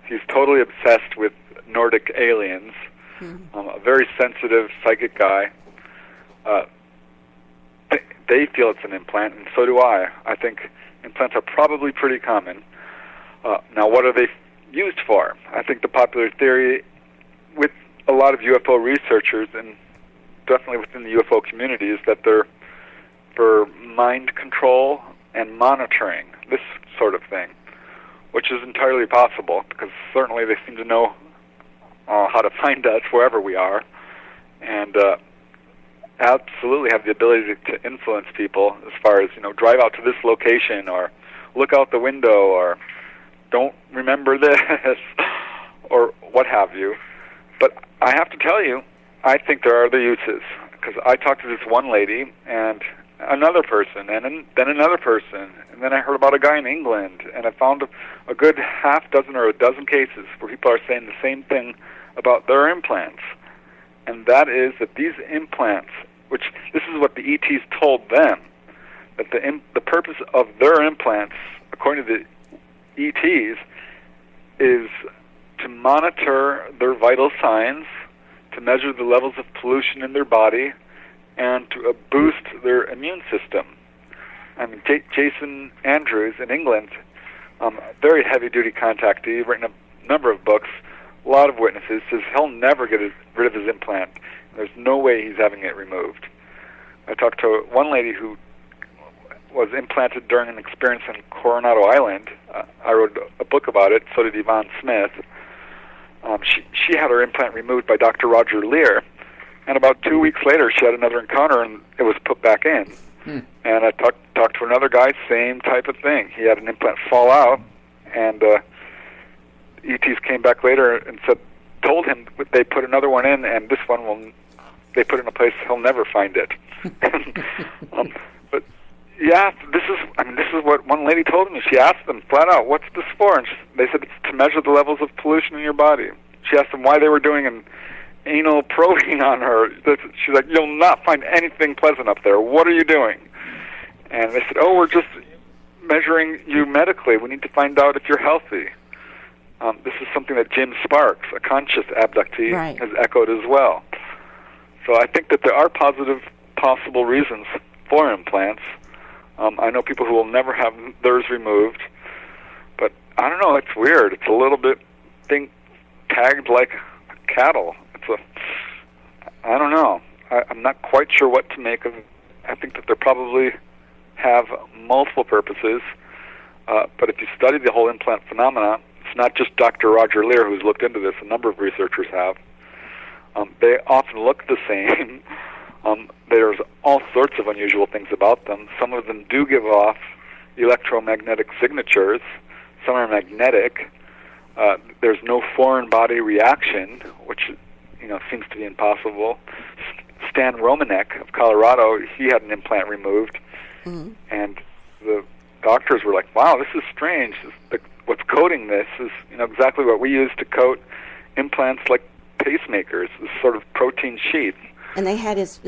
He's totally obsessed with Nordic aliens. A very sensitive, psychic guy. They feel it's an implant, and so do I. I think implants are probably pretty common. Now, what are they used for? I think the popular theory with a lot of UFO researchers, and definitely within the UFO community, is that they're for mind control and monitoring, this sort of thing, which is entirely possible, because certainly they seem to know how to find us wherever we are, and absolutely have the ability to influence people as far as, drive out to this location, or look out the window, or don't remember this, or what have you. But I have to tell you, I think there are other uses, because I talked to this one lady, and another person, and then another person, and then I heard about a guy in England, and I found a good half dozen or a dozen cases where people are saying the same thing about their implants, and that is that these implants, which this is what the ETs told them, that the purpose of their implants, according to the ETs, is to monitor their vital signs, to measure the levels of pollution in their body, and to boost their immune system. I mean, Jason Andrews in England, very heavy-duty contactee, written a number of books, a lot of witnesses, says he'll never get rid of his implant. There's no way he's having it removed. I talked to one lady who was implanted during an experience in Coronado Island. I wrote a book about it, so did Yvonne Smith. She had her implant removed by Dr. Roger Lear, and about 2 weeks later she had another encounter and it was put back in. And I talked to another guy, same type of thing. He had an implant fall out, and ETs came back later and told him they put another one in, and this one they put in a place he'll never find it. But yeah, this is what one lady told me. She asked them flat out, "What's this for?" And they said it's to measure the levels of pollution in your body. She asked them why they were doing an anal probing on her. She's like, "You'll not find anything pleasant up there. What are you doing?" And they said, "Oh, we're just measuring you medically. We need to find out if you're healthy." This is something that Jim Sparks, a conscious abductee, has echoed as well. So I think that there are possible reasons for implants. I know people who will never have theirs removed, but I don't know, it's weird. It's a little bit tagged like cattle. I don't know. I'm not quite sure what to make of it. I think that they probably have multiple purposes, but if you study the whole implant phenomena, it's not just Dr. Roger Lear who's looked into this. A number of researchers have. They often look the same. There's all sorts of unusual things about them. Some of them do give off electromagnetic signatures. Some are magnetic. There's no foreign body reaction, which seems to be impossible. Stan Romanek of Colorado, he had an implant removed, and the doctors were like, "Wow, this is strange. What's coating this is exactly what we use to coat implants like pacemakers, this sort of protein sheath." And they had his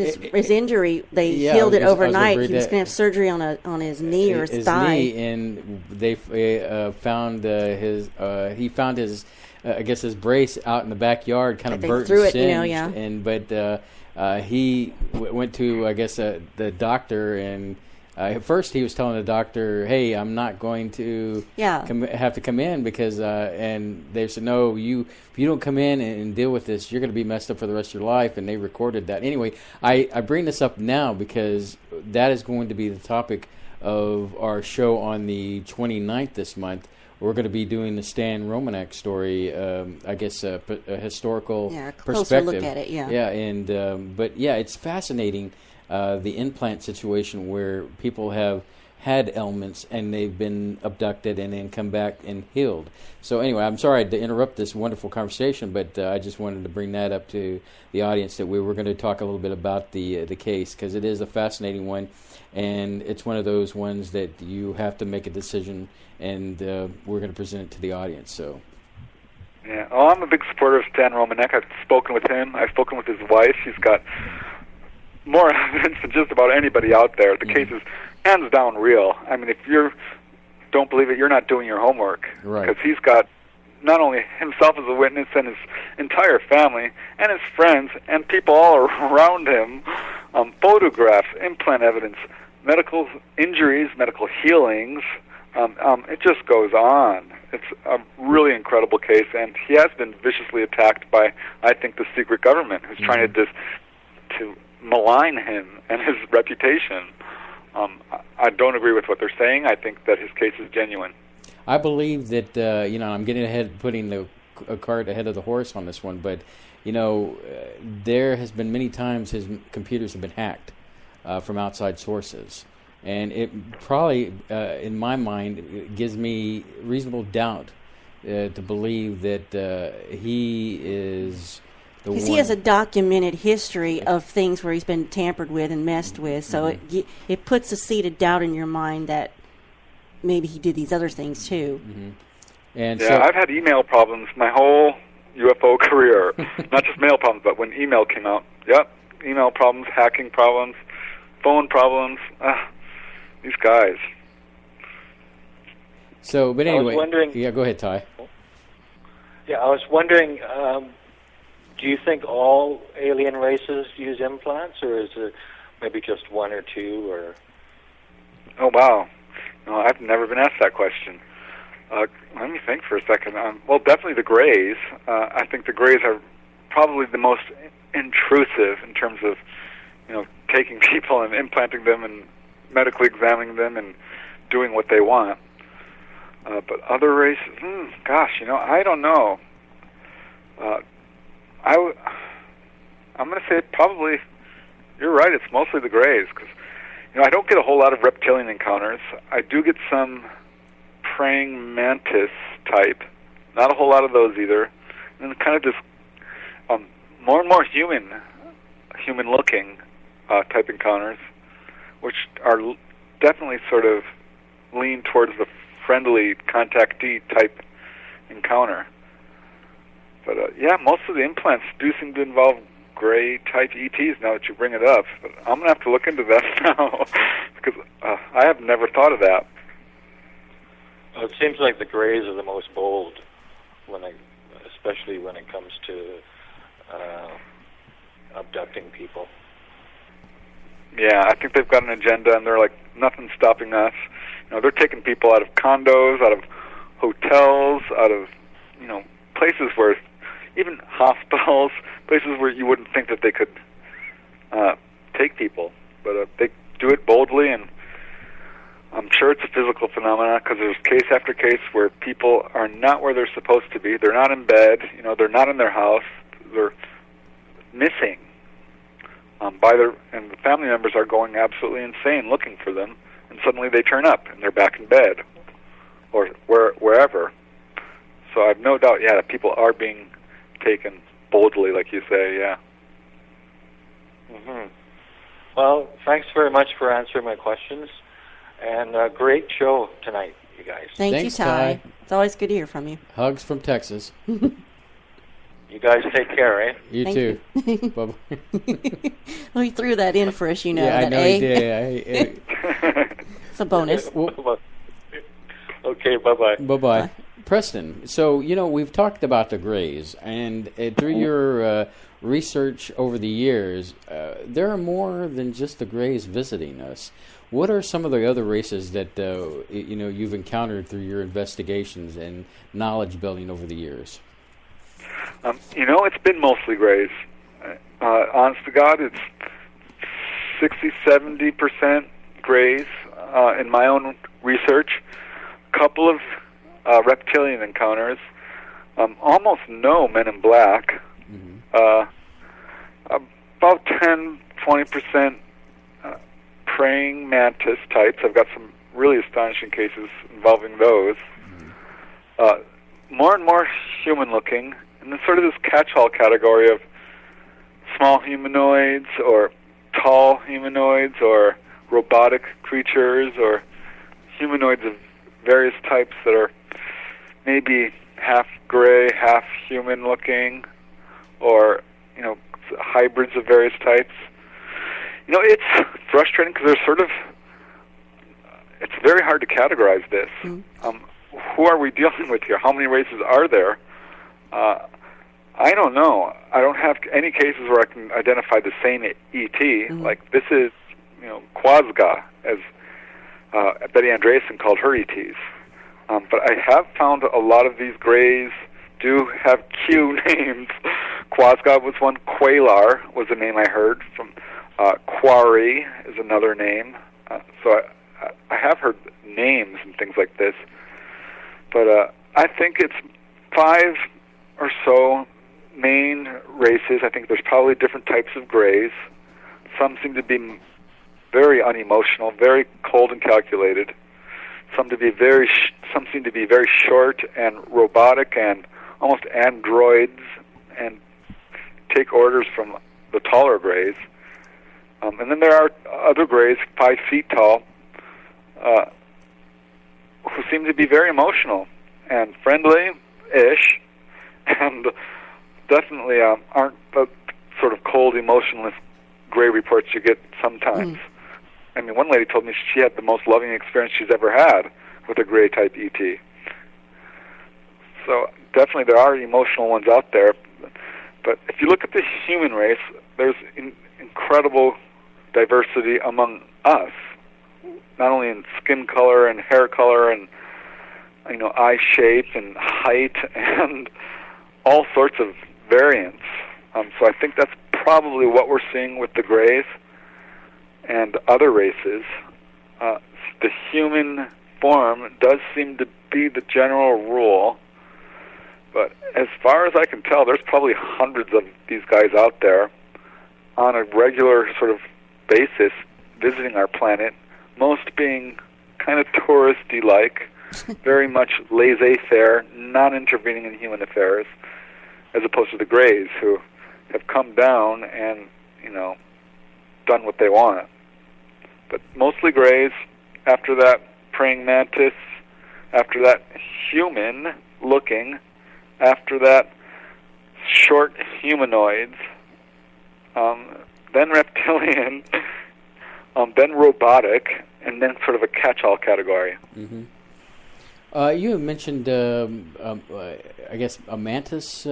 injury. They healed it overnight. He was going to have surgery on his knee or his thigh. Knee, and they found he found his I guess his brace out in the backyard, kind of burnt and singed. And but he went to I guess the doctor, and at first he was telling the doctor, "Hey, I'm not going to have to come in because," and they said, "No, if you don't come in and deal with this, you're going to be messed up for the rest of your life." And they recorded that. Anyway, I bring this up now because that is going to be the topic of our show on the 29th this month. We're going to be doing the Stan Romanek story, I guess a historical perspective. Closer look at it, Yeah, and but yeah, it's fascinating. The implant situation where people have had ailments and they've been abducted and then come back and healed. So anyway, I'm sorry to interrupt this wonderful conversation, but I just wanted to bring that up to the audience that we were going to talk a little bit about the case, because it is a fascinating one, and it's one of those ones that you have to make a decision, and we're going to present it to the audience. So. Yeah, I'm a big supporter of Stan Romanek. I've spoken with him. I've spoken with his wife. She's got more evidence than just about anybody out there. The case is hands down real. I mean, if you don't believe it, you're not doing your homework. Right. Because he's got not only himself as a witness and his entire family and his friends and people all around him, photographs, implant evidence, medical injuries, medical healings. It just goes on. It's a really incredible case, and he has been viciously attacked by, I think, the secret government, who's trying to malign him and his reputation. I don't agree with what they're saying. I think that his case is genuine. I believe that, I'm getting ahead, putting the cart ahead of the horse on this one, but, there has been many times his computers have been hacked from outside sources. And it probably, in my mind, it gives me reasonable doubt to believe that he is the one. Because he has a documented history of things where he's been tampered with and messed with, so it puts a seed of doubt in your mind that maybe he did these other things too. And yeah, I've had email problems my whole UFO career. Not just mail problems, but when email came out. Yep, email problems, hacking problems, phone problems. These guys. So, but anyway. I was wondering, yeah, go ahead, Ty. Yeah, I was wondering, do you think all alien races use implants, or is it maybe just one or two? Or? Oh, wow. No, I've never been asked that question. Let me think for a second. Well, definitely the Greys. I think the Greys are probably the most intrusive in terms of, taking people and implanting them and medically examining them and doing what they want. But other races, I don't know. I'm going to say probably, you're right, it's mostly the Greys, because I don't get a whole lot of reptilian encounters. I do get some praying mantis type, not a whole lot of those either, and then kind of just more and more human-looking type encounters, which are definitely sort of lean towards the friendly contactee type encounter. But most of the implants do seem to involve gray type ETs now that you bring it up. But I'm going to have to look into that now because I have never thought of that. Well, it seems like the Greys are the most bold, especially when it comes to abducting people. Yeah, I think they've got an agenda, and they're like, nothing's stopping us. They're taking people out of condos, out of hotels, out of, places where, even hospitals, places where you wouldn't think that they could take people. But they do it boldly, and I'm sure it's a physical phenomenon because there's case after case where people are not where they're supposed to be. They're not in bed. They're not in their house. They're missing. And the family members are going absolutely insane looking for them, and suddenly they turn up and they're back in bed or wherever. So I have no doubt, that people are being taken boldly, like you say, yeah. Mm-hmm. Well, thanks very much for answering my questions, and a great show tonight, you guys. Thanks, you, Ty. It's always good to hear from you. Hugs from Texas. You guys take care, eh? You Thank too. You. Bye-bye. Well, he threw that in for us, Yeah, I know he did. It's a bonus. Okay, bye-bye. Bye-bye. Preston, so, we've talked about the Greys, and through your research over the years, there are more than just the Greys visiting us. What are some of the other races that, you've encountered through your investigations and knowledge building over the years? It's been mostly Greys. Honest to God, it's 60-70% Greys in my own research. A couple of reptilian encounters. Almost no Men in Black. Mm-hmm. About 10-20% praying mantis types. I've got some really astonishing cases involving those. Mm-hmm. More and more human-looking. And then sort of this catch-all category of small humanoids or tall humanoids or robotic creatures or humanoids of various types that are maybe half gray, half human-looking, or, hybrids of various types. It's frustrating because it's very hard to categorize this. Mm-hmm. Who are we dealing with here? How many races are there? I don't know. I don't have any cases where I can identify the same ET. Mm-hmm. Like, this is, Quasga, as Betty Andreasen called her ETs. But I have found a lot of these grays do have Q names. Quasgod was one. Qualar was a name I heard from. Quarry is another name. So I have heard names and things like this. But I think it's 5 or so main races. I think there's probably different types of grays. Some seem to be very unemotional, very cold and calculated. Some seem to be very short and robotic and almost androids and take orders from the taller grays. And then there are other grays, 5 feet tall, who seem to be very emotional and friendly-ish, and definitely aren't the sort of cold, emotionless gray reports you get sometimes. I mean, one lady told me she had the most loving experience she's ever had with a gray-type ET. So definitely there are emotional ones out there. But if you look at the human race, there's incredible diversity among us, not only in skin color and hair color and eye shape and height and all sorts of variants. So I think that's probably what we're seeing with the grays and other races. The human form does seem to be the general rule, but as far as I can tell, there's probably hundreds of these guys out there on a regular sort of basis visiting our planet, most being kind of touristy-like, very much laissez-faire, not intervening in human affairs, as opposed to the grays who have come down and, done what they want. But mostly grays, after that praying mantis, after that human-looking, after that short humanoids, then reptilian, then robotic, and then sort of a catch-all category. You have mentioned, I guess, a mantis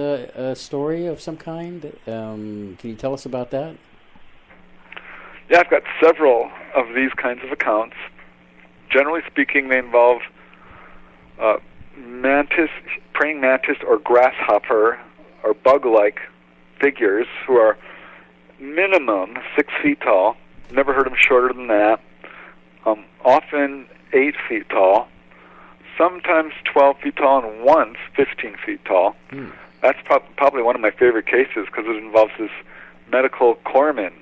story of some kind. Can you tell us about that? Yeah, I've got several of these kinds of accounts. Generally speaking, they involve mantis, praying mantis, or grasshopper, or bug-like figures who are minimum 6 feet tall. Never heard them shorter than that. Often 8 feet tall. Sometimes 12 feet tall, and once 15 feet tall. That's probably one of my favorite cases because it involves this medical corpsman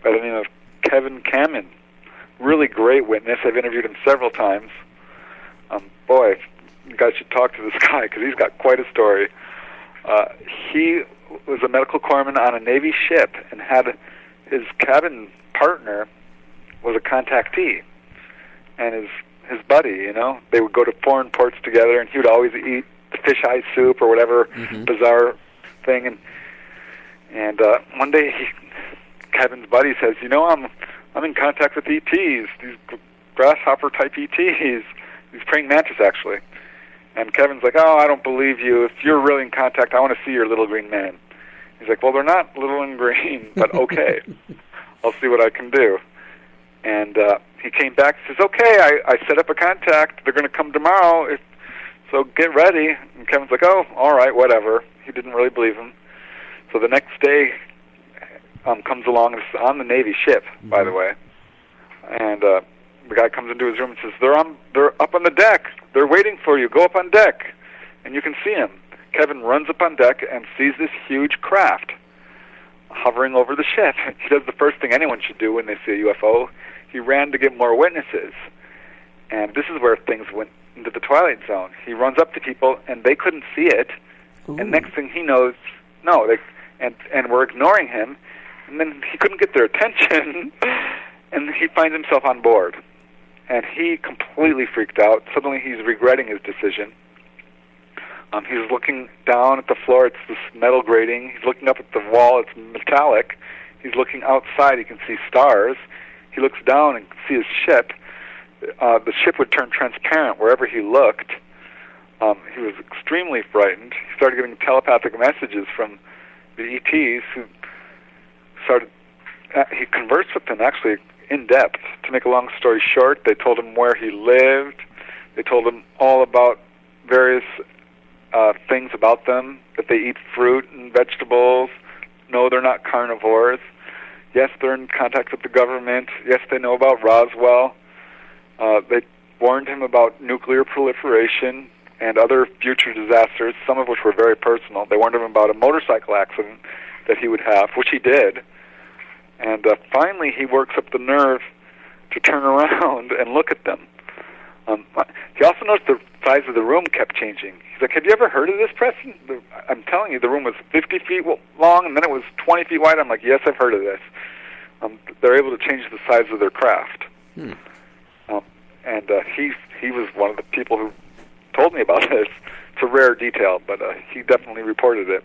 by the name of Kevin Kamen. Really great witness. I've interviewed him several times. Boy, you guys should talk to this guy because he's got quite a story. He was a medical corpsman on a Navy ship and had his cabin partner was a contactee. And his buddy, they would go to foreign ports together, and he would always eat fish eye soup or whatever bizarre thing. And one day, Kevin's buddy says, I'm in contact with ETs, these grasshopper type ETs, these praying mantis actually. And Kevin's like, oh, I don't believe you. If you're really in contact, I want to see your little green man. He's like, well, they're not little and green, but okay, I'll see what I can do. And he came back and says, okay, I set up a contact. They're going to come tomorrow, so get ready. And Kevin's like, oh, all right, whatever. He didn't really believe him. So the next day comes along, and it's on the Navy ship, by the way. And the guy comes into his room and says, they're up on the deck. They're waiting for you. Go up on deck. And you can see him. Kevin runs up on deck and sees this huge craft hovering over the ship. He does the first thing anyone should do when they see a UFO. He ran to get more witnesses. And this is where things went into the Twilight Zone. He runs up to people, and they couldn't see it. Ooh. And next thing he knows, and we're ignoring him. And then he couldn't get their attention, and he finds himself on board. And he completely freaked out. Suddenly he's regretting his decision. He's looking down at the floor. It's this metal grating. He's looking up at the wall. It's metallic. He's looking outside. He can see stars. He looks down and can see his ship. The ship would turn transparent wherever he looked. He was extremely frightened. He started getting telepathic messages from the ETs who started... he conversed with them, actually, in depth. To make a long story short, they told him where he lived. They told him all about various things about them, that they eat fruit and vegetables. No, they're not carnivores. Yes, they're in contact with the government. Yes, they know about Roswell. They warned him about nuclear proliferation and other future disasters, some of which were very personal. They warned him about a motorcycle accident that he would have, which he did. And finally, he works up the nerve to turn around and look at them. He also noticed the size of the room kept changing. He's like, have you ever heard of this, Preston? I'm telling you, the room was 50 feet long, and then it was 20 feet wide. I'm like, yes, I've heard of this. They're able to change the size of their craft. And he was one of the people who told me about this. It's a rare detail, but he definitely reported it.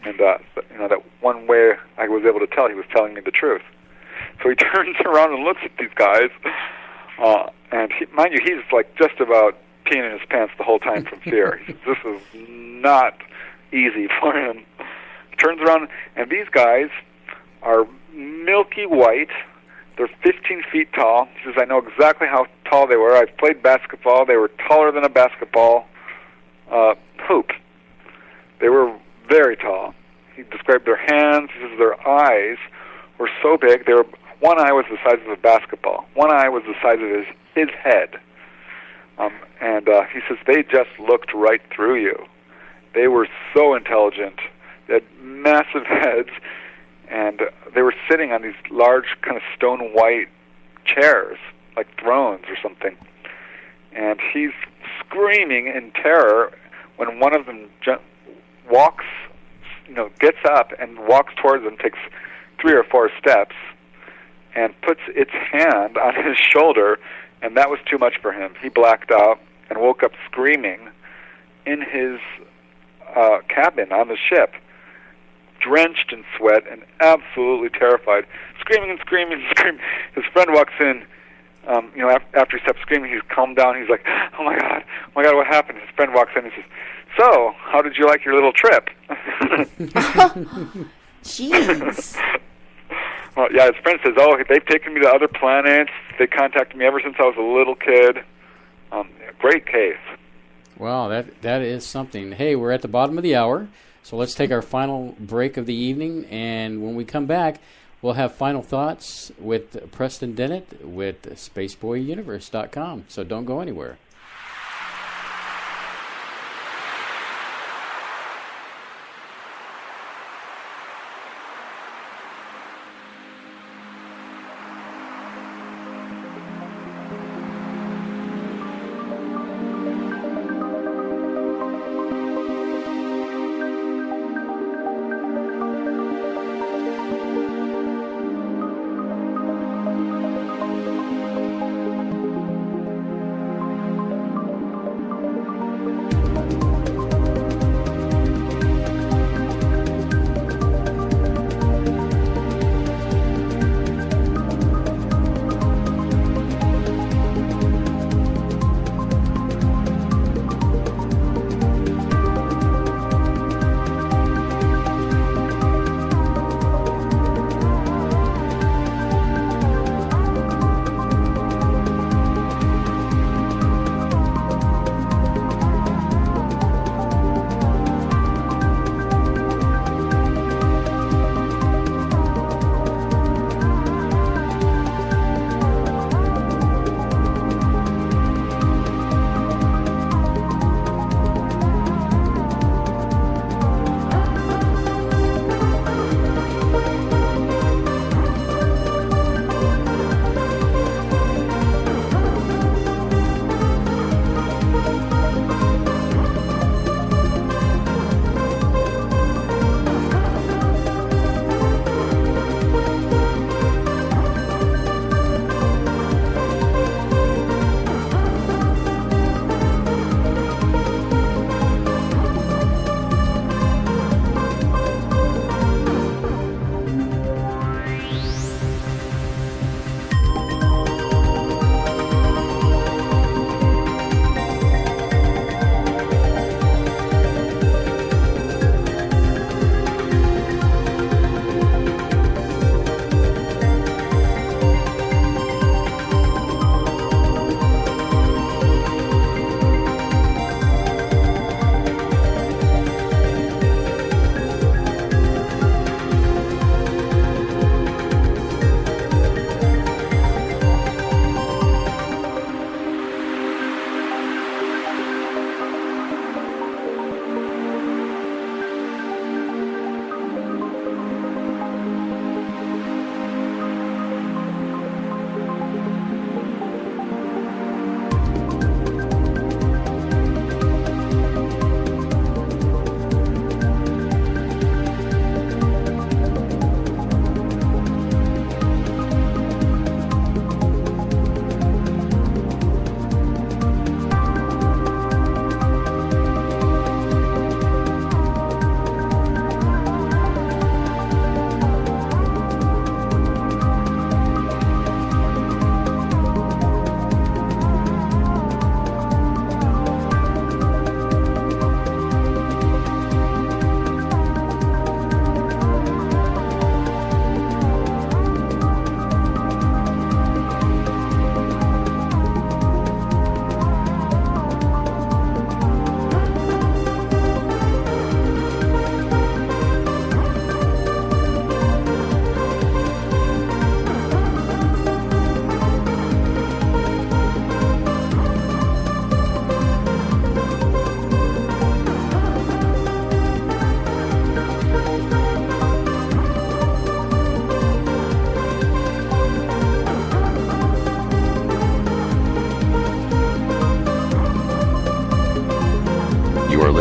And that one way I was able to tell he was telling me the truth. So he turns around and looks at these guys, and mind you, he's like just about peeing in his pants the whole time from fear. This is not easy for him. Turns around, and these guys are milky white. They're 15 feet tall. He says, I know exactly how tall they were. I've played basketball. They were taller than a basketball hoop. They were very tall. He described their hands. He says their eyes were so big. One eye was the size of a basketball. One eye was the size of his head. And he says they just looked right through you. They were so intelligent. They had massive heads, and they were sitting on these large kind of stone white chairs, like thrones or something. And he's screaming in terror when one of them gets up and walks towards him, takes 3 or 4 steps, and puts its hand on his shoulder, and that was too much for him. He blacked out and woke up screaming in his cabin on the ship, drenched in sweat and absolutely terrified, screaming and screaming and screaming. His friend walks in, after he stopped screaming, he's calmed down. He's like, oh my God, what happened? His friend walks in and says, so, how did you like your little trip? Jeez. Well, yeah, his friend says, they've taken me to other planets. They contacted me ever since I was a little kid. Great case. Wow, that is something. Hey, we're at the bottom of the hour, so let's take our final break of the evening, and when we come back, we'll have final thoughts with Preston Dennett with SpaceboyUniverse.com, so don't go anywhere.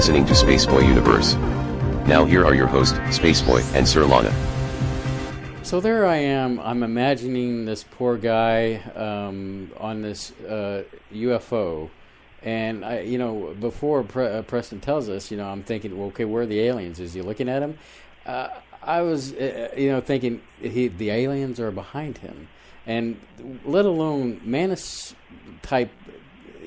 listening to Spaceboy Universe. Now here are your hosts, Spaceboy and Surlana. So there I am. I'm imagining this poor guy on this UFO, and before Preston tells us, I'm thinking, well, okay, where are the aliens? Is he looking at him? I was, thinking the aliens are behind him, and let alone mantis type,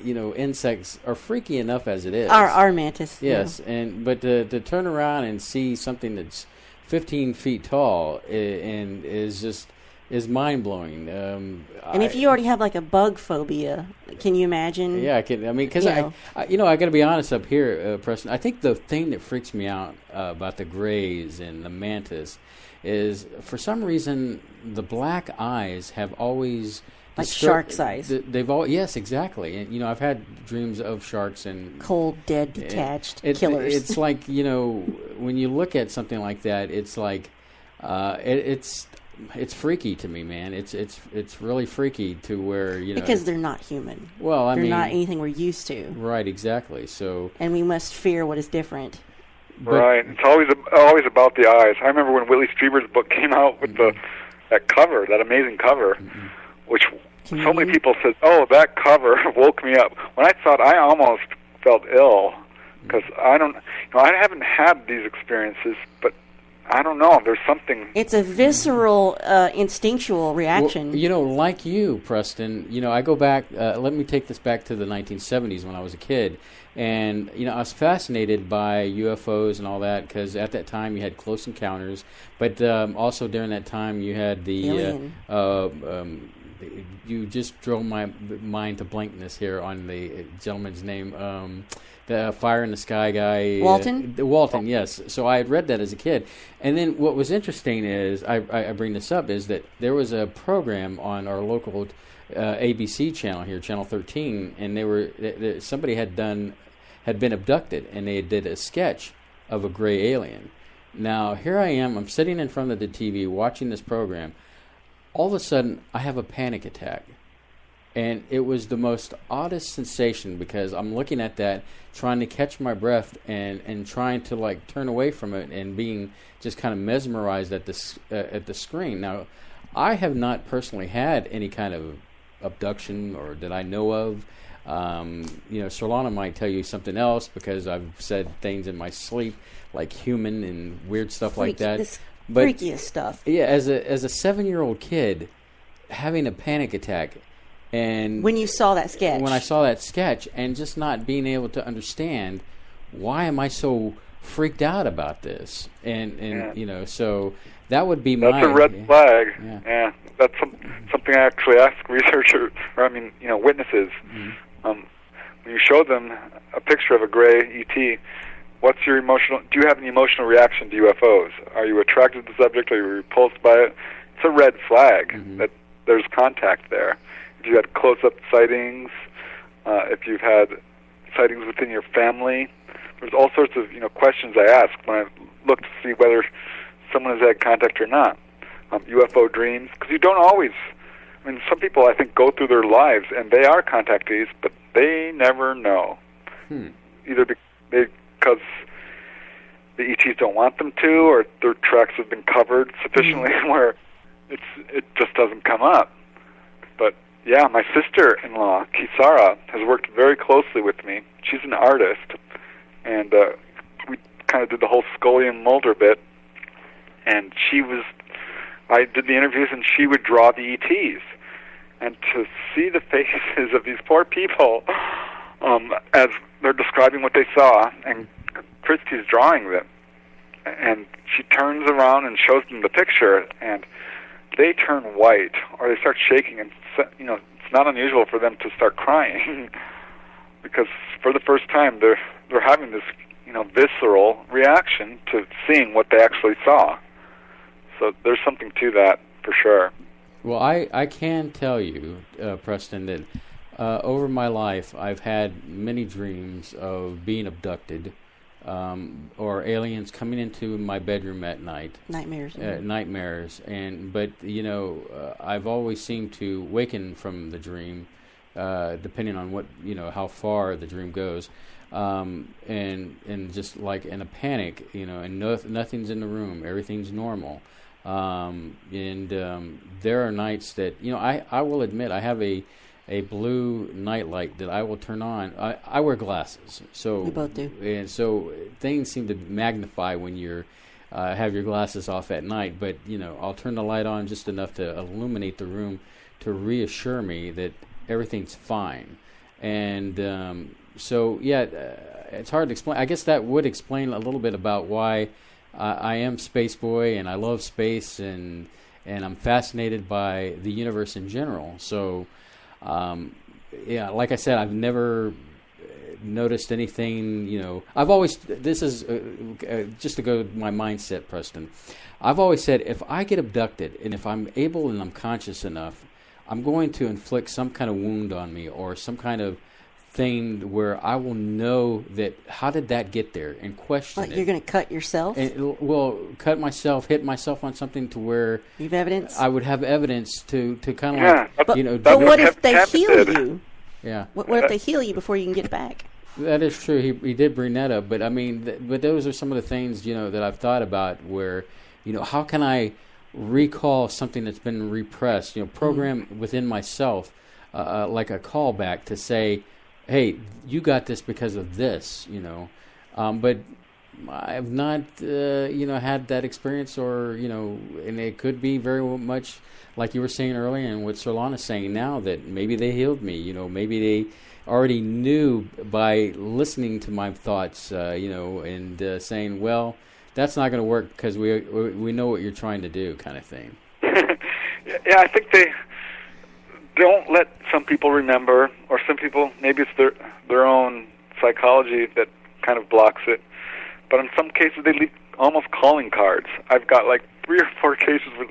insects are freaky enough as it is. Our mantis. Yes, yeah. but to turn around and see something that's 15 feet tall and is mind blowing. And if you already have like a bug phobia, can you imagine? Yeah, I can. I mean, because I got to be honest up here, Preston. I think the thing that freaks me out about the grays and the mantis is, for some reason, the black eyes have always like shark's eyes. Yes, exactly. And I've had dreams of sharks and cold, dead, detached killers. It's like when you look at something like that, it's like it's freaky to me, man. It's really freaky to where because they're not human. Well, they're not anything we're used to. Right, exactly. So and we must fear what is different. Right. It's always about the eyes. I remember when Whitley Strieber's book came out with that cover, that amazing cover, which so many people said, "Oh, that cover woke me up." When I saw it, I almost felt ill because I haven't had these experiences, but I don't know. There's something. It's a visceral, instinctual reaction. Well, like you, Preston. I go back. Let me take this back to the 1970s when I was a kid, and I was fascinated by UFOs and all that because at that time you had Close Encounters, but also during that time you had the. You just drove my mind to blankness here on the gentleman's name. The Fire in the Sky guy. Walton? Walton, yes. So I had read that as a kid. And then what was interesting is, I bring this up, is that there was a program on our local ABC channel here, Channel 13, and somebody had been abducted, and they did a sketch of a gray alien. Now, here I am, I'm sitting in front of the TV watching this program. All of a sudden, I have a panic attack. And it was the most oddest sensation because I'm looking at that, trying to catch my breath and trying to turn away from it and being just kind of mesmerized at the screen. Now, I have not personally had any kind of abduction or that I know of. Surlana might tell you something else because I've said things in my sleep like human and weird stuff like that. But freakiest stuff. Yeah, as a 7-year-old kid having a panic attack. And when you saw that sketch? When I saw that sketch and just not being able to understand why am I so freaked out about this? And so that would be That's a red flag. Yeah. That's something I actually ask researchers, witnesses. Mm-hmm. When you show them a picture of a gray ET, what's your do you have an emotional reaction to UFOs? Are you attracted to the subject? Are you repulsed by it? It's a red flag that there's contact there. If you had close-up sightings, if you've had sightings within your family, there's all sorts of questions I ask when I look to see whether someone has had contact or not. UFO dreams, because you don't always. Some people I think go through their lives and they are contactees, but they never know. Either because the ETs don't want them to, or their tracks have been covered sufficiently where it just doesn't come up. But yeah, my sister-in-law, Kisara, has worked very closely with me. She's an artist, and we kind of did the whole Scully and Mulder bit, and I did the interviews, and she would draw the ETs. And to see the faces of these poor people as they're describing what they saw, and Christy's drawing them, and she turns around and shows them the picture, and they turn white, or they start shaking, and it's not unusual for them to start crying, because for the first time they're having this visceral reaction to seeing what they actually saw. So there's something to that for sure. Well, I can tell you, Preston, that over my life I've had many dreams of being abducted, or aliens coming into my bedroom at night. Nightmares. Nightmares, but I've always seemed to waken from the dream, depending on what how far the dream goes. and just like in a panic, and nothing's in the room, everything's normal. There are nights that, I will admit I have a blue nightlight that I will turn on. I wear glasses, so we both do, and so things seem to magnify when you're have your glasses off at night. But I'll turn the light on just enough to illuminate the room to reassure me that everything's fine. And it's hard to explain. I guess that would explain a little bit about why I am Space Boy and I love space and I'm fascinated by the universe in general. So, like I said, I've never noticed anything, I've always, this is just to go to my mindset, Preston, I've always said if I get abducted and if I'm able and I'm conscious enough, I'm going to inflict some kind of wound on me or some kind of thing where I will know that how did that get there and question it. You're going to cut yourself? Cut myself, hit myself on something to where you have evidence. I would have evidence to kind of But what if they heal you? Yeah. What if they heal you before you can get it back? That is true. He did bring that up, but I mean, but those are some of the things that I've thought about where how can I recall something that's been repressed? Program within myself like a callback to say, hey, you got this because of this, but I've not, had that experience or, and it could be very much like you were saying earlier and what Surlana's saying now that maybe they healed me, maybe they already knew by listening to my thoughts, and saying, well, that's not going to work because we know what you're trying to do kind of thing. Yeah, I think they don't let some people remember, or some people, maybe it's their own psychology that kind of blocks it. But in some cases, they leave almost calling cards. I've got like 3 or 4 cases where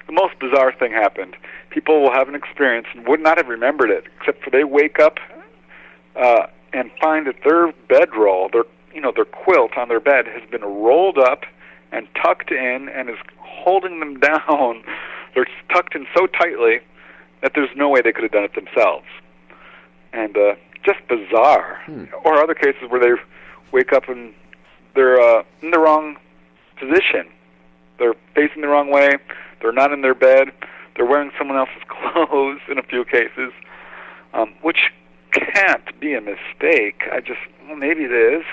the most bizarre thing happened. People will have an experience and would not have remembered it, except for they wake up and find that their bedroll, their quilt on their bed has been rolled up and tucked in and is holding them down. They're tucked in so tightly that there's no way they could have done it themselves. And just bizarre. Or other cases where they wake up and they're in the wrong position. They're facing the wrong way. They're not in their bed. They're wearing someone else's clothes in a few cases, which can't be a mistake. Maybe it is,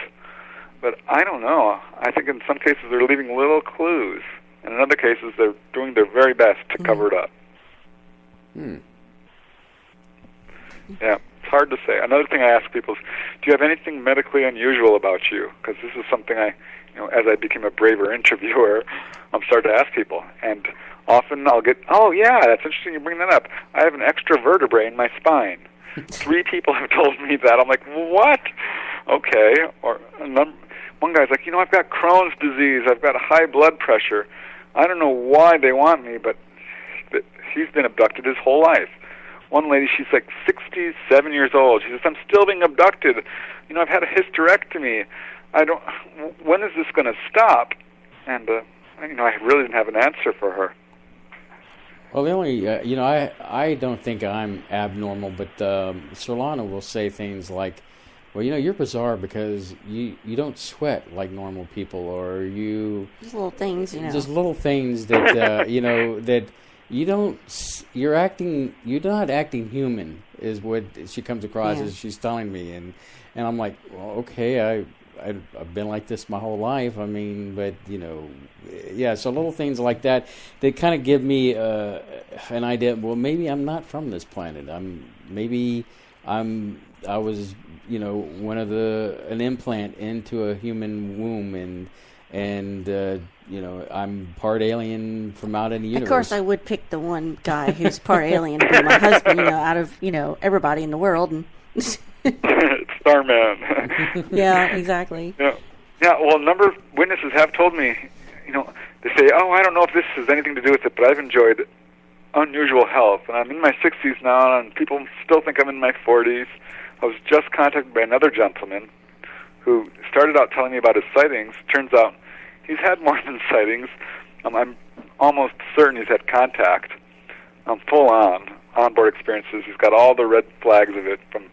but I don't know. I think in some cases they're leaving little clues, and in other cases they're doing their very best to cover it up. Yeah, it's hard to say. Another thing I ask people is, do you have anything medically unusual about you? Because this is something as I became a braver interviewer, I'm starting to ask people. And often I'll get, oh yeah, that's interesting you bring that up. I have an extra vertebrae in my spine. 3 people have told me that. I'm like, what? Okay. Or one guy's like, I've got Crohn's disease. I've got high blood pressure. I don't know why they want me, but he's been abducted his whole life. One lady, she's like 67 years old. She says, I'm still being abducted. I've had a hysterectomy. When is this going to stop? And, I really didn't have an answer for her. Well, the only, I don't think I'm abnormal, but Surlana will say things like, well, you're bizarre because you don't sweat like normal people, or you... Just little things, Just little things that, that... You're not acting human, is what she comes across as she's telling me, and I'm like, well, okay, I've been like this my whole life. I mean, but so little things like that kind of give me an idea. Well, maybe I'm not from this planet. I was an implant into a human womb, and I'm part alien from out in the universe. Of course, I would pick the one guy who's part alien to be my husband, out of, everybody in the world. And Starman. Yeah, exactly. Yeah. Well, a number of witnesses have told me, they say, oh, I don't know if this has anything to do with it, but I've enjoyed unusual health. And I'm in my 60s now, and people still think I'm in my 40s. I was just contacted by another gentleman who started out telling me about his sightings. Turns out he's had more than sightings. I'm almost certain he's had contact, full-on onboard experiences. He's got all the red flags of it, from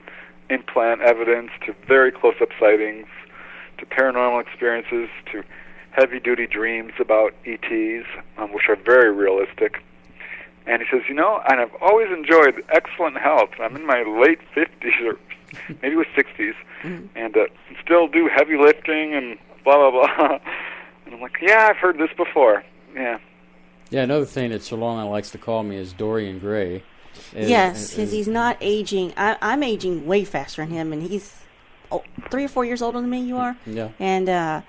implant evidence to very close-up sightings to paranormal experiences to heavy-duty dreams about ETs, which are very realistic. And he says, and I've always enjoyed excellent health. I'm in my late 50s or maybe it was 60s, and still do heavy lifting and blah, blah, blah. And I'm like, yeah, I've heard this before. Yeah. Yeah, another thing that Surlana likes to call me is Dorian Gray. Yes, because he's not aging. I'm aging way faster than him, and he's 3 or 4 years older than me, you are? Yeah. And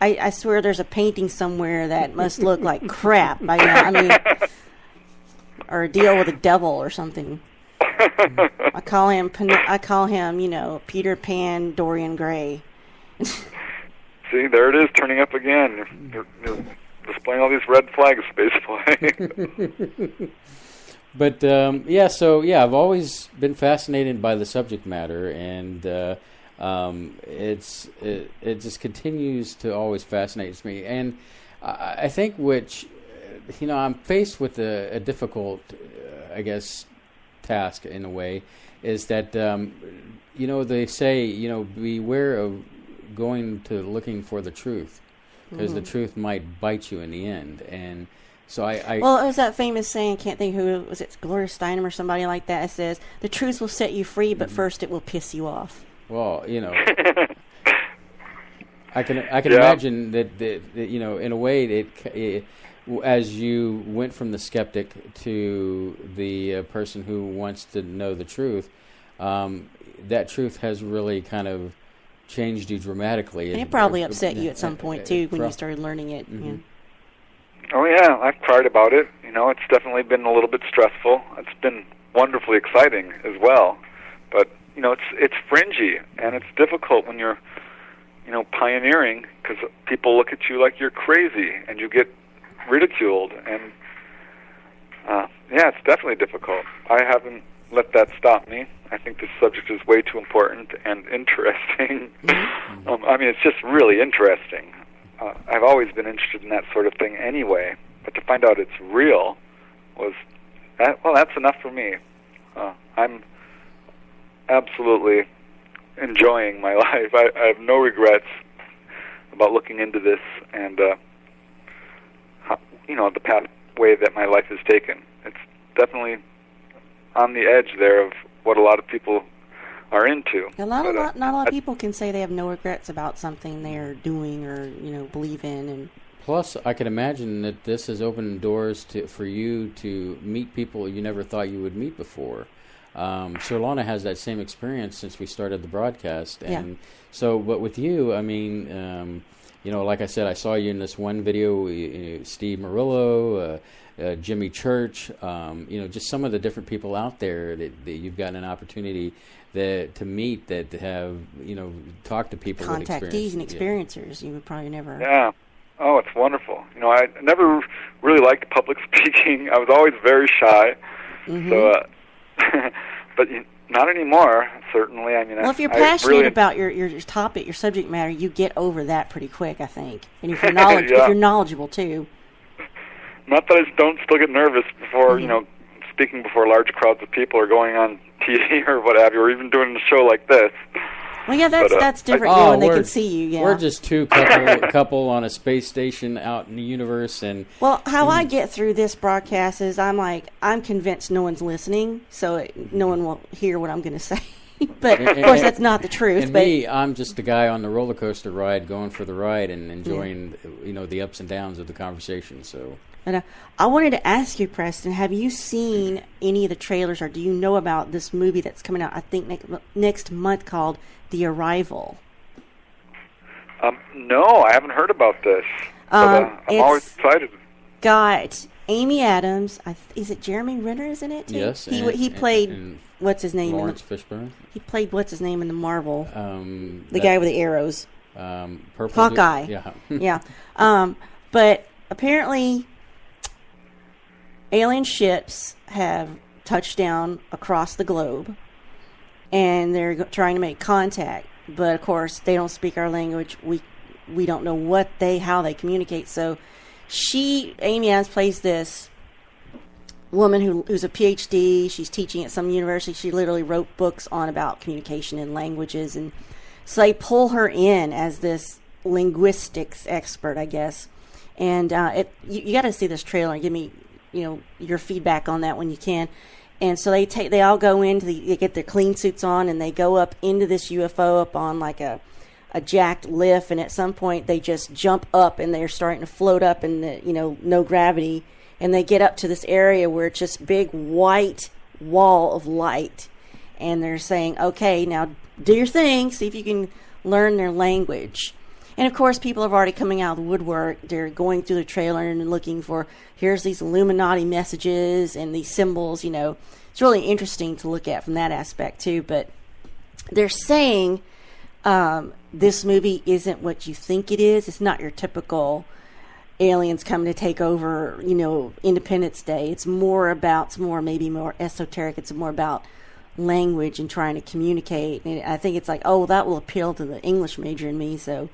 I swear there's a painting somewhere that must look like crap. I mean, or a deal with the devil or something. I call him, Peter Pan, Dorian Gray. See, there it is, turning up again. You're displaying all these red flags, Spaceboy. But I've always been fascinated by the subject matter, and it just continues to always fascinate me. And I think I'm faced with a difficult, task in a way, is that they say beware of going to looking for the truth, because the truth might bite you in the end. And so well, it was that famous saying, can't think who was it, Gloria Steinem or somebody like that. It says the truth will set you free, but first it will piss you off. Well, I can imagine that in a way it as you went from the skeptic to the person who wants to know the truth, that truth has really kind of changed you dramatically. And it probably upset you at some point, too, when you started learning it. Mm-hmm. Yeah. Oh, yeah, I've cried about it. It's definitely been a little bit stressful. It's been wonderfully exciting as well. But, it's fringy, and it's difficult when you're, pioneering, because people look at you like you're crazy, and you get ridiculed. And, it's definitely difficult. I haven't let that stop me. I think this subject is way too important and interesting. It's just really interesting. I've always been interested in that sort of thing anyway, but to find out it's real that's enough for me. I'm absolutely enjoying my life. I have no regrets about looking into this and, the pathway that my life has taken. It's definitely on the edge there of what a lot of people are into. Not a lot of people can say they have no regrets about something they're doing or believe in. And plus, I can imagine that this has opened doors for you to meet people you never thought you would meet before. Surlana has that same experience since we started the broadcast, and so. But with you, like I said, I saw you in this one video. Steve Murillo. Jimmy Church, just some of the different people out there that you've gotten an opportunity to meet that have, talk to people. Contactees and experiencers. You would probably never. Yeah. Oh, it's wonderful. I never really liked public speaking. I was always very shy. Mm-hmm. So, but not anymore, certainly. Well, if you're passionate about your topic, your subject matter, you get over that pretty quick, I think. And if you're if you're knowledgeable, too. Not that I don't still get nervous before, speaking before large crowds of people or going on TV or what have you, or even doing a show like this. Well, yeah, that's different when they can see you. Yeah. We're just two couple on a space station out in the universe. And well, how I get through this broadcast is I'm convinced no one's listening, so no one will hear what I'm going to say. But, of course, that's not the truth. Me, I'm just the guy on the roller coaster ride going for the ride and enjoying, the ups and downs of the conversation. So. And I wanted to ask you, Preston, have you seen any of the trailers, or do you know about this movie that's coming out, I think, next month called The Arrival? No, I haven't heard about this. But, I'm always excited. Got Amy Adams. Is it Jeremy Renner is in it, too? Yes. He played, what's his name? Lawrence Fishburne. He played, what's his name in the Marvel? The guy with the arrows. Purple. Hawkeye. Yeah. Yeah. But apparently alien ships have touched down across the globe, and they're trying to make contact. But of course, they don't speak our language. We don't know how they communicate. So, Amy Adams plays this woman who's a PhD. She's teaching at some university. She literally wrote books on about communication and languages, and so they pull her in as this linguistics expert, I guess. And you got to see this trailer and give me, your feedback on that when you can. And so they all go into they get their clean suits on, and they go up into this UFO up on like a jacked lift, and at some point they just jump up and they're starting to float up in the no gravity, and they get up to this area where it's just big white wall of light, and they're saying, okay, now do your thing, see if you can learn their language. And of course people are already coming out of the woodwork. They're going through the trailer and looking for, here's these Illuminati messages and these symbols. It's really interesting to look at from that aspect too. But they're saying this movie isn't what you think it is. It's not your typical aliens coming to take over, Independence Day. It's maybe more esoteric. It's more about language and trying to communicate. And I think it's like, that will appeal to the English major in me. So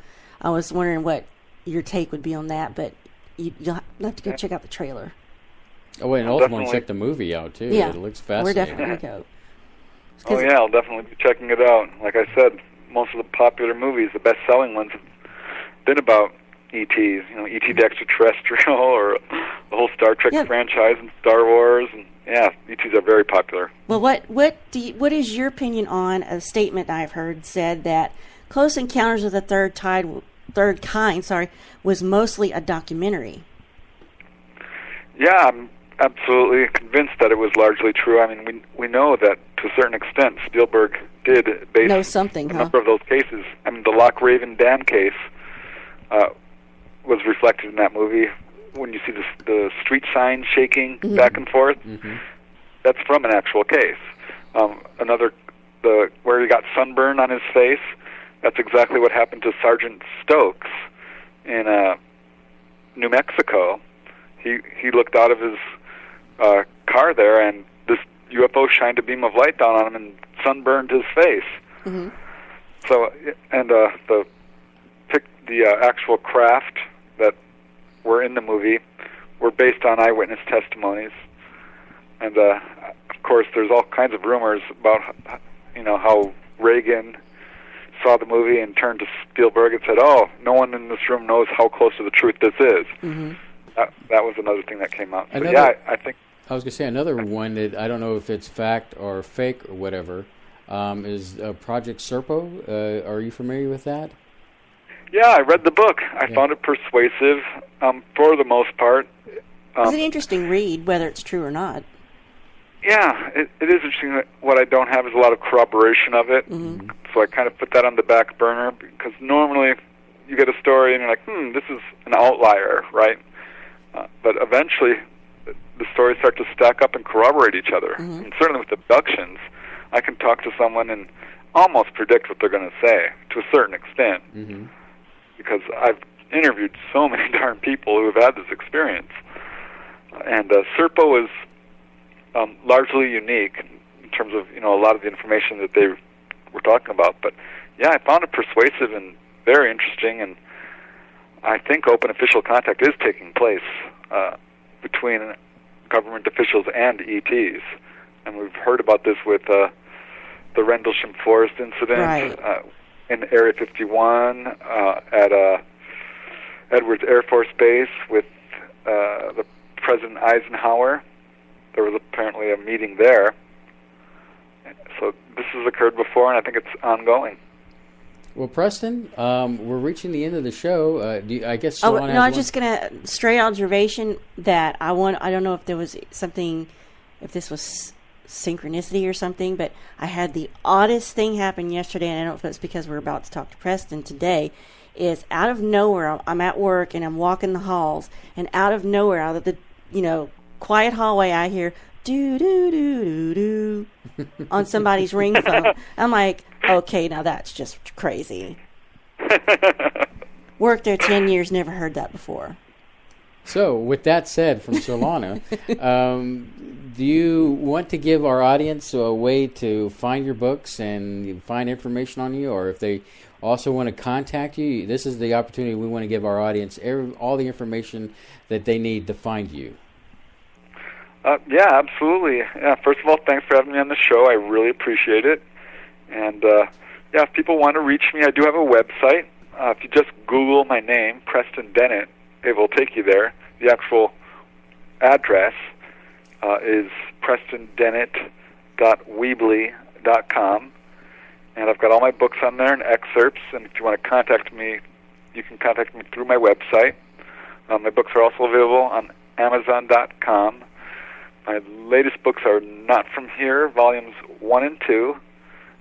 I was wondering what your take would be on that. But you'll have to go check out the trailer. Oh, and ultimately check the movie out too. Yeah, it looks fascinating. We're definitely going to go. Oh yeah, I'll definitely be checking it out. Like I said, most of the popular movies, the best-selling ones, have been about ETs. E.T. the Extraterrestrial, or the whole Star Trek franchise and Star Wars, and ETs are very popular. Well, what is your opinion on a statement I've heard said that Close Encounters of the Third Kind was mostly a documentary? Yeah, I'm absolutely convinced that it was largely true. I mean, we know that to a certain extent Spielberg did base a number of those cases. I mean, the Loch Raven Dam case was reflected in that movie. When you see the street signs shaking back and forth, that's from an actual case. Where he got sunburn on his face, that's exactly what happened to Sergeant Stokes in New Mexico. He looked out of his car there, and this UFO shined a beam of light down on him and sunburned his face. Mm-hmm. So, and the actual craft that were in the movie were based on eyewitness testimonies, and of course, there's all kinds of rumors about how Reagan saw the movie and turned to Spielberg and said, "Oh, no one in this room knows how close to the truth this is." Mm-hmm. That was another thing that came out. So, I think I was going to say another one that I don't know if it's fact or fake or whatever is Project Serpo. Are you familiar with that? Yeah, I read the book. I found it persuasive for the most part. It's an interesting read, whether it's true or not. Yeah, it is interesting. What I don't have is a lot of corroboration of it, so I kind of put that on the back burner, because normally you get a story and you're like, this is an outlier, right? But eventually the stories start to stack up and corroborate each other. And certainly with abductions, I can talk to someone and almost predict what they're going to say to a certain extent, because I've interviewed so many darn people who have had this experience. And Serpo is largely unique in terms of a lot of the information that they were talking about. But yeah, I found it persuasive and very interesting, and I think open official contact is taking place between government officials and ETs, and we've heard about this with the Rendlesham Forest incident in Area 51 at Edwards Air Force Base with the President Eisenhower. There was apparently a meeting there. So this has occurred before, and I think it's ongoing. Well, Preston, we're reaching the end of the show. I guess. I was just gonna stray observation that I don't know if there was something, if this was synchronicity or something, but I had the oddest thing happen yesterday, and I don't know if it's because we're about to talk to Preston today. Is out of nowhere, I'm at work and I'm walking the halls, and out of nowhere, out of the quiet hallway, I hear do do do do do on somebody's ring phone. I'm like, okay, now that's just crazy. Worked there 10 years, never heard that before. So, with that said, from Surlana, do you want to give our audience a way to find your books and find information on you, or if they also want to contact you, this is the opportunity we want to give our audience all the information that they need to find you. Yeah, absolutely. Yeah, first of all, thanks for having me on the show. I really appreciate it. And, yeah, if people want to reach me, I do have a website. If you just Google my name, Preston Dennett, it will take you there. The actual address is prestondennett.weebly.com. And I've got all my books on there and excerpts. And if you want to contact me, you can contact me through my website. My books are also available on Amazon.com. My latest books are Not From Here, Volumes 1 and 2.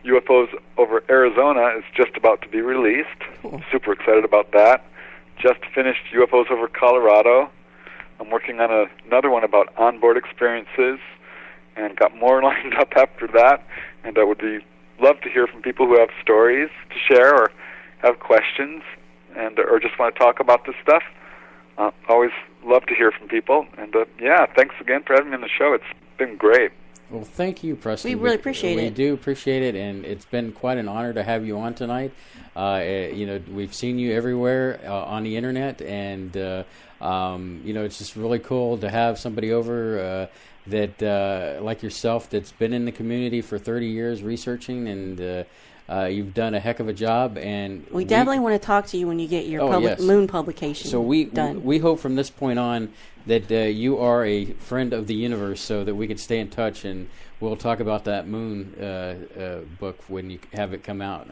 UFOs Over Arizona is just about to be released. Cool. Super excited about that. Just finished UFOs Over Colorado. I'm working on another one about onboard experiences, and got more lined up after that. And I would love to hear from people who have stories to share or have questions, and or just want to talk about this stuff. Always love to hear from people. And yeah, thanks again for having me on the show. It's been great. Well, thank you, Preston. We really appreciate it. We do appreciate it, and it's been quite an honor to have you on tonight. We've seen you everywhere on the internet, and it's just really cool to have somebody over that, like yourself, that's been in the community for 30 years researching, and you've done a heck of a job. And we definitely want to talk to you when you get your moon publication done. We hope from this point on that you are a friend of the universe, so that we can stay in touch, and we'll talk about that moon book when you have it come out.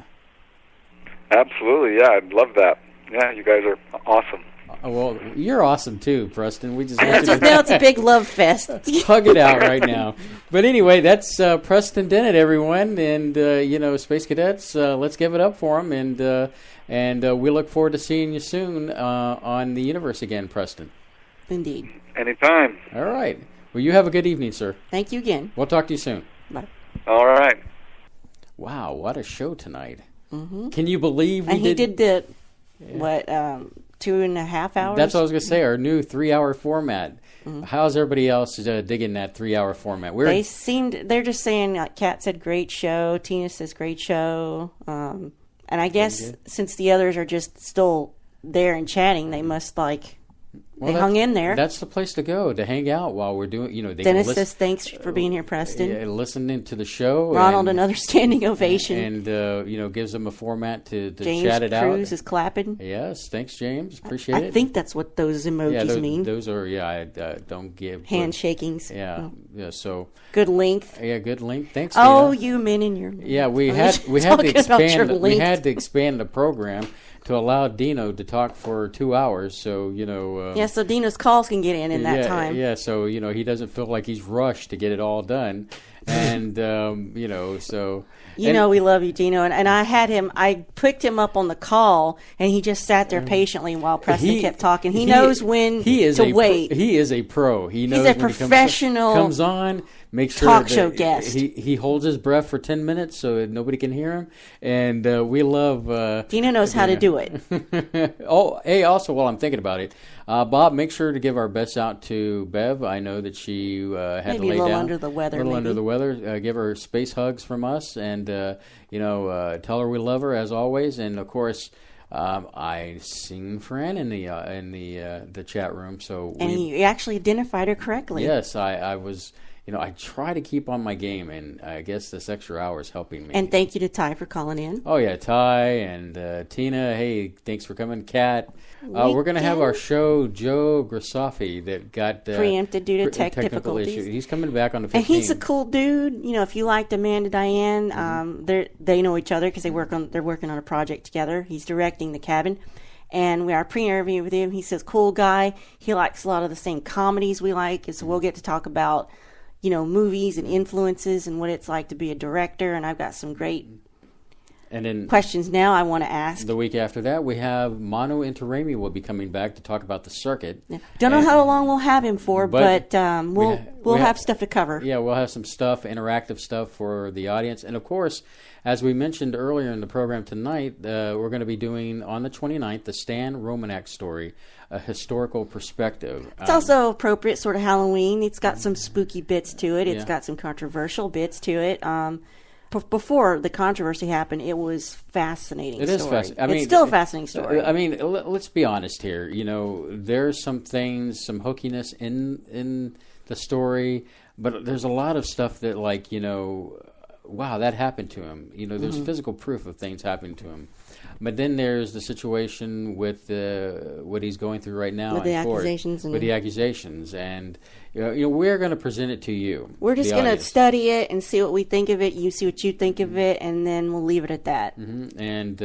Absolutely, yeah, I'd love that. Yeah, you guys are awesome. Well, you're awesome too, Preston. We just now it's a big love fest. Hug it out right now. But anyway, that's Preston Dennett, everyone, and Space Cadets. Let's give it up for him, and we look forward to seeing you soon on the universe again, Preston. Indeed. Anytime. All right. Well, you have a good evening, sir. Thank you again. We'll talk to you soon. Bye. All right. Wow, what a show tonight. Mm-hmm. Can you believe he did the 2.5 hours? That's what I was going to say, our new 3-hour format. Mm-hmm. How's everybody else digging that 3-hour format? They're just saying, like Kat said, great show. Tina says, great show. And I guess since the others are just still there and chatting, they must they hung in there. That's the place to go, to hang out while we're doing, Dennis says, thanks for being here, Preston. Listening to the show. Ronald, another standing ovation. And, gives them a format to James chat it out. James Cruz is clapping. Yes, thanks, James. Appreciate it. I think that's what those emojis mean. Those are, I don't give. Handshakings. Yeah, so. Good length. Yeah, good length. Thanks, Tina. Tina. You men and your... Yeah, we had to expand the program to allow Dino to talk for 2 hours, so, so Dino's calls can get in that time. Yeah, so, he doesn't feel like he's rushed to get it all done. And, so... we love you, Dino. And I had him, I picked him up on the call, and he just sat there patiently while Preston kept talking. He knows when to wait. He is a pro. He knows he's a when professional he comes on. Make sure talk show guest. He holds his breath for 10 minutes so that nobody can hear him, and we love. Dino knows how to do it. Oh, hey! Also, while I'm thinking about it, Bob, make sure to give our best out to Bev. I know that she had to lay down. Under the weather. A little under the weather. Give her space hugs from us, and tell her we love her as always. And of course, I seen Fran in the chat room, so he actually identified her correctly. Yes, I was. I try to keep on my game, and I guess this extra hour is helping me. And thank you to Ty for calling in. Oh, yeah, Ty and Tina. Hey, thanks for coming. Kat. We're going to have our show, Joe Grasoffi, that got... preempted due to technical issues. He's coming back on the 15th. And he's a cool dude. If you liked Amanda Diane, they know each other because they're working on a project together. He's directing The Cabin. And we are pre-interviewing with him. He says, cool guy. He likes a lot of the same comedies we like. And so we'll get to talk about... movies and influences and what it's like to be a director. And I've got some great questions now I want to ask. The week after that, we have Manu Intirami will be coming back to talk about the circuit. Don't know how long we'll have him for, but we'll have stuff to cover. Yeah, we'll have some stuff, interactive stuff for the audience. And, of course, as we mentioned earlier in the program tonight, we're going to be doing, on the 29th, the Stan Romanek story, a historical perspective. It's also appropriate, sort of Halloween. It's got some spooky bits to it. It's got some controversial bits to it. Before the controversy happened, it was fascinating. It is fascinating. It's still a fascinating story. Let's be honest here. There's some things, some hookiness in the story, but there's a lot of stuff that, like, you know, wow, that happened to him. You know, there's physical proof of things happening to him. But then there's the situation with what he's going through right now with the in court, accusations, with the accusations, and you know, we're going to present it to you. We're just going to study it and see what we think of it. You see what you think of it, and then we'll leave it at that. Mm-hmm. And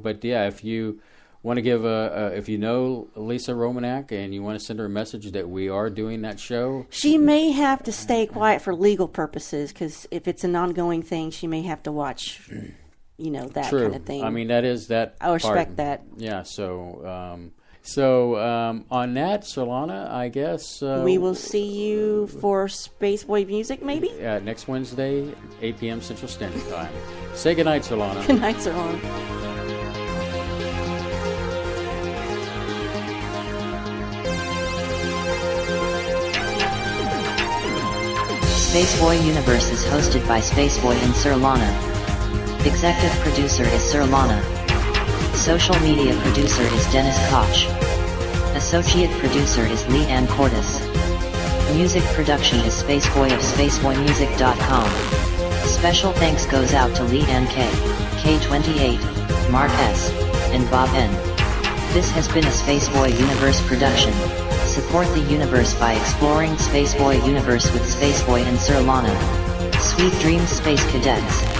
but yeah, if you want to give if you know Lisa Romanak and you want to send her a message that we are doing that show, she may have to stay quiet for legal purposes, because if it's an ongoing thing, she may have to watch. You know, that True. kind of thing. I mean, that is that. I respect that. Yeah. So on that, Surlana, I guess we will see you for Spaceboy Music, maybe. Yeah, next Wednesday, 8 p.m. Central Standard Time. Say goodnight, Surlana. Good night, Surlana. Spaceboy Universe is hosted by Spaceboy and Surlana. Executive producer is Surlana. Social media producer is Dennis Koch. Associate producer is Lee Ann Cordes. Music production is Spaceboy of SpaceboyMusic.com. Special thanks goes out to Lee Ann K, K28, Mark S, and Bob N. This has been a Spaceboy Universe production. Support the universe by exploring Spaceboy Universe with Spaceboy and Surlana. Sweet dreams, Space Cadets.